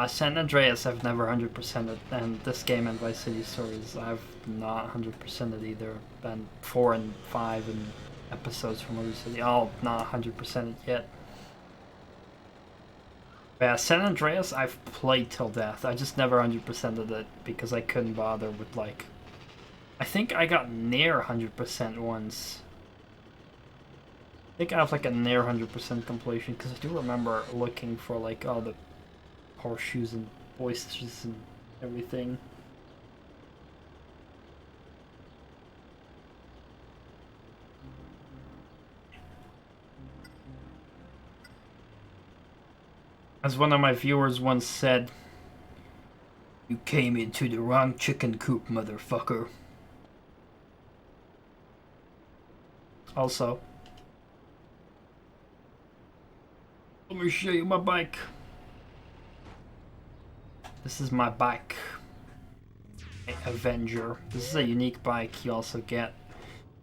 San Andreas I've never 100%ed, and this game and Vice City Stories I've not 100%ed either. And 4 and 5 and episodes from Motor City, all not 100%ed yet. Yeah, San Andreas I've played till death. I just never 100%ed it because I couldn't bother with like... I think I got near 100% once. I think I have like a near 100% completion because I do remember looking for like all the horseshoes and oysters and everything. As one of my viewers once said, "You came into the wrong chicken coop, motherfucker." Also, let me show you my bike. This is my bike. Avenger. This is a unique bike you also get.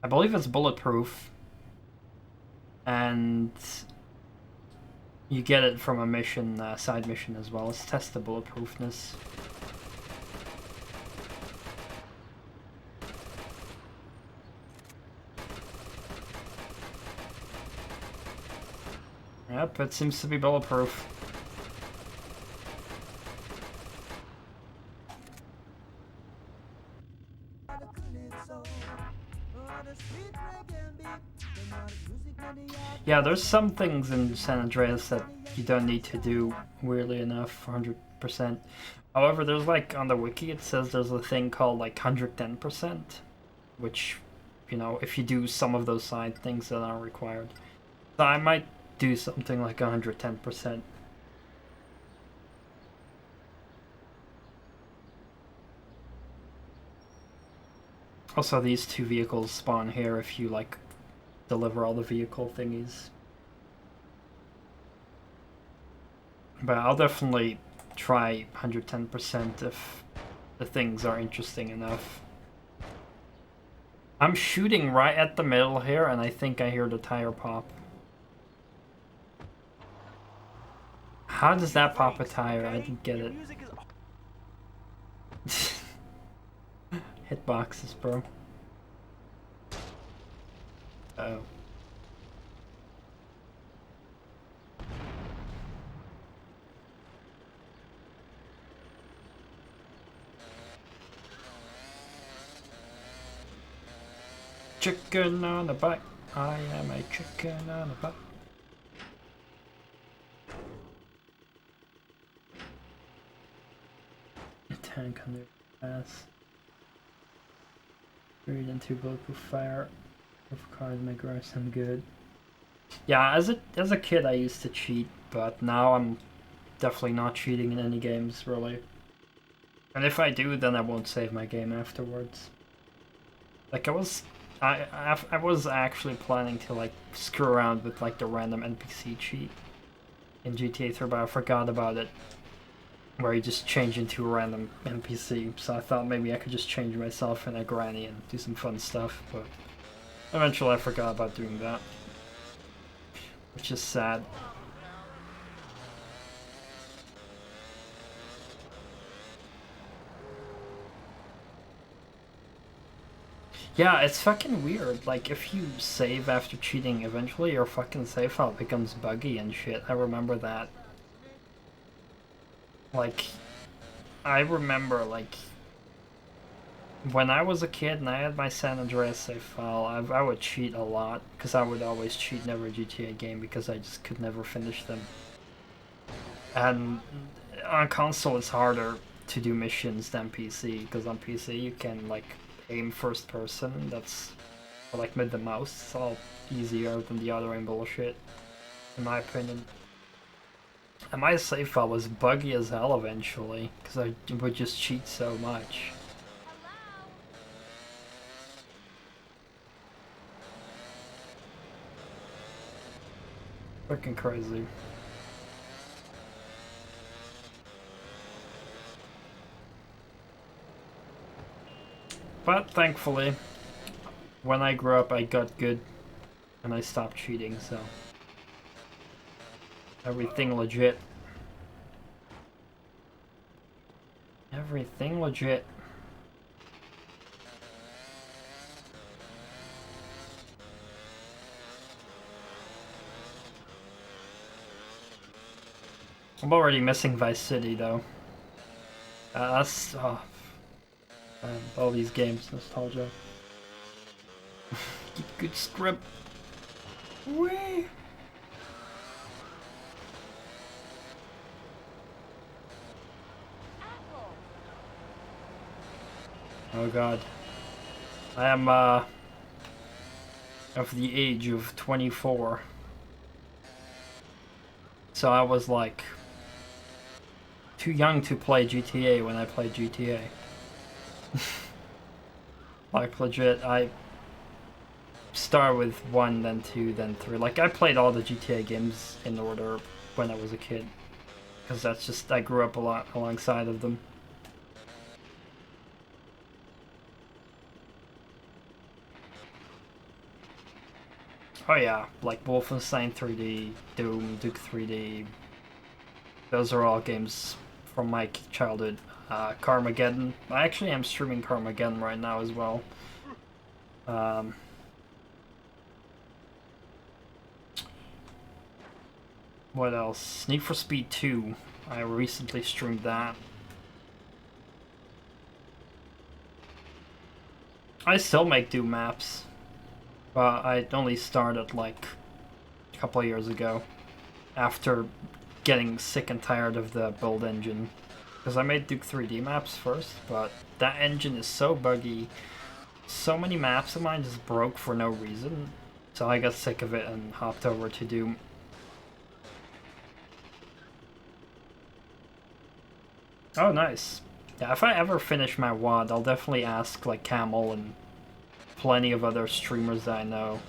I believe it's bulletproof. And you get it from a mission, side mission as well. Let's test the bulletproofness. Yep, it seems to be bulletproof. Yeah, there's some things in San Andreas that you don't need to do, weirdly enough, 100%. However, there's like, on the wiki it says there's a thing called like 110%, which, you know, if you do some of those side things that are required. So I might do something like 110%. Also, these two vehicles spawn here if you like deliver all the vehicle thingies. But I'll definitely try 110% if the things are interesting enough. I'm shooting right at the middle here and I think I hear the tire pop. How does that pop a tire? I didn't get it. Hitboxes, bro. Oh. Chicken on a bike. I am a chicken on a bike. A tank under pass. Read into bulletproof fire. Of cars may grow some good. Yeah, as a kid I used to cheat, but now I'm definitely not cheating in any games really. And if I do, then I won't save my game afterwards. Like I was actually planning to like screw around with like the random NPC cheat in GTA 3, but I forgot about it. Where you just change into a random NPC, so I thought maybe I could just change myself in a granny and do some fun stuff, but eventually I forgot about doing that. Which is sad. Yeah, it's fucking weird. Like, if you save after cheating, eventually your fucking save file becomes buggy and shit. I remember that. Like, I remember, like, when I was a kid and I had my San Andreas save file, I would cheat a lot, because I would always cheat in every GTA game because I just could never finish them. And on console it's harder to do missions than PC, because on PC you can, like, aim first person, that's, or, like, with the mouse, it's all easier than the other aim bullshit, in my opinion. And my save file was buggy as hell eventually, because I would just cheat so much. Freaking crazy. But thankfully, when I grew up I got good and I stopped cheating, so everything legit. Everything legit. I'm already missing Vice City though. That's man, all these games, nostalgia. Good script. Whee! Oh god. I am of the age of 24. So I was like too young to play GTA when I played GTA. Like legit, I start with 1, then 2, then 3. Like I played all the GTA games in order when I was a kid. Because that's just, I grew up a lot alongside of them. Oh yeah, like Wolfenstein 3D, Doom, Duke 3D. Those are all games from my childhood. Carmageddon. I actually am streaming Carmageddon right now as well. What else? Need for Speed 2. I recently streamed that. I still make Doom maps. But I only started like a couple of years ago. After getting sick and tired of the build engine. Because I made Duke 3D maps first, but that engine is so buggy. So many maps of mine just broke for no reason. So I got sick of it and hopped over to Doom. Oh, nice. Yeah, if I ever finish my WOD, I'll definitely ask like Camel and plenty of other streamers that I know,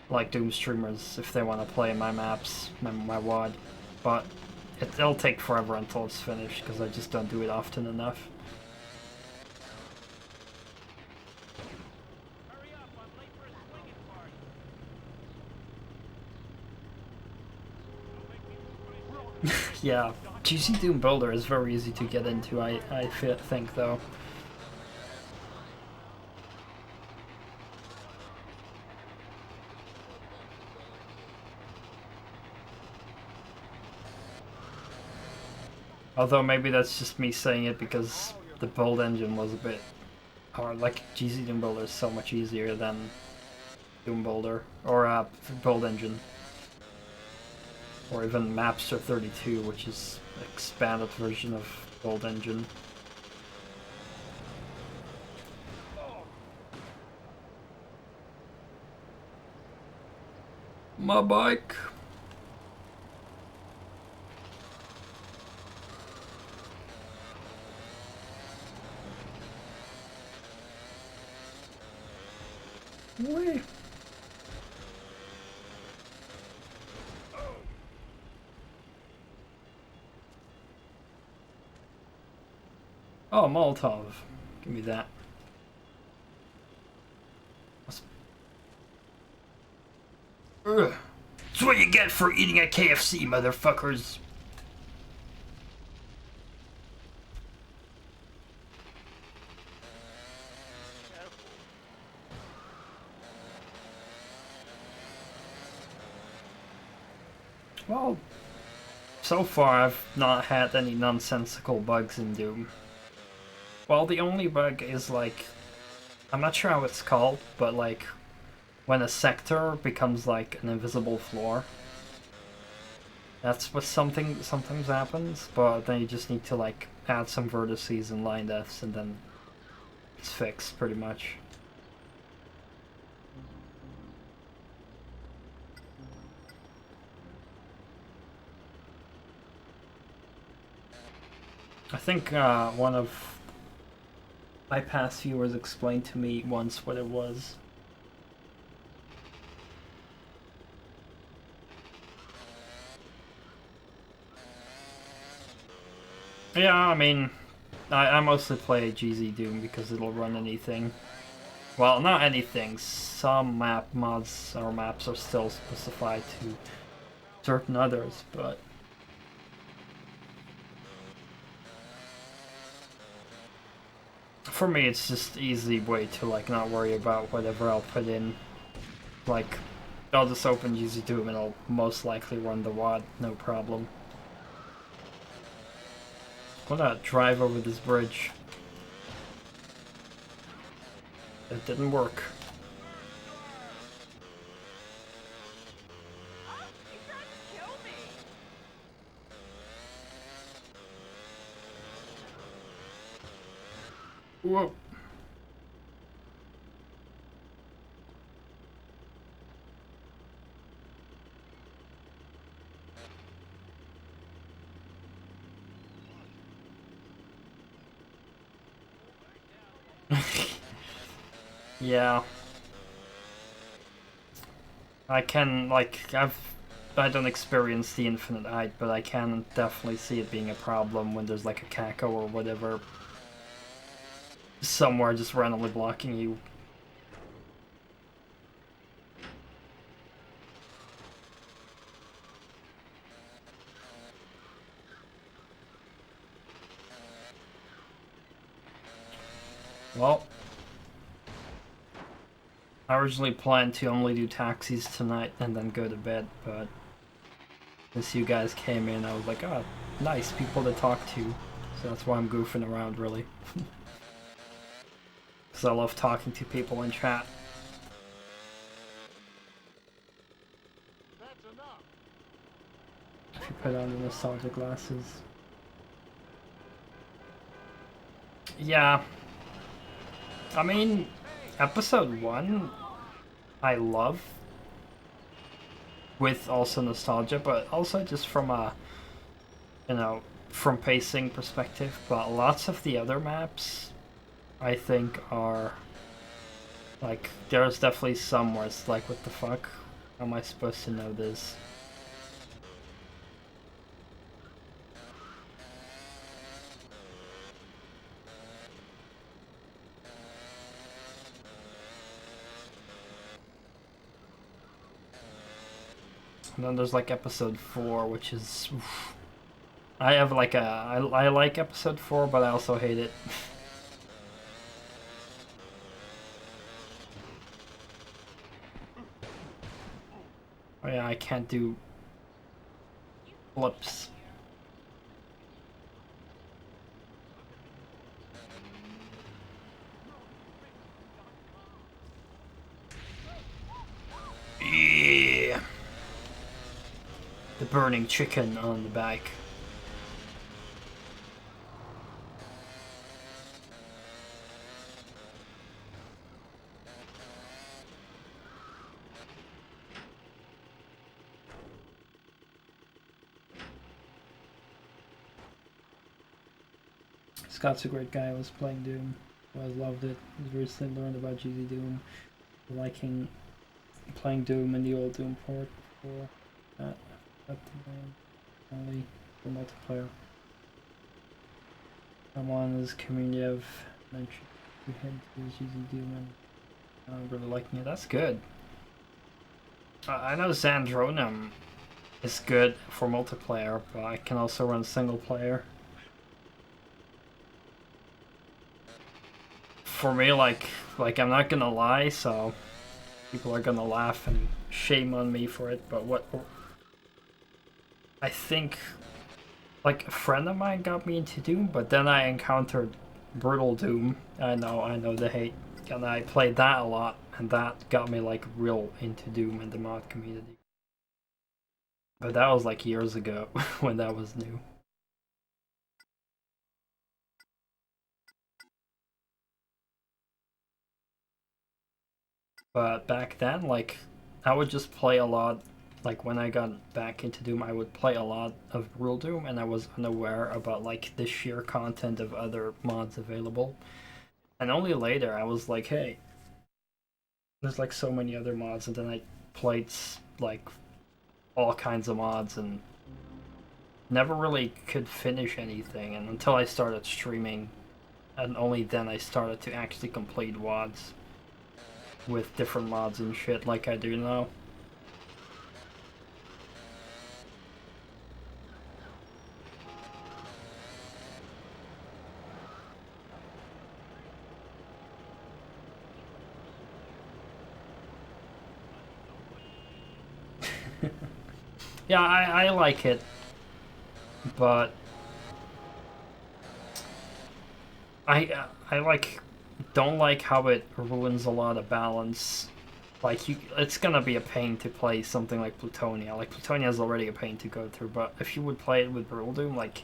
like Doom streamers, if they want to play my maps, my WOD. But it'll take forever until it's finished, because I just don't do it often enough. Yeah, GC Doom Builder is very easy to get into, I think, though. Although maybe that's just me saying it because the build engine was a bit hard. Like, GC Doom Builder is so much easier than Doom Builder, or build engine. Or even Mapster 32, which is an expanded version of build engine. My bike. Wait. Oh, Molotov. Give me that. Ugh. That's what you get for eating at KFC, motherfuckers. Well, so far I've not had any nonsensical bugs in Doom. Well, the only bug is like, I'm not sure how it's called, but like when a sector becomes like an invisible floor. That's what sometimes happens, but then you just need to like add some vertices and line deaths and then it's fixed pretty much. I think one of my past viewers explained to me once what it was. Yeah, I mean, I mostly play GZ Doom because it'll run anything. Well, not anything. Some map mods or maps are still specified to certain others, but for me, it's just easy way to like not worry about whatever I'll put in. Like, I'll just open GZ Doom and I'll most likely run the WOD, no problem. wanna drive over this bridge. That didn't work. Whoa. Yeah. I can, like, I don't experience the infinite height, but I can definitely see it being a problem when there's like a caco or whatever somewhere just randomly blocking you. Well, I originally planned to only do taxis tonight and then go to bed, but since you guys came in, I was like, oh, nice people to talk to. So that's why I'm goofing around, really. Because I love talking to people in chat. If you put on the nostalgia glasses. Yeah. I mean, episode 1, I love. With also nostalgia, but also just from a, you know, from pacing perspective. But lots of the other maps, I think, are, like, there's definitely some where it's like, what the fuck? How am I supposed to know this? And then there's like episode 4, which is... Oof. I have like a... I like episode 4, but I also hate it. Oh yeah, I can't do flips. Yeah. The burning chicken on the back. Scott's a great guy. I was playing Doom. I loved it. I recently learned about GZ Doom. Liking playing Doom and the old Doom port for that. Only for multiplayer. I'm on this community of mentioned we head to GZ Doom and I'm really liking it. That's good. I know Xandronum is good for multiplayer, but I can also run single player. For me, like I'm not gonna lie, so people are gonna laugh and shame on me for it, but what I think, like, a friend of mine got me into Doom, but then I encountered Brutal Doom. I know the hate, and I played that a lot, and that got me like real into Doom and the mod community. But that was like years ago when that was new. But back then, like, I would just play a lot. Like, when I got back into Doom, I would play a lot of Real Doom, and I was unaware about, like, the sheer content of other mods available. And only later, I was like, hey, there's, like, so many other mods, and then I played, like, all kinds of mods, and never really could finish anything, and until I started streaming, and only then I started to actually complete WODs with different mods and shit like I do now. Yeah, I like it, but I like don't like how it ruins a lot of balance. Like it's gonna be a pain to play something like Plutonia. Like Plutonia is already a pain to go through, but if you would play it with Brutal Doom, like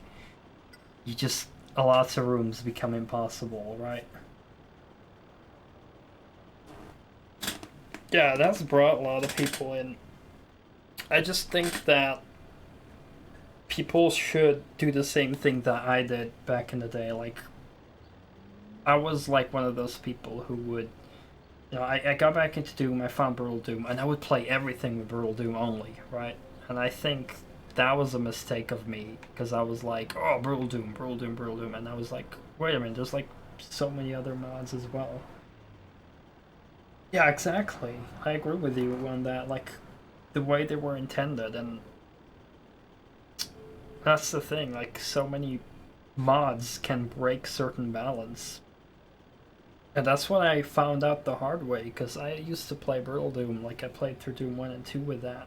you just lots of rooms become impossible, right? Yeah, that's brought a lot of people in. I just think that people should do the same thing that I did back in the day. Like, I was like one of those people who would, you know, I got back into Doom, I found Brutal Doom, and I would play everything with Brutal Doom only, right? And I think that was a mistake of me, because I was like, oh, Brutal Doom, Brutal Doom, Brutal Doom, and I was like, wait a minute, there's like so many other mods as well. Yeah, exactly. I agree with you on that, like, the way they were intended, and that's the thing, like, so many mods can break certain balance. And that's what I found out the hard way, because I used to play Brutal Doom, like I played through Doom 1 and 2 with that.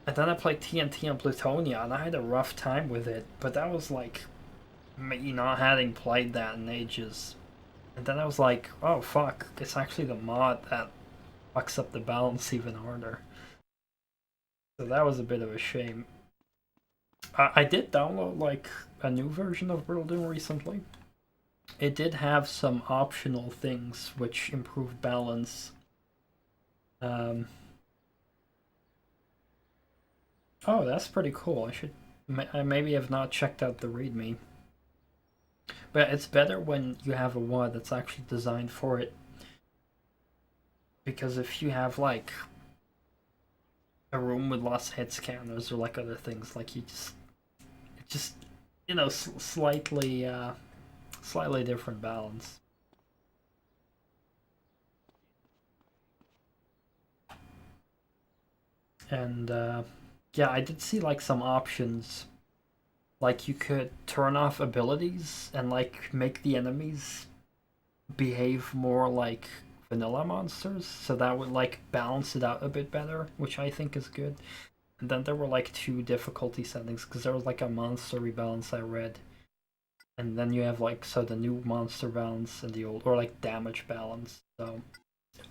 And then I played TNT and Plutonia, and I had a rough time with it, but that was like me not having played that in ages. And then I was like, oh fuck, it's actually the mod that fucks up the balance even harder. So that was a bit of a shame. I did download like a new version of Brutal Doom recently. It did have some optional things which improved balance. Oh, that's pretty cool. I maybe have not checked out the README. But it's better when you have a WAD that's actually designed for it. Because if you have like a room with lots of head scanners or like other things, like it just you know, slightly different balance. And yeah, I did see like some options, like you could turn off abilities and like make the enemies behave more like vanilla monsters, so that would like balance it out a bit better, which I think is good. And then there were like 2 difficulty settings, because there was like a monster rebalance I read, and then you have like, so the new monster balance and the old, or like damage balance. So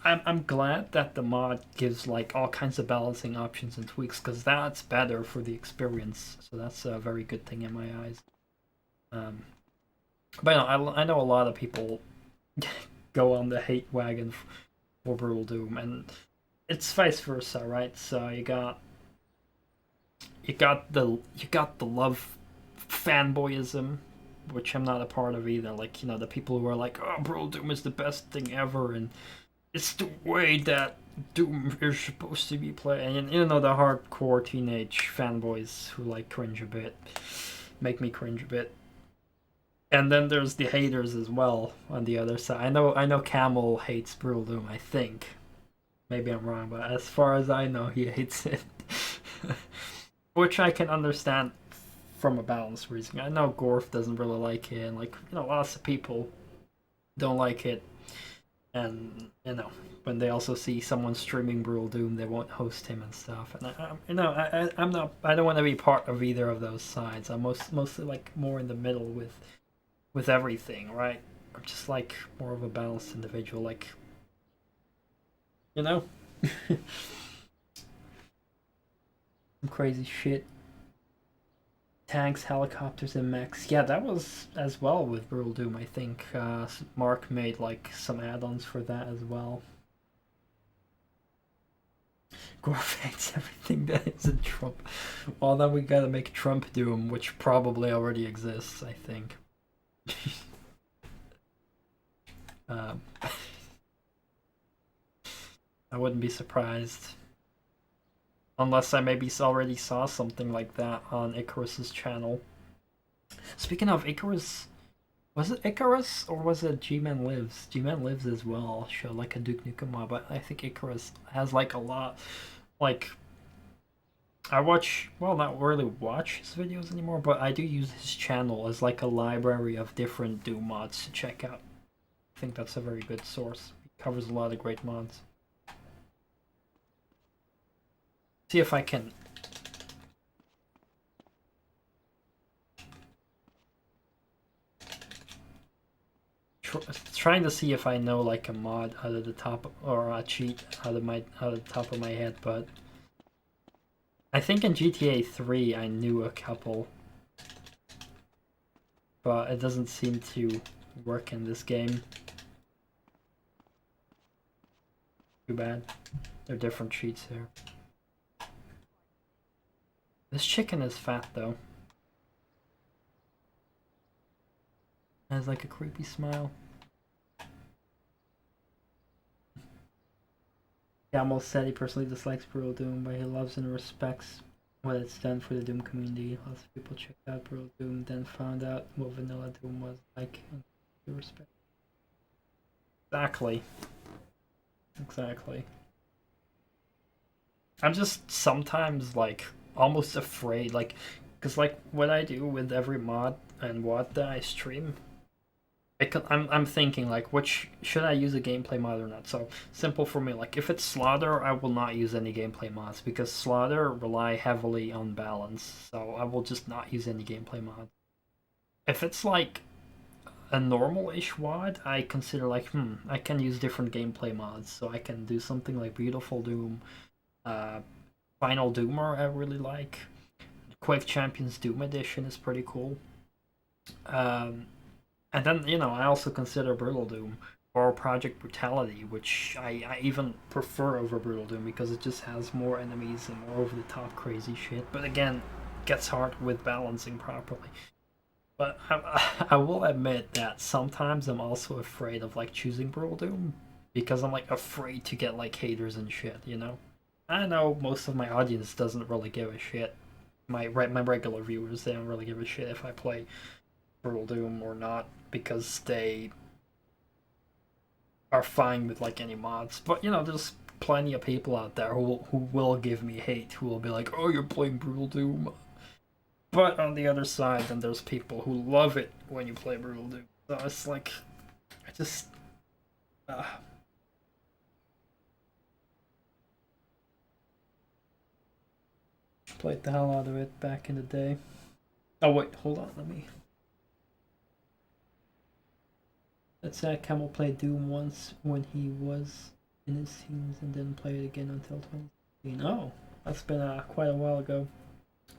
I'm glad that the mod gives like all kinds of balancing options and tweaks, because that's better for the experience. So that's a very good thing in my eyes. But I know a lot of people go on the hate wagon for Brutal Doom, and it's vice versa, right? So you got the love fanboyism, which I'm not a part of either. Like, you know, the people who are like, oh, Brutal Doom is the best thing ever, and it's the way that Doom is supposed to be played. And you know, the hardcore teenage fanboys who like cringe a bit, make me cringe a bit. And then there's the haters as well on the other side. I know Camel hates Brutal Doom, I think. Maybe I'm wrong, but as far as I know, he hates it. Which I can understand from a balance reason. I know Gorf doesn't really like it, and like, you know, lots of people don't like it. And you know, when they also see someone streaming Brutal Doom, they won't host him and stuff. And I'm not. I don't want to be part of either of those sides. I'm mostly like more in the middle with everything, right? I'm just like more of a balanced individual, like, you know. Some crazy shit. Tanks, helicopters, and mechs. Yeah, that was as well with Brutal Doom, I think. Mark made like some add-ons for that as well. Gorf hates everything that isn't Trump. Well, then we gotta make Trump Doom, which probably already exists, I think. I wouldn't be surprised. Unless I maybe already saw something like that on Icarus's channel. Speaking of Icarus, was it Icarus or was it G-Man Lives? G-Man Lives as well showed like a Duke Nukem mod, but I think Icarus has like a lot. Like, I watch, well, not really watch his videos anymore, but I do use his channel as like a library of different Doom mods to check out. I think that's a very good source. He covers a lot of great mods. See if I can. trying to see if I know like a mod out of the top or a cheat out of the top of my head, but I think in GTA 3 I knew a couple, but it doesn't seem to work in this game. Too bad. They're different cheats here. This chicken is fat though. Has like a creepy smile. Gamble said he personally dislikes Brutal Doom, but he loves and respects what it's done for the Doom community. Lots of people checked out Brutal Doom, then found out what Vanilla Doom was like, and they respect. Exactly. Exactly. I'm just sometimes like almost afraid, like, because like what I do with every mod and what I stream, I'm thinking like, which should I use a gameplay mod or not? So simple for me, like if it's Slaughter, I will not use any gameplay mods because Slaughter rely heavily on balance, so I will just not use any gameplay mods. If it's like a normal-ish WAD, I consider like, I can use different gameplay mods, so I can do something like Beautiful Doom, Final Doomer I really like, Quake Champions Doom Edition is pretty cool. And then, you know, I also consider Brutal Doom or Project Brutality, which I even prefer over Brutal Doom because it just has more enemies and more over-the-top crazy shit. But again, gets hard with balancing properly. But I will admit that sometimes I'm also afraid of like choosing Brutal Doom because I'm like afraid to get like haters and shit, you know? I know most of my audience doesn't really give a shit. My regular viewers, they don't really give a shit if I play Brutal Doom or not because they are fine with like any mods. But you know, there's plenty of people out there who will give me hate, who will be like, "Oh, you're playing Brutal Doom." But on the other side, then there's people who love it when you play Brutal Doom. So it's like, I just played the hell out of it back in the day. Oh wait, hold on, let me. Let's say Camel played Doom once when he was in his teens and didn't play it again until 2016. Oh, that's been quite a while ago.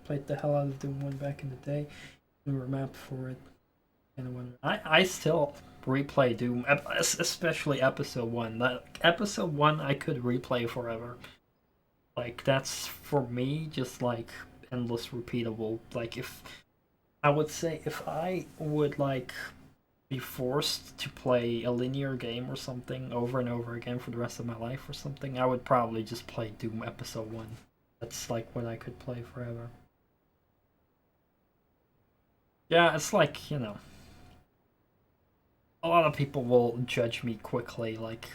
Played the hell out of Doom 1 back in the day. We were mapped for it. And I still replay Doom, especially Episode 1. That Episode 1 I could replay forever. Like, that's, for me, just like endless repeatable. Like, if I would say if I would like be forced to play a linear game or something over and over again for the rest of my life or something, I would probably just play Doom Episode 1. That's like what I could play forever. Yeah, it's like, you know, a lot of people will judge me quickly, like,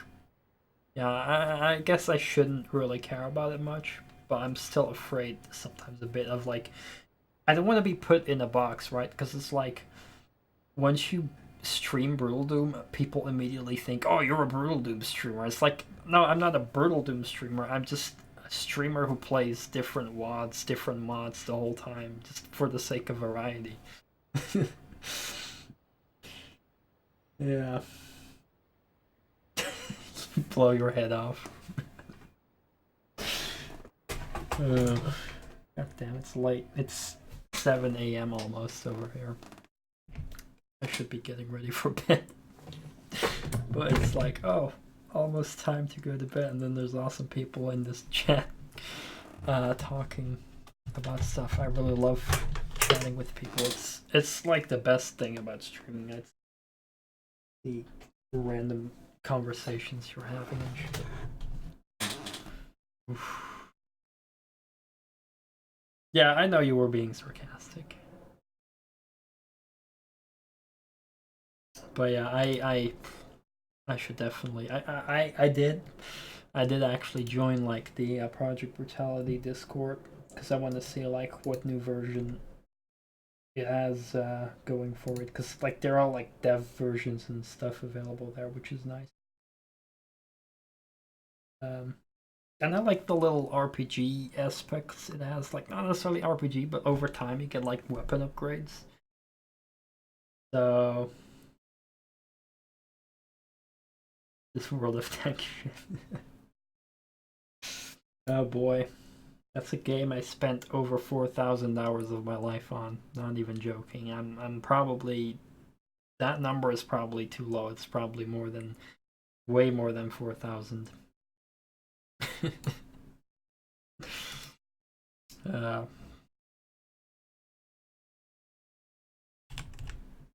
yeah, I guess I shouldn't really care about it much, but I'm still afraid sometimes a bit of like, I don't want to be put in a box, right? Because it's like, once you stream Brutal Doom, people immediately think, oh, you're a Brutal Doom streamer. It's like, no, I'm not a Brutal Doom streamer. I'm just a streamer who plays different WADs, different mods the whole time, just for the sake of variety. Yeah. Blow your head off. God damn, it's late. It's 7 a.m. almost over here. I should be getting ready for bed. But it's like, oh, almost time to go to bed, and then there's awesome people in this chat talking about stuff. I really love chatting with people. It's like the best thing about streaming. It's the random conversations you're having and shit. Oof. Yeah, I know you were being sarcastic. But yeah, I should definitely. I did actually join like the Project Brutality Discord because I want to see like what new version it has going forward. Because like there are like dev versions and stuff available there, which is nice. And I like the little RPG aspects it has. Like not necessarily RPG, but over time you get like weapon upgrades. So This World of Tanks shit. Oh boy. That's a game I spent over 4,000 hours of my life on. Not even joking. I'm probably... That number is probably too low. It's probably more than... Way more than 4,000.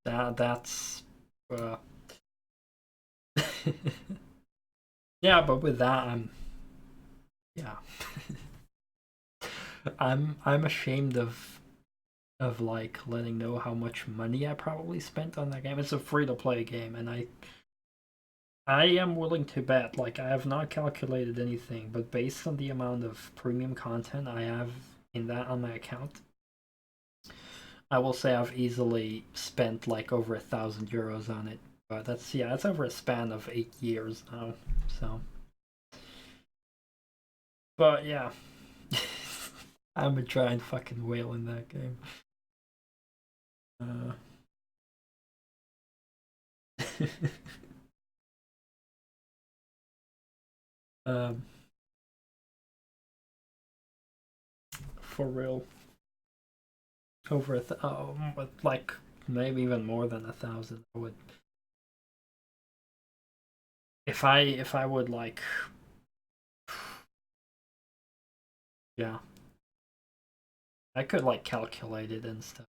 That's... Yeah, but with that, yeah. I'm ashamed of like letting know how much money I probably spent on that game. It's a free-to-play game, and I am willing to bet, like, I have not calculated anything, but based on the amount of premium content I have in that on my account, I will say I've easily spent like over 1,000 euros on it. But that's, yeah, that's over a span of 8 years now, so. But yeah, I'm a giant fucking whale in that game. For real. Over like maybe even more than 1,000. I would, if I would like, yeah, I could like calculate it and stuff.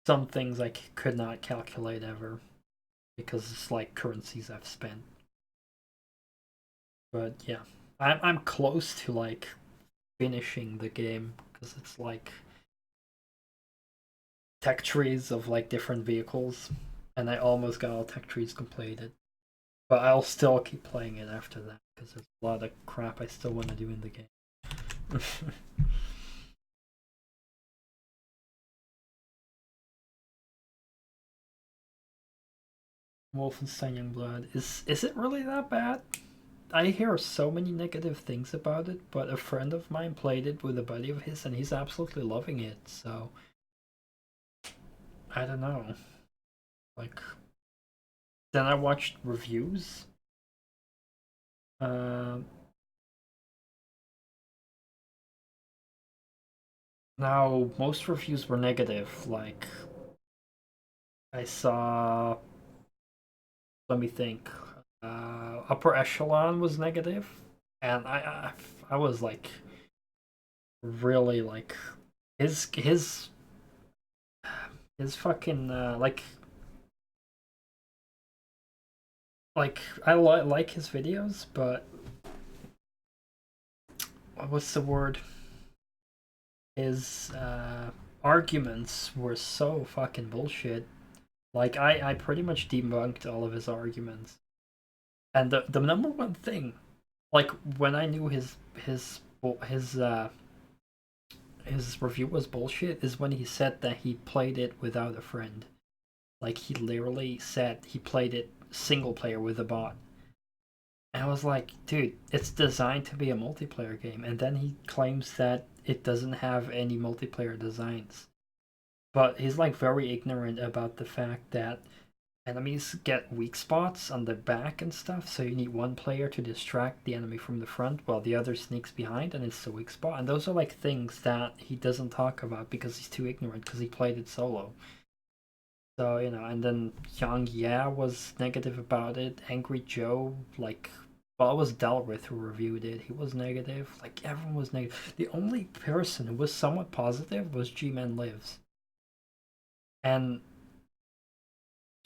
Some things I could not calculate ever because it's like currencies I've spent. But yeah, I'm close to like finishing the game because it's like tech trees of like different vehicles, and I almost got all tech trees completed. But I'll still keep playing it after that because there's a lot of crap I still want to do in the game. Wolfenstein Youngblood, is it really that bad? I hear so many negative things about it, but a friend of mine played it with a buddy of his and he's absolutely loving it, so I don't know. Like, then I watched reviews. Now, most reviews were negative. Like, I saw, let me think, Upper Echelon was negative, and I was like, really like, his fucking like I like his videos, but what's the word? His arguments were so fucking bullshit. Like I pretty much debunked all of his arguments. And the number one thing, like when I knew his review was bullshit, is when he said that he played it without a friend. Like he literally said he played it single player with a bot. And I was like, dude, it's designed to be a multiplayer game. And then he claims that it doesn't have any multiplayer designs. But he's like very ignorant about the fact that enemies get weak spots on the back and stuff, so you need one player to distract the enemy from the front while the other sneaks behind and it's the weak spot. And those are like things that he doesn't talk about because he's too ignorant because he played it solo. So, you know, and then Yang Yeah was negative about it. Angry Joe, like, well, it was Dalrith who reviewed it. He was negative. Like, everyone was negative. The only person who was somewhat positive was G-Man Lives. And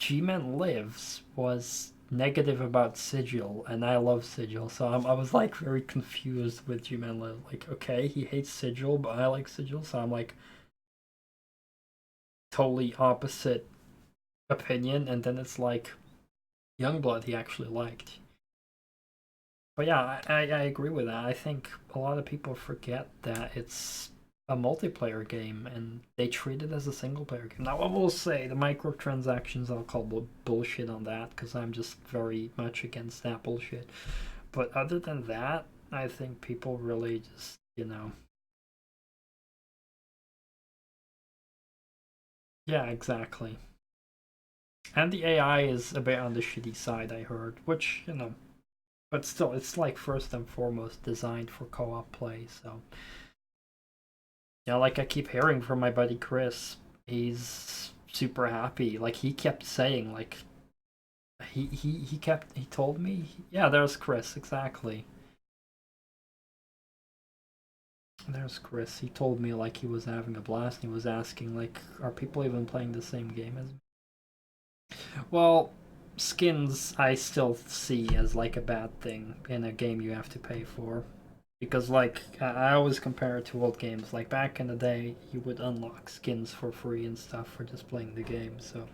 G-Man Lives was negative about Sigil, and I love Sigil, so I was like very confused with G-Man Lives. Like, okay, he hates Sigil, but I like Sigil, so I'm like totally opposite opinion, and then it's like Youngblood he actually liked. But yeah, I agree with that. I think a lot of people forget that it's a multiplayer game and they treat it as a single player game. Now I will say the microtransactions, I'll call bullshit on that because I'm just very much against that bullshit. But other than that, I think people really just, you know. Yeah, exactly. And the AI is a bit on the shitty side, I heard, which, you know, but still, it's like first and foremost designed for co-op play, so. Yeah, like I keep hearing from my buddy Chris, he's super happy. Like he kept saying, like, he told me, yeah, there's Chris, exactly. There's Chris. He told me like he was having a blast. And he was asking like, are people even playing the same game as me? Well, skins I still see as like a bad thing in a game you have to pay for. Because like I always compare it to old games. Like back in the day, you would unlock skins for free and stuff for just playing the game. So,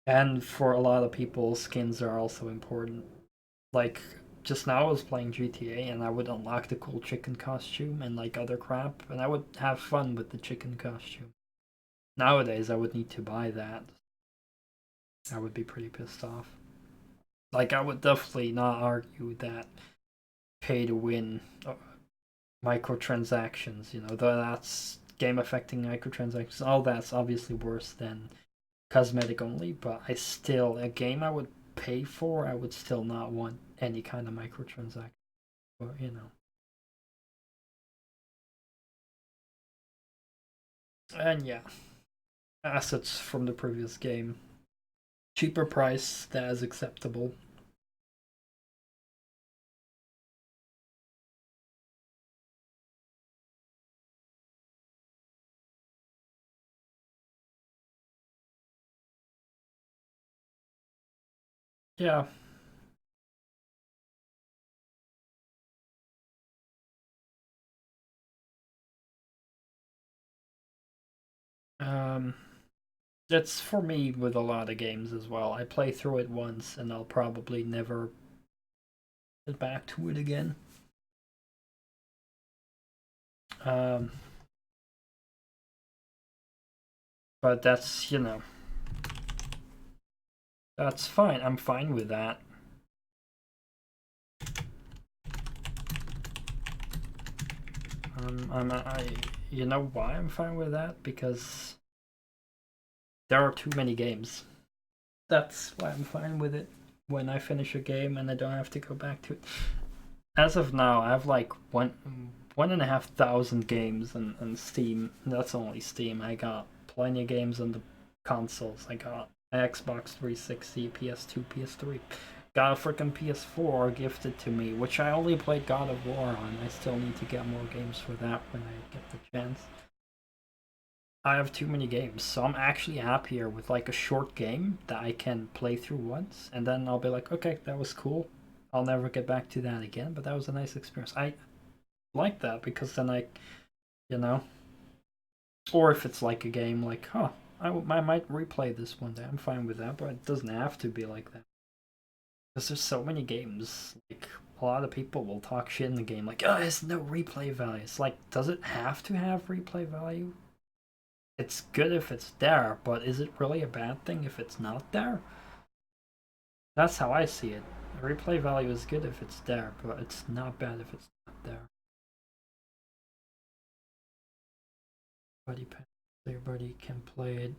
and for a lot of people, skins are also important. Like just now, I was playing GTA and I would unlock the cool chicken costume and like other crap, and I would have fun with the chicken costume. Nowadays, I would need to buy that. I would be pretty pissed off. Like I would definitely not argue that pay to win microtransactions, you know, though that's game affecting microtransactions, all that's obviously worse than cosmetic only, but I still, a game I would pay for, I would still not want any kind of microtransaction, or, you know. And yeah, assets from the previous game. Cheaper price, that is acceptable. Yeah. It's for me with a lot of games as well. I play through it once and I'll probably never get back to it again. Um, but that's, you know, that's fine. I'm fine with that. You know why I'm fine with that? Because there are too many games. That's why I'm fine with it. When I finish a game and I don't have to go back to it. As of now, I have like 1,500 games on Steam. That's only Steam. I got plenty of games on the consoles. I got Xbox 360, PS2, PS3. Got a freaking PS4 gifted to me, which I only played God of War on. I still need to get more games for that when I get the chance. I have too many games, so I'm actually happier with like a short game that I can play through once, and then I'll be like, okay, that was cool. I'll never get back to that again, but that was a nice experience. I like that because then you know, or if it's like a game like, huh, I might replay this one day. I'm fine with that, but it doesn't have to be like that. Because there's so many games, like a lot of people will talk shit in the game, like, oh, there's no replay value. It's like, does it have to have replay value? It's good if it's there, but is it really a bad thing if it's not there? That's how I see it. The replay value is good if it's there, but it's not bad if it's not there. Everybody can play it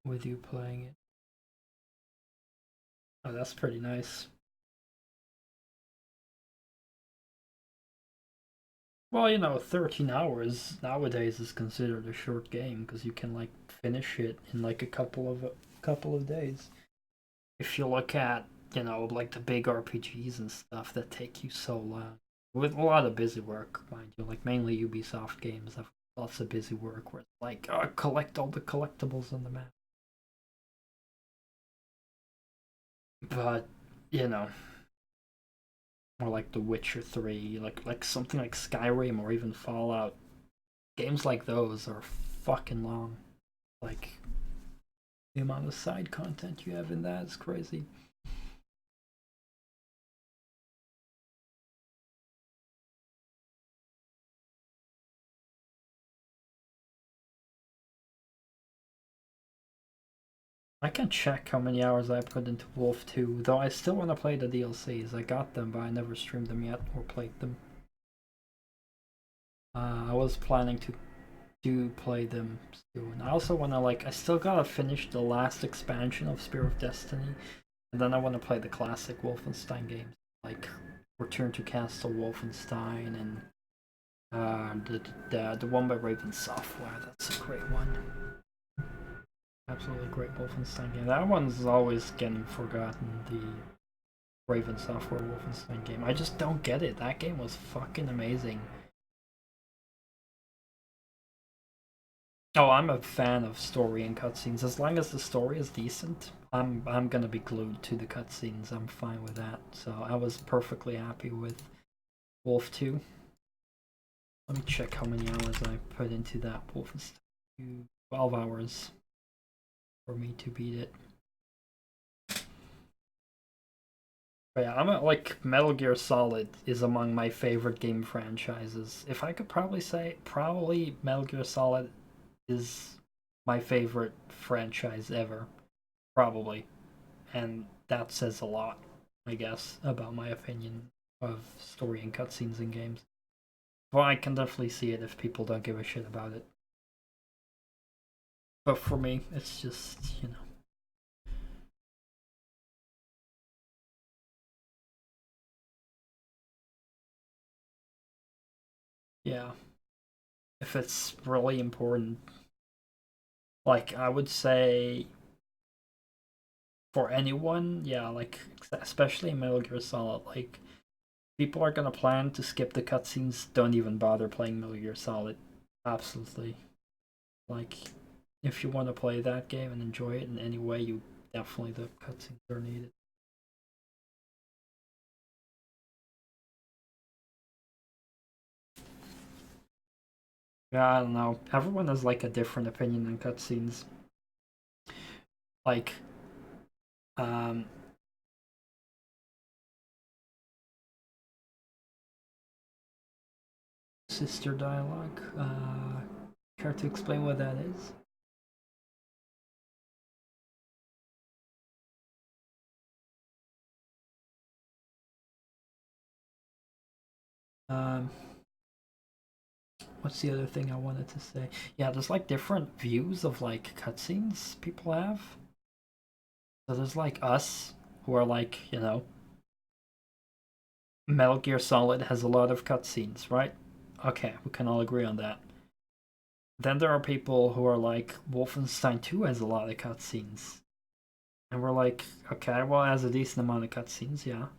with you playing it. Oh, that's pretty nice. Well, you know, 13 hours nowadays is considered a short game because you can like finish it in like a couple of days. If you look at, you know, like the big RPGs and stuff that take you so long, with a lot of busy work, mind you, like mainly Ubisoft games have lots of busy work where it's like, oh, collect all the collectibles on the map. But, you know, or like The Witcher 3, like something like Skyrim or even Fallout. Games like those are fucking long. Like the amount of side content you have in that is crazy. I can check how many hours I put into Wolf 2, though I still want to play the DLCs. I got them, but I never streamed them yet or played them. I was planning to to play them soon. I also want to, like, I still gotta finish the last expansion of Spear of Destiny, and then I want to play the classic Wolfenstein games, like Return to Castle Wolfenstein and the one by Raven Software. That's a great one. Absolutely great Wolfenstein game. That one's always getting forgotten, the Raven Software Wolfenstein game. I just don't get it. That game was fucking amazing. Oh, I'm a fan of story and cutscenes. As long as the story is decent, I'm gonna be glued to the cutscenes. I'm fine with that. So I was perfectly happy with Wolf 2. Let me check how many hours I put into that Wolfenstein. 12 hours for me to beat it. But yeah, like, Metal Gear Solid is among my favorite game franchises. If I could probably say, probably Metal Gear Solid is my favorite franchise ever. Probably. And that says a lot, I guess, about my opinion of story and cutscenes in games. Well, I can definitely see it if people don't give a shit about it. But for me, it's just, you know. Yeah. If it's really important. Like, I would say for anyone, yeah, like, especially in Metal Gear Solid, like, people are gonna plan to skip the cutscenes, don't even bother playing Metal Gear Solid. Absolutely. Like, if you want to play that game and enjoy it in any way, you definitely, the cutscenes are needed. Yeah, I don't know. Everyone has, like, a different opinion on cutscenes. Like, sister dialogue. Care to explain what that is? What's the other thing I wanted to say? Yeah, there's, like, different views of, like, cutscenes people have. So there's, like, us, who are, like, you know, Metal Gear Solid has a lot of cutscenes, right? Okay, we can all agree on that. Then there are people who are like, Wolfenstein 2 has a lot of cutscenes. And we're like, okay, well, it has a decent amount of cutscenes, yeah.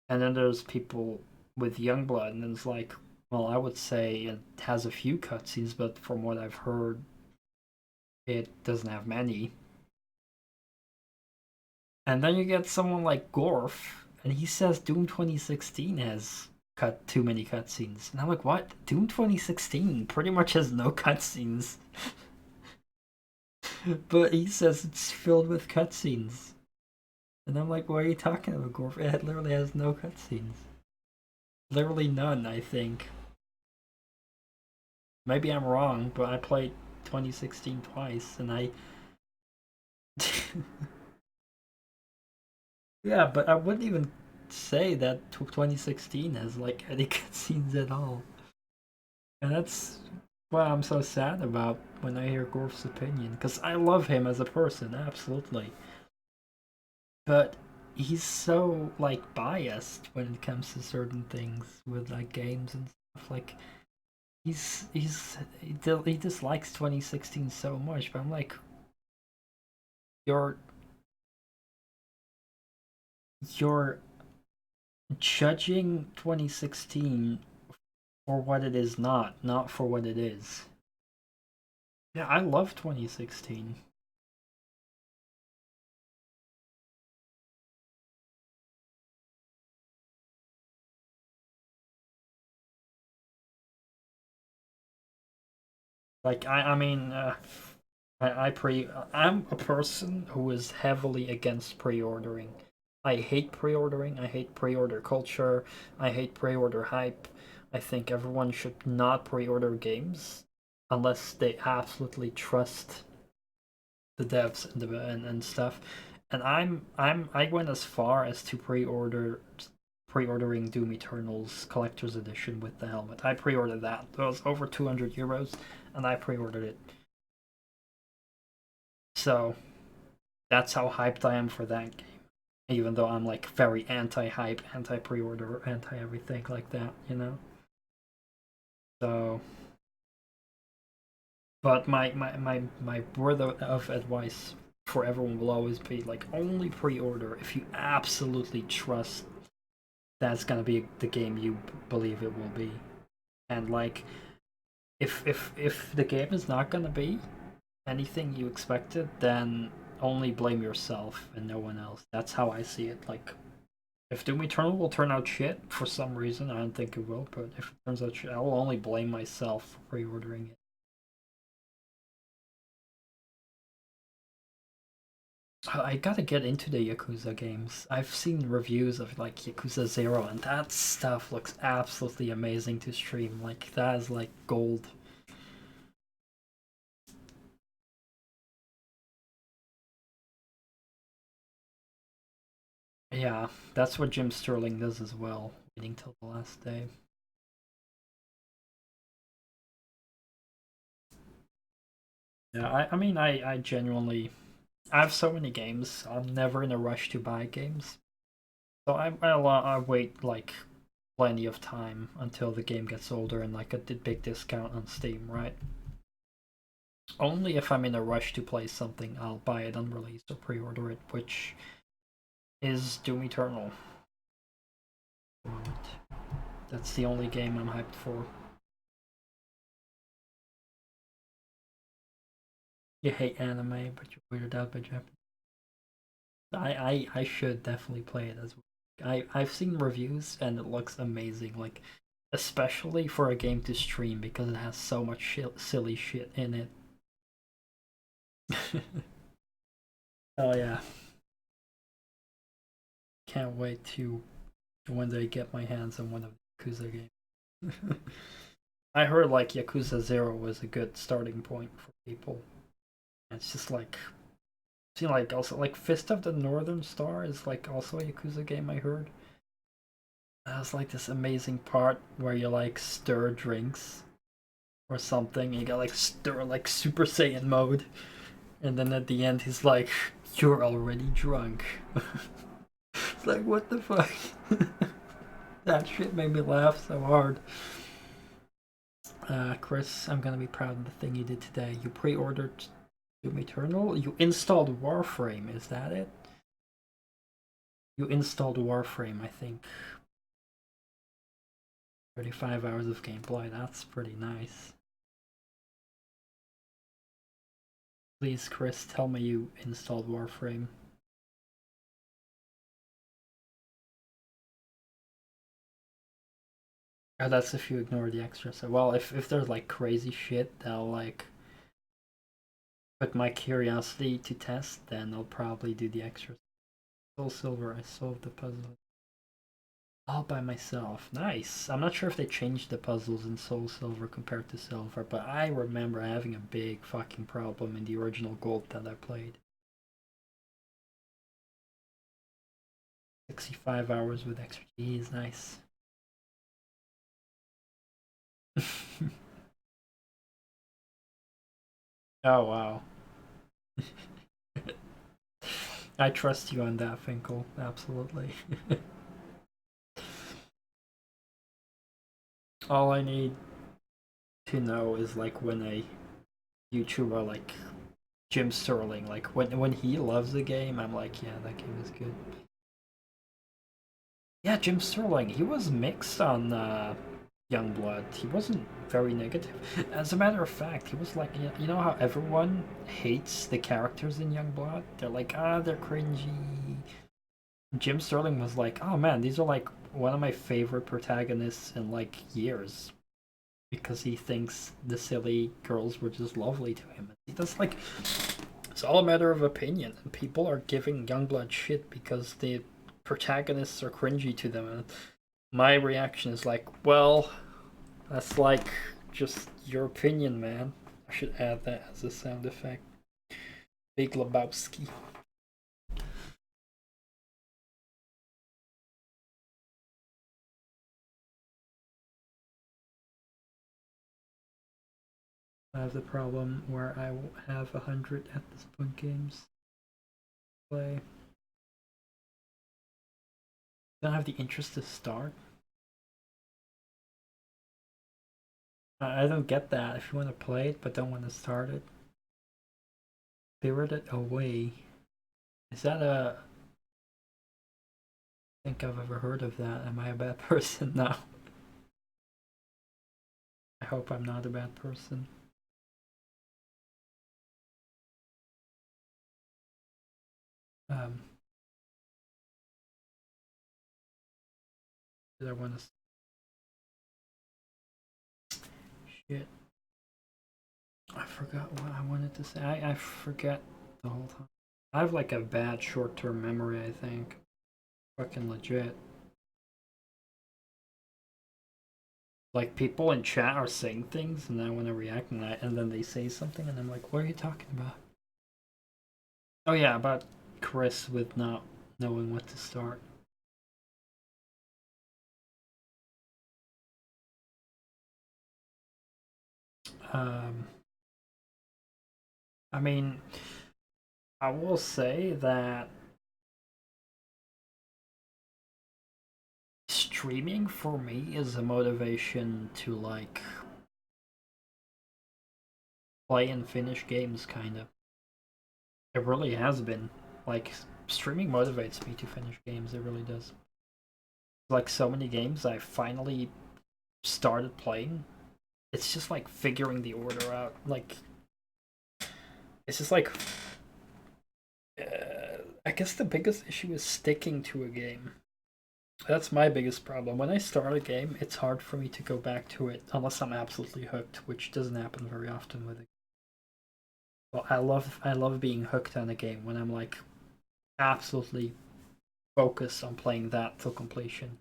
And then there's people with Youngblood, and it's like, well, I would say it has a few cutscenes, but from what I've heard, it doesn't have many. And then you get someone like Gorf, and he says Doom 2016 has too many cutscenes. And I'm like, what? Doom 2016 pretty much has no cutscenes. But he says it's filled with cutscenes. And I'm like, what are you talking about, Gorf? It literally has no cutscenes. Literally none, I think. Maybe I'm wrong, but I played 2016 twice, and I... Yeah, but I wouldn't even say that 2016 has, like, any cutscenes at all. And that's what I'm so sad about when I hear Gorf's opinion, because I love him as a person, absolutely. But he's so, like, biased when it comes to certain things with, like, games and stuff. Like, he dislikes 2016 so much, but I'm like, you're judging 2016 for what it is not for what it is. Yeah, I love 2016. Like, I mean, I'm a person who is heavily against pre-ordering. I hate pre-ordering. I hate pre-order culture. I hate pre-order hype. I think everyone should not pre-order games unless they absolutely trust the devs and stuff. And I went as far as to pre-ordering Doom Eternal's collector's edition with the helmet. I pre-ordered that. It was over 200 euros, and I pre-ordered it. So that's how hyped I am for that game. Even though I'm like very anti-hype, anti-pre-order, anti-everything like that, you know? So, but my word of advice for everyone will always be like, only pre-order if you absolutely trust that's gonna be the game you believe it will be. And like, if the game is not gonna be anything you expected, then only blame yourself and no one else. That's how I see it. Like, if Doom Eternal will turn out shit for some reason, I don't think it will, but if it turns out shit, I will only blame myself for pre-ordering it. I gotta get into the Yakuza games. I've seen reviews of like Yakuza 0 and that stuff looks absolutely amazing to stream. Like, that is like gold. Yeah, that's what Jim Sterling does as well, waiting till the last day. Yeah, I mean, I genuinely, I have so many games. I'm never in a rush to buy games. So I wait like plenty of time until the game gets older and like a big discount on Steam, right? Only if I'm in a rush to play something, I'll buy it on release or pre-order it, which is Doom Eternal. That's the only game I'm hyped for. You hate anime, but you're weirded out by Japanese. I should definitely play it as well. I've seen reviews and it looks amazing, like especially for a game to stream because it has so much silly shit in it. Oh yeah. Can't wait to one day get my hands on one of the Yakuza games. I heard like Yakuza 0 was a good starting point for people. It's just like, see, like also like Fist of the Northern Star is like also a Yakuza game I heard. There's like this amazing part where you like stir drinks or something. You got like stir like Super Saiyan mode, and then at the end he's like, "You're already drunk." It's like, what the fuck? That shit made me laugh so hard. Chris, I'm gonna be proud of the thing you did today. You pre-ordered Doom Eternal? You installed Warframe, is that it? You installed Warframe, I think. 35 hours of gameplay, that's pretty nice. Please, Chris, tell me you installed Warframe. Oh, that's if you ignore the extras. So, well, if there's like crazy shit that'll like put my curiosity to test, then I'll probably do the extras. Soul Silver, I solved the puzzle all by myself. Nice. I'm not sure if they changed the puzzles in Soul Silver compared to Silver, but I remember having a big fucking problem in the original Gold that I played. 65 hours with extra G's, nice. Oh wow. I trust you on that, Finkel. Absolutely. All I need to know is like when a YouTuber like Jim Sterling, like when he loves the game, I'm like, yeah, that game is good. Yeah, Jim Sterling, he was mixed on Youngblood. He wasn't very negative. As a matter of fact, he was like, you know how everyone hates the characters in Youngblood? They're like, they're cringy. Jim Sterling was like, oh man, these are like one of my favorite protagonists in like years. Because he thinks the silly girls were just lovely to him. That's like, it's all a matter of opinion. And people are giving Youngblood shit because the protagonists are cringy to them. And my reaction is like, well, that's like just your opinion, man. I should add that as a sound effect. Big Lebowski. I have the problem where I won't have 100 at this point games play. Don't have the interest to start. I don't get that. If you want to play it but don't want to start it, Spirit It Away. Is that a? I think I've ever heard of that. Am I a bad person now? I hope I'm not a bad person. Did I want to? Shit. I forgot what I wanted to say. I forget the whole time. I have like a bad short-term memory, I think. Fucking legit. Like people in chat are saying things and I want to react and then they say something and I'm like, what are you talking about? Oh yeah, about Chris with not knowing what to start. I mean, I will say that streaming for me is a motivation to like play and finish games, kind of. It really has been. Like, streaming motivates me to finish games, it really does. Like, so many games I finally started playing. It's just like figuring the order out. Like, it's just like I guess the biggest issue is sticking to a game. That's my biggest problem. When I start a game, it's hard for me to go back to it unless I'm absolutely hooked, which doesn't happen very often with it. Well, I love being hooked on a game when I'm like absolutely focused on playing that till completion.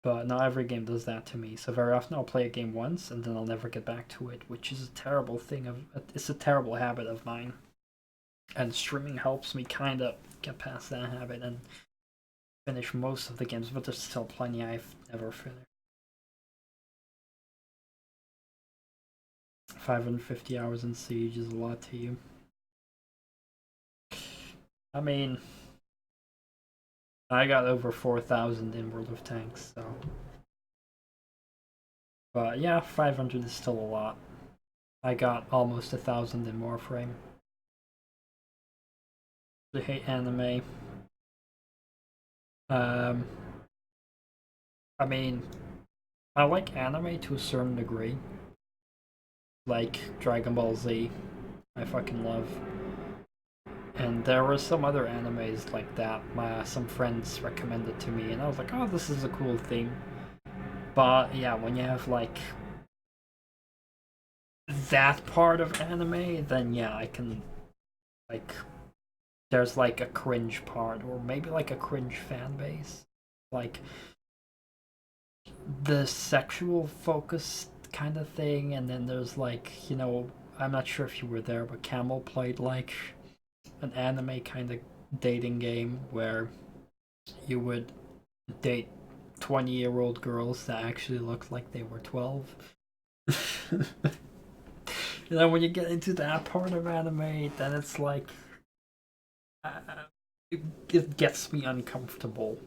But not every game does that to me. So very often I'll play a game once and then I'll never get back to it, which is a terrible thing it's a terrible habit of mine. And streaming helps me kind of get past that habit and finish most of the games, but there's still plenty I've never finished. 550 hours in Siege is a lot to you. I mean, I got over 4,000 in World of Tanks, so. But yeah, 500 is still a lot. I got almost 1,000 in Warframe. I hate anime. I mean, I like anime to a certain degree. Like Dragon Ball Z, I fucking love. And there were some other animes like that some friends recommended to me, and I was like, oh, this is a cool theme. But yeah, when you have like that part of anime, then yeah, I can like there's like a cringe part, or maybe like a cringe fan base. Like the sexual focused kind of thing, and then there's like, you know, I'm not sure if you were there, but Camel played like an anime kind of dating game where you would date 20-year-old girls that actually looked like they were 12. You know, when you get into that part of anime, then it's like it gets me uncomfortable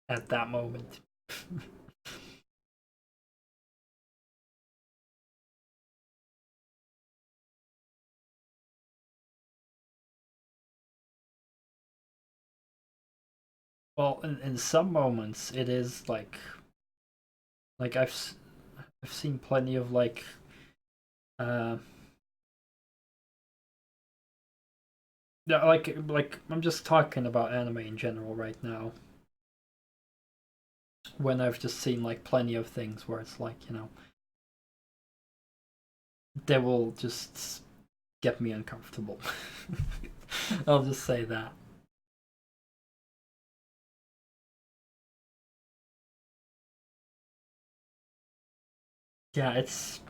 at that moment. Well, in some moments it is like I've seen plenty of like yeah, like I'm just talking about anime in general right now. When I've just seen like plenty of things where it's like, you know, they will just get me uncomfortable. I'll just say that. Yeah, it's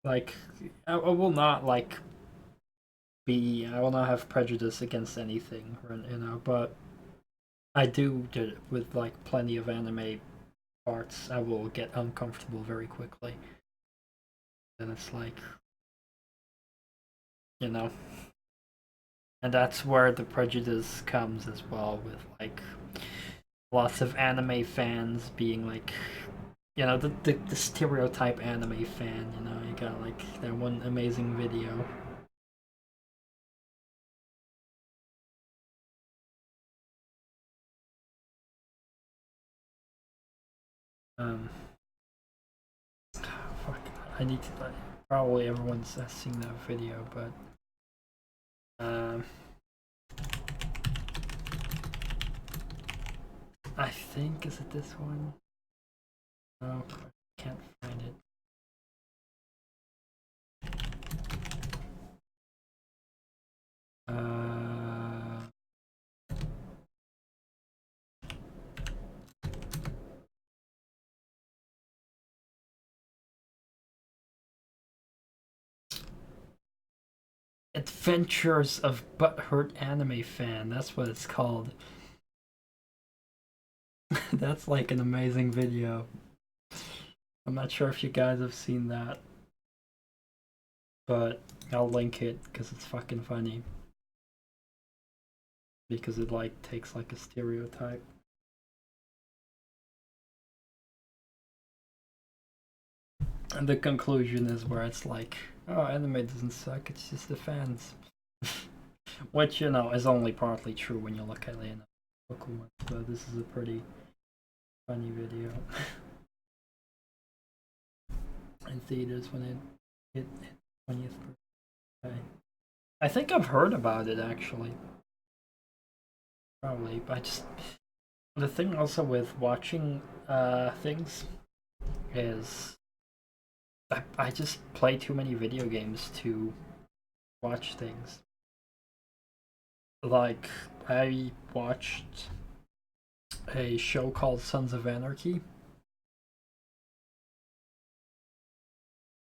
like I will not like I will not have prejudice against anything, you know, but I do it with like plenty of anime parts, I will get uncomfortable very quickly. And it's like, you know, and that's where the prejudice comes as well, with like lots of anime fans being like, you know, the stereotype anime fan, you know, you got like that one amazing video. Fuck, I need to, probably everyone's seen that video, but I think, is it this one? Oh, I can't find it. Adventures of Butthurt Anime Fan, that's what it's called. That's like an amazing video. I'm not sure if you guys have seen that, but I'll link it because it's fucking funny. Because it like takes like a stereotype. And the conclusion is where it's like, oh, anime doesn't suck, it's just the fans. Which, you know, is only partly true when you look at it in a local one. So this is a pretty funny video. In theaters when it hit 20th birthday. I think I've heard about it actually. Probably, but I just... The thing also with watching things is I just play too many video games to watch things. Like, I watched a show called Sons of Anarchy.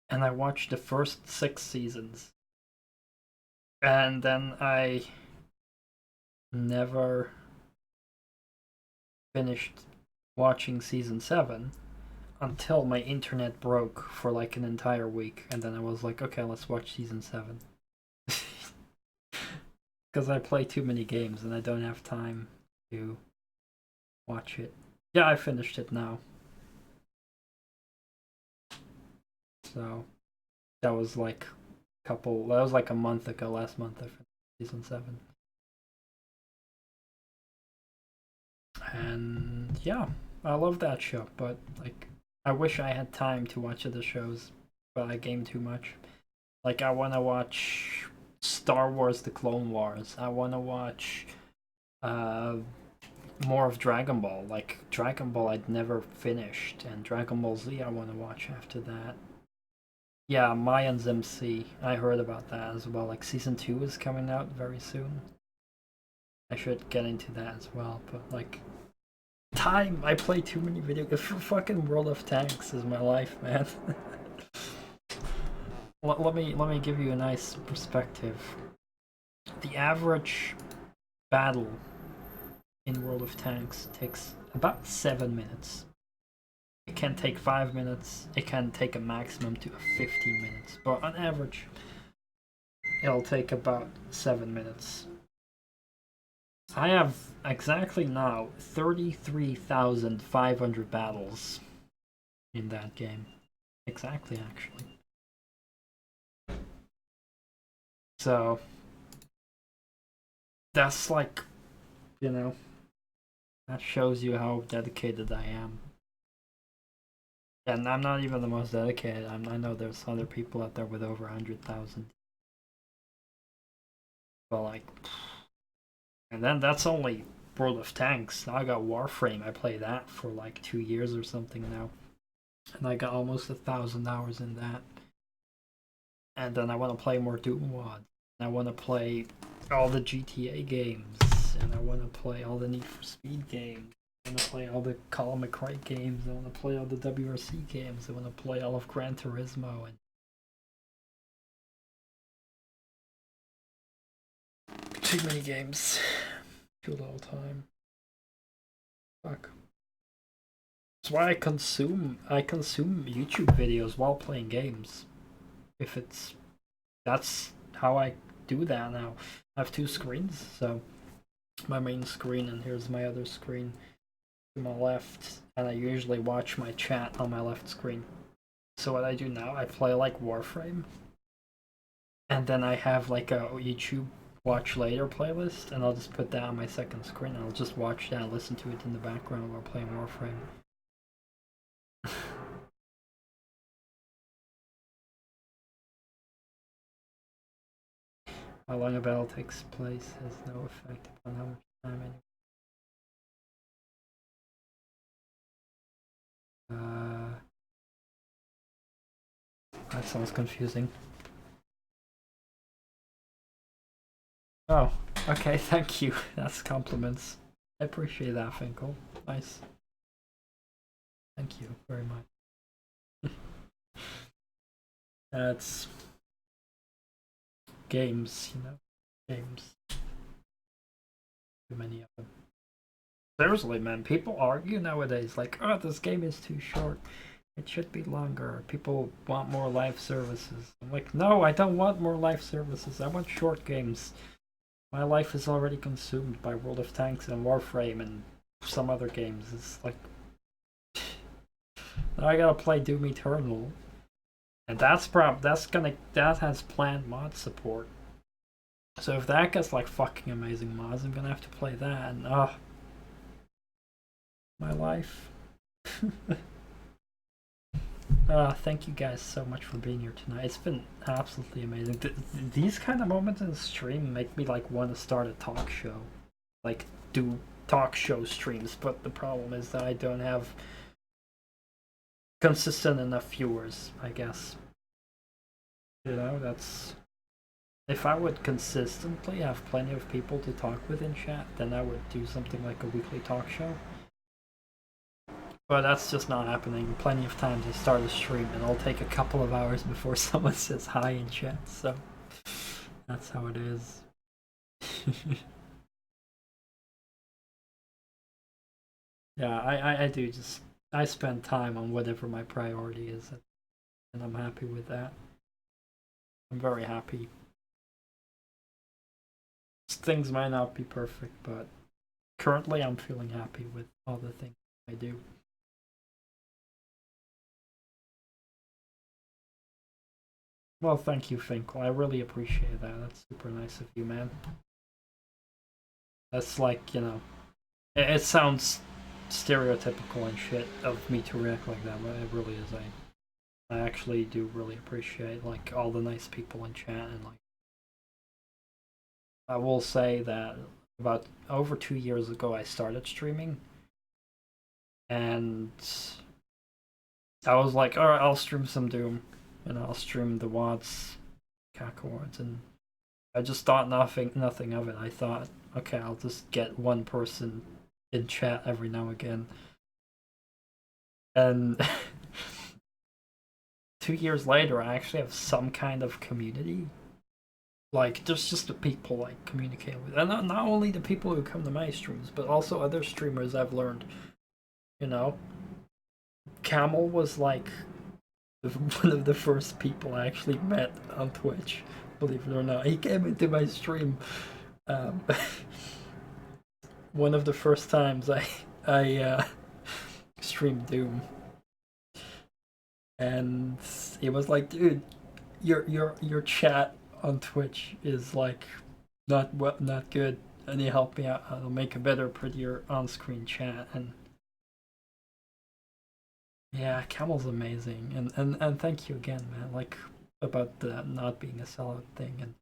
And I watched the first 6 seasons. And then I never finished watching season 7 until my internet broke for like an entire week. And then I was like, okay, let's watch season 7. Because I play too many games and I don't have time to watch it. Yeah, I finished it now. So that was like that was like a month ago, last month I finished season 7. And yeah, I love that show, but like I wish I had time to watch other shows, but I game too much. Like I wanna watch Star Wars The Clone Wars. I wanna watch more of Dragon Ball. Like Dragon Ball I'd never finished, and Dragon Ball Z I wanna watch after that. Yeah, Mayans MC. I heard about that as well. Like season 2 is coming out very soon. I should get into that as well, but like time, I play too many video games. Fucking World of Tanks is my life, man. let me give you a nice perspective. The average battle in World of Tanks takes about 7 minutes. It can take 5 minutes, it can take a maximum to 15 minutes, but on average it'll take about 7 minutes. I have exactly now 33,500 battles in that game. Exactly, actually. So that's like, you know, that shows you how dedicated I am. And I'm not even the most dedicated. I know there's other people out there with over 100,000. But like, and then that's only World of Tanks. Now I got Warframe. I play that for like 2 years or something now. And I got almost 1,000 hours in that. And then I want to play more Doom WOD. I want to play all the GTA games. And I want to play all the Need for Speed games. I want to play all the Colin McRae games. I want to play all the WRC games. I want to play all of Gran Turismo. And too many games. Too little time. Fuck. That's why I consume YouTube videos while playing games. If it's that's how I do that now. I have two screens, so my main screen and here's my other screen to my left, and I usually watch my chat on my left screen. So what I do now, I play like Warframe, and then I have like a YouTube watch later playlist, and I'll just put that on my second screen, and I'll just watch that and listen to it in the background while playing Warframe. How long a battle takes place has no effect upon how much time anyone. That sounds confusing. Oh, okay, thank you. That's compliments. I appreciate that, Finkel. Nice. Thank you very much. That's games, you know. Games. Too many of them. Seriously, man, people argue nowadays like, oh, this game is too short. It should be longer. People want more live services. I'm like, no, I don't want more live services. I want short games. My life is already consumed by World of Tanks and Warframe and some other games. It's like, now I gotta play Doom Eternal, and that has planned mod support. So if that gets like fucking amazing mods, I'm gonna have to play that, and my life. Thank you guys so much for being here tonight. It's been absolutely amazing. These kind of moments in the stream make me like want to start a talk show, like do talk show streams. But the problem is that I don't have consistent enough viewers, I guess. You know, that's if I would consistently have plenty of people to talk with in chat, then I would do something like a weekly talk show. But that's just not happening. Plenty of time to start a stream, and it'll take a couple of hours before someone says hi in chat, so that's how it is. Yeah, I do just, I spend time on whatever my priority is, and I'm happy with that. I'm very happy. Things might not be perfect, but currently I'm feeling happy with all the things I do. Well, thank you, Finkel. I really appreciate that. That's super nice of you, man. That's like, you know, it sounds stereotypical and shit of me to react like that, but it really is. I actually do really appreciate like all the nice people in chat, and like I will say that about over 2 years ago I started streaming, and I was like, alright, I'll stream some Doom. And I'll stream the WADS CAC Awards, and I just thought nothing of it. I thought, okay, I'll just get one person in chat every now and again. And 2 years later, I actually have some kind of community. Like, there's just the people like communicate with, and not only the people who come to my streams, but also other streamers I've learned. You know, Camel was like one of the first people I actually met on Twitch, believe it or not. He came into my stream. One of the first times I streamed Doom, and he was like, "Dude, your chat on Twitch is like not good," and he helped me out how to make a better, prettier on-screen chat. And yeah, Camel's amazing, and thank you again, man. Like about the not being a sellout thing and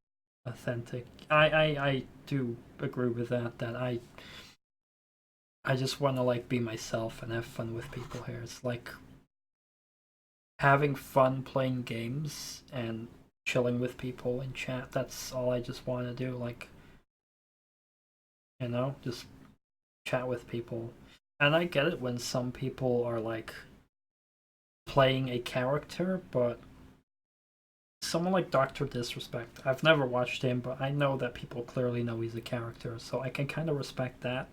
authentic. I do agree with that. That I just want to like be myself and have fun with people here. It's like having fun playing games and chilling with people in chat. That's all I just want to do. Like, you know, just chat with people. And I get it when some people are like playing a character, but someone like Dr. Disrespect, I've never watched him, but I know that people clearly know he's a character, so I can kind of respect that.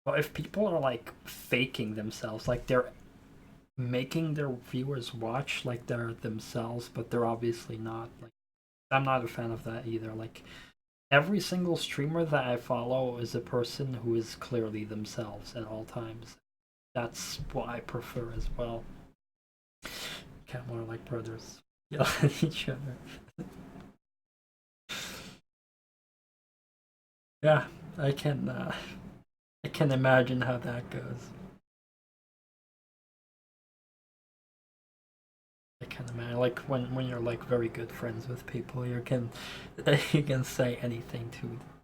But if people are like faking themselves, like they're making their viewers watch like they're themselves, but they're obviously not. Like, I'm not a fan of that either. Like, every single streamer that I follow is a person who is clearly themselves at all times. That's what I prefer as well. Cat more like brothers yell at each other. Yeah, I can imagine how that goes. I can imagine, like when you're like very good friends with people, you can you can say anything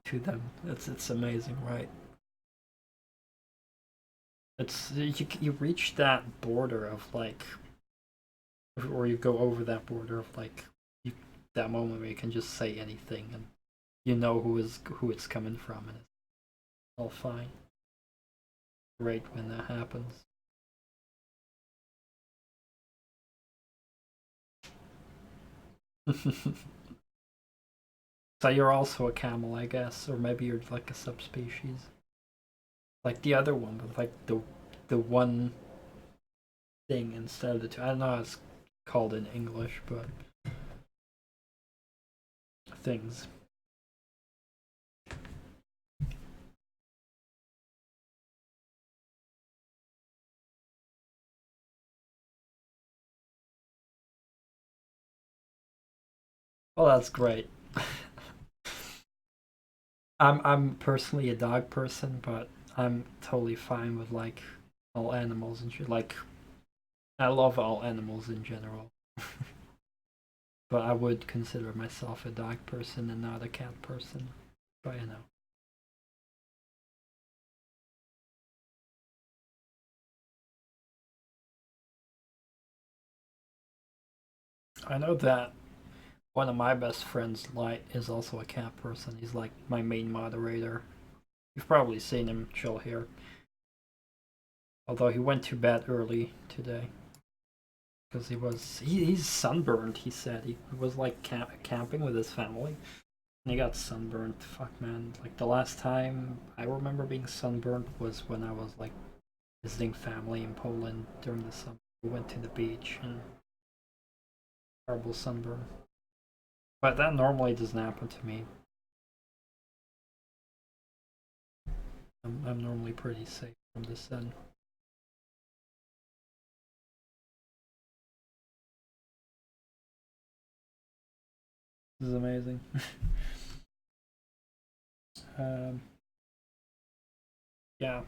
to them. It's amazing, right? It's you reach that border of like, or you go over that border of like you, that moment where you can just say anything and you know who it's coming from and it's all fine. Great when that happens. So you're also a camel, I guess, or maybe you're like a subspecies, like the other one, but like the one thing instead of the two. I don't know how it's called in English, but things. Well, that's great. I'm personally a dog person, but I'm totally fine with like all animals and shit. Like I love all animals in general. But I would consider myself a dog person and not a cat person. But you know. I know that one of my best friends, Light, is also a cat person. He's like my main moderator. You've probably seen him chill here. Although he went to bed early today. Because he's sunburned, he said. He was like camping with his family. And he got sunburned. Fuck, man. Like the last time I remember being sunburned was when I was like visiting family in Poland during the summer. We went to the beach and horrible sunburn. But that normally doesn't happen to me. I'm normally pretty safe from the sun. This is amazing. Yeah.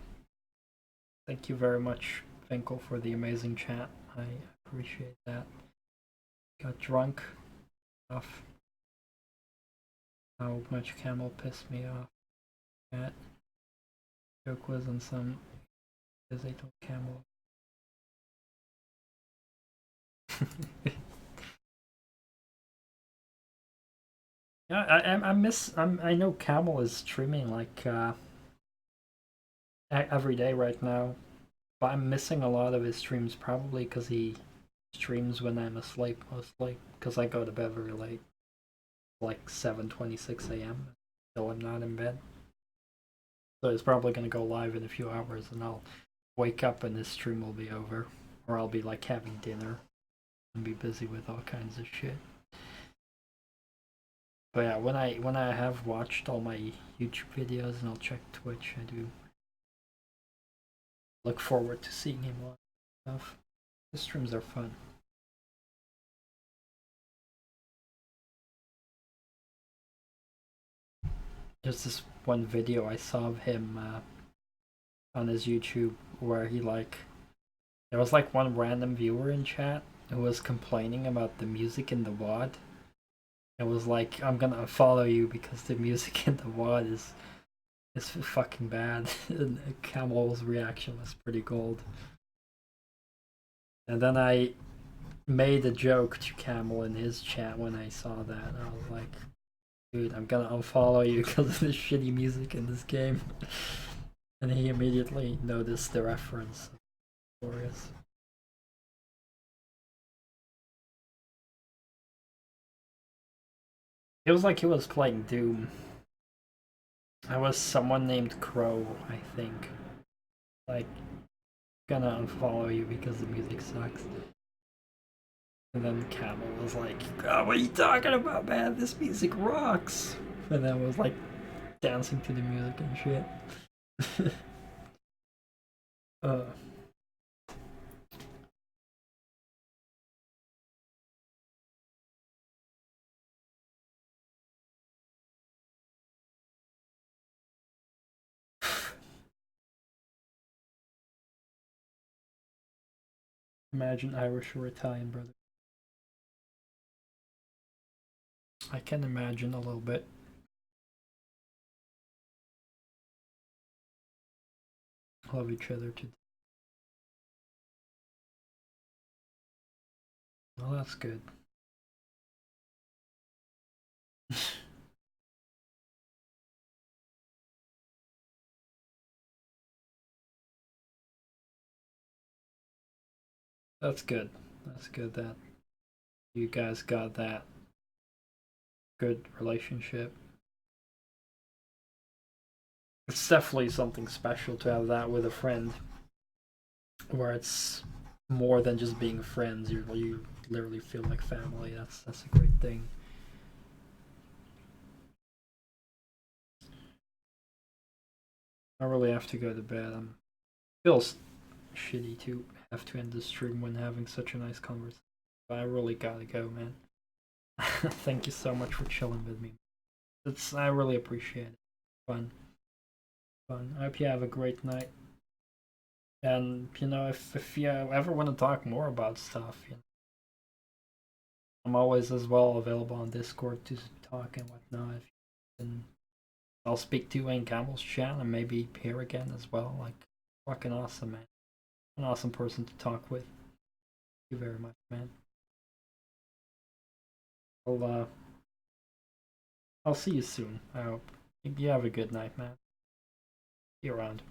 Thank you very much, Finkel, for the amazing chat. I appreciate that. Got drunk off how much Camel pissed me off. That joke was on some because they told Camel. Yeah, I know Camel is streaming like every day right now, but I'm missing a lot of his streams probably because he streams when I'm asleep mostly because I go to bed very late, like 7:26 a.m. Still I'm not in bed, so it's probably gonna go live in a few hours, and I'll wake up and this stream will be over, or I'll be like having dinner and be busy with all kinds of shit. But yeah, when I have watched all my YouTube videos and I'll check Twitch, I do look forward to seeing him live stuff. The streams are fun. There's this one video I saw of him on his YouTube where he like there was like one random viewer in chat who was complaining about the music in the VOD. It was like, I'm gonna unfollow you because the music in the VOD is fucking bad. And Camel's reaction was pretty gold. And then I made a joke to Camel in his chat when I saw that. I was like, dude, I'm gonna unfollow you because of the shitty music in this game. And he immediately noticed the reference. Glorious. It was like he was playing Doom. I was someone named Crow, I think. Like, gonna unfollow you because the music sucks. And then Camel was like, oh, what are you talking about, man? This music rocks. And then was like dancing to the music and shit. Imagine Irish or Italian, brother. I can imagine a little bit. Love each other too. Well, that's good. That's good. That's good that you guys got that good relationship. It's definitely something special to have that with a friend, where it's more than just being friends. You literally feel like family. That's a great thing. I really have to go to bed. Feels shitty to have to end the stream when having such a nice conversation. But I really gotta go, man. Thank you so much for chilling with me. I really appreciate it. Fun. I hope you have a great night. And you know, if you ever want to talk more about stuff, you know, I'm always as well available on Discord to talk and whatnot. And I'll speak to you in Campbell's chat and maybe here again as well. Like, fucking awesome, man. An awesome person to talk with. Thank you very much, man. I'll see you soon. I hope you have a good night, man. See you around.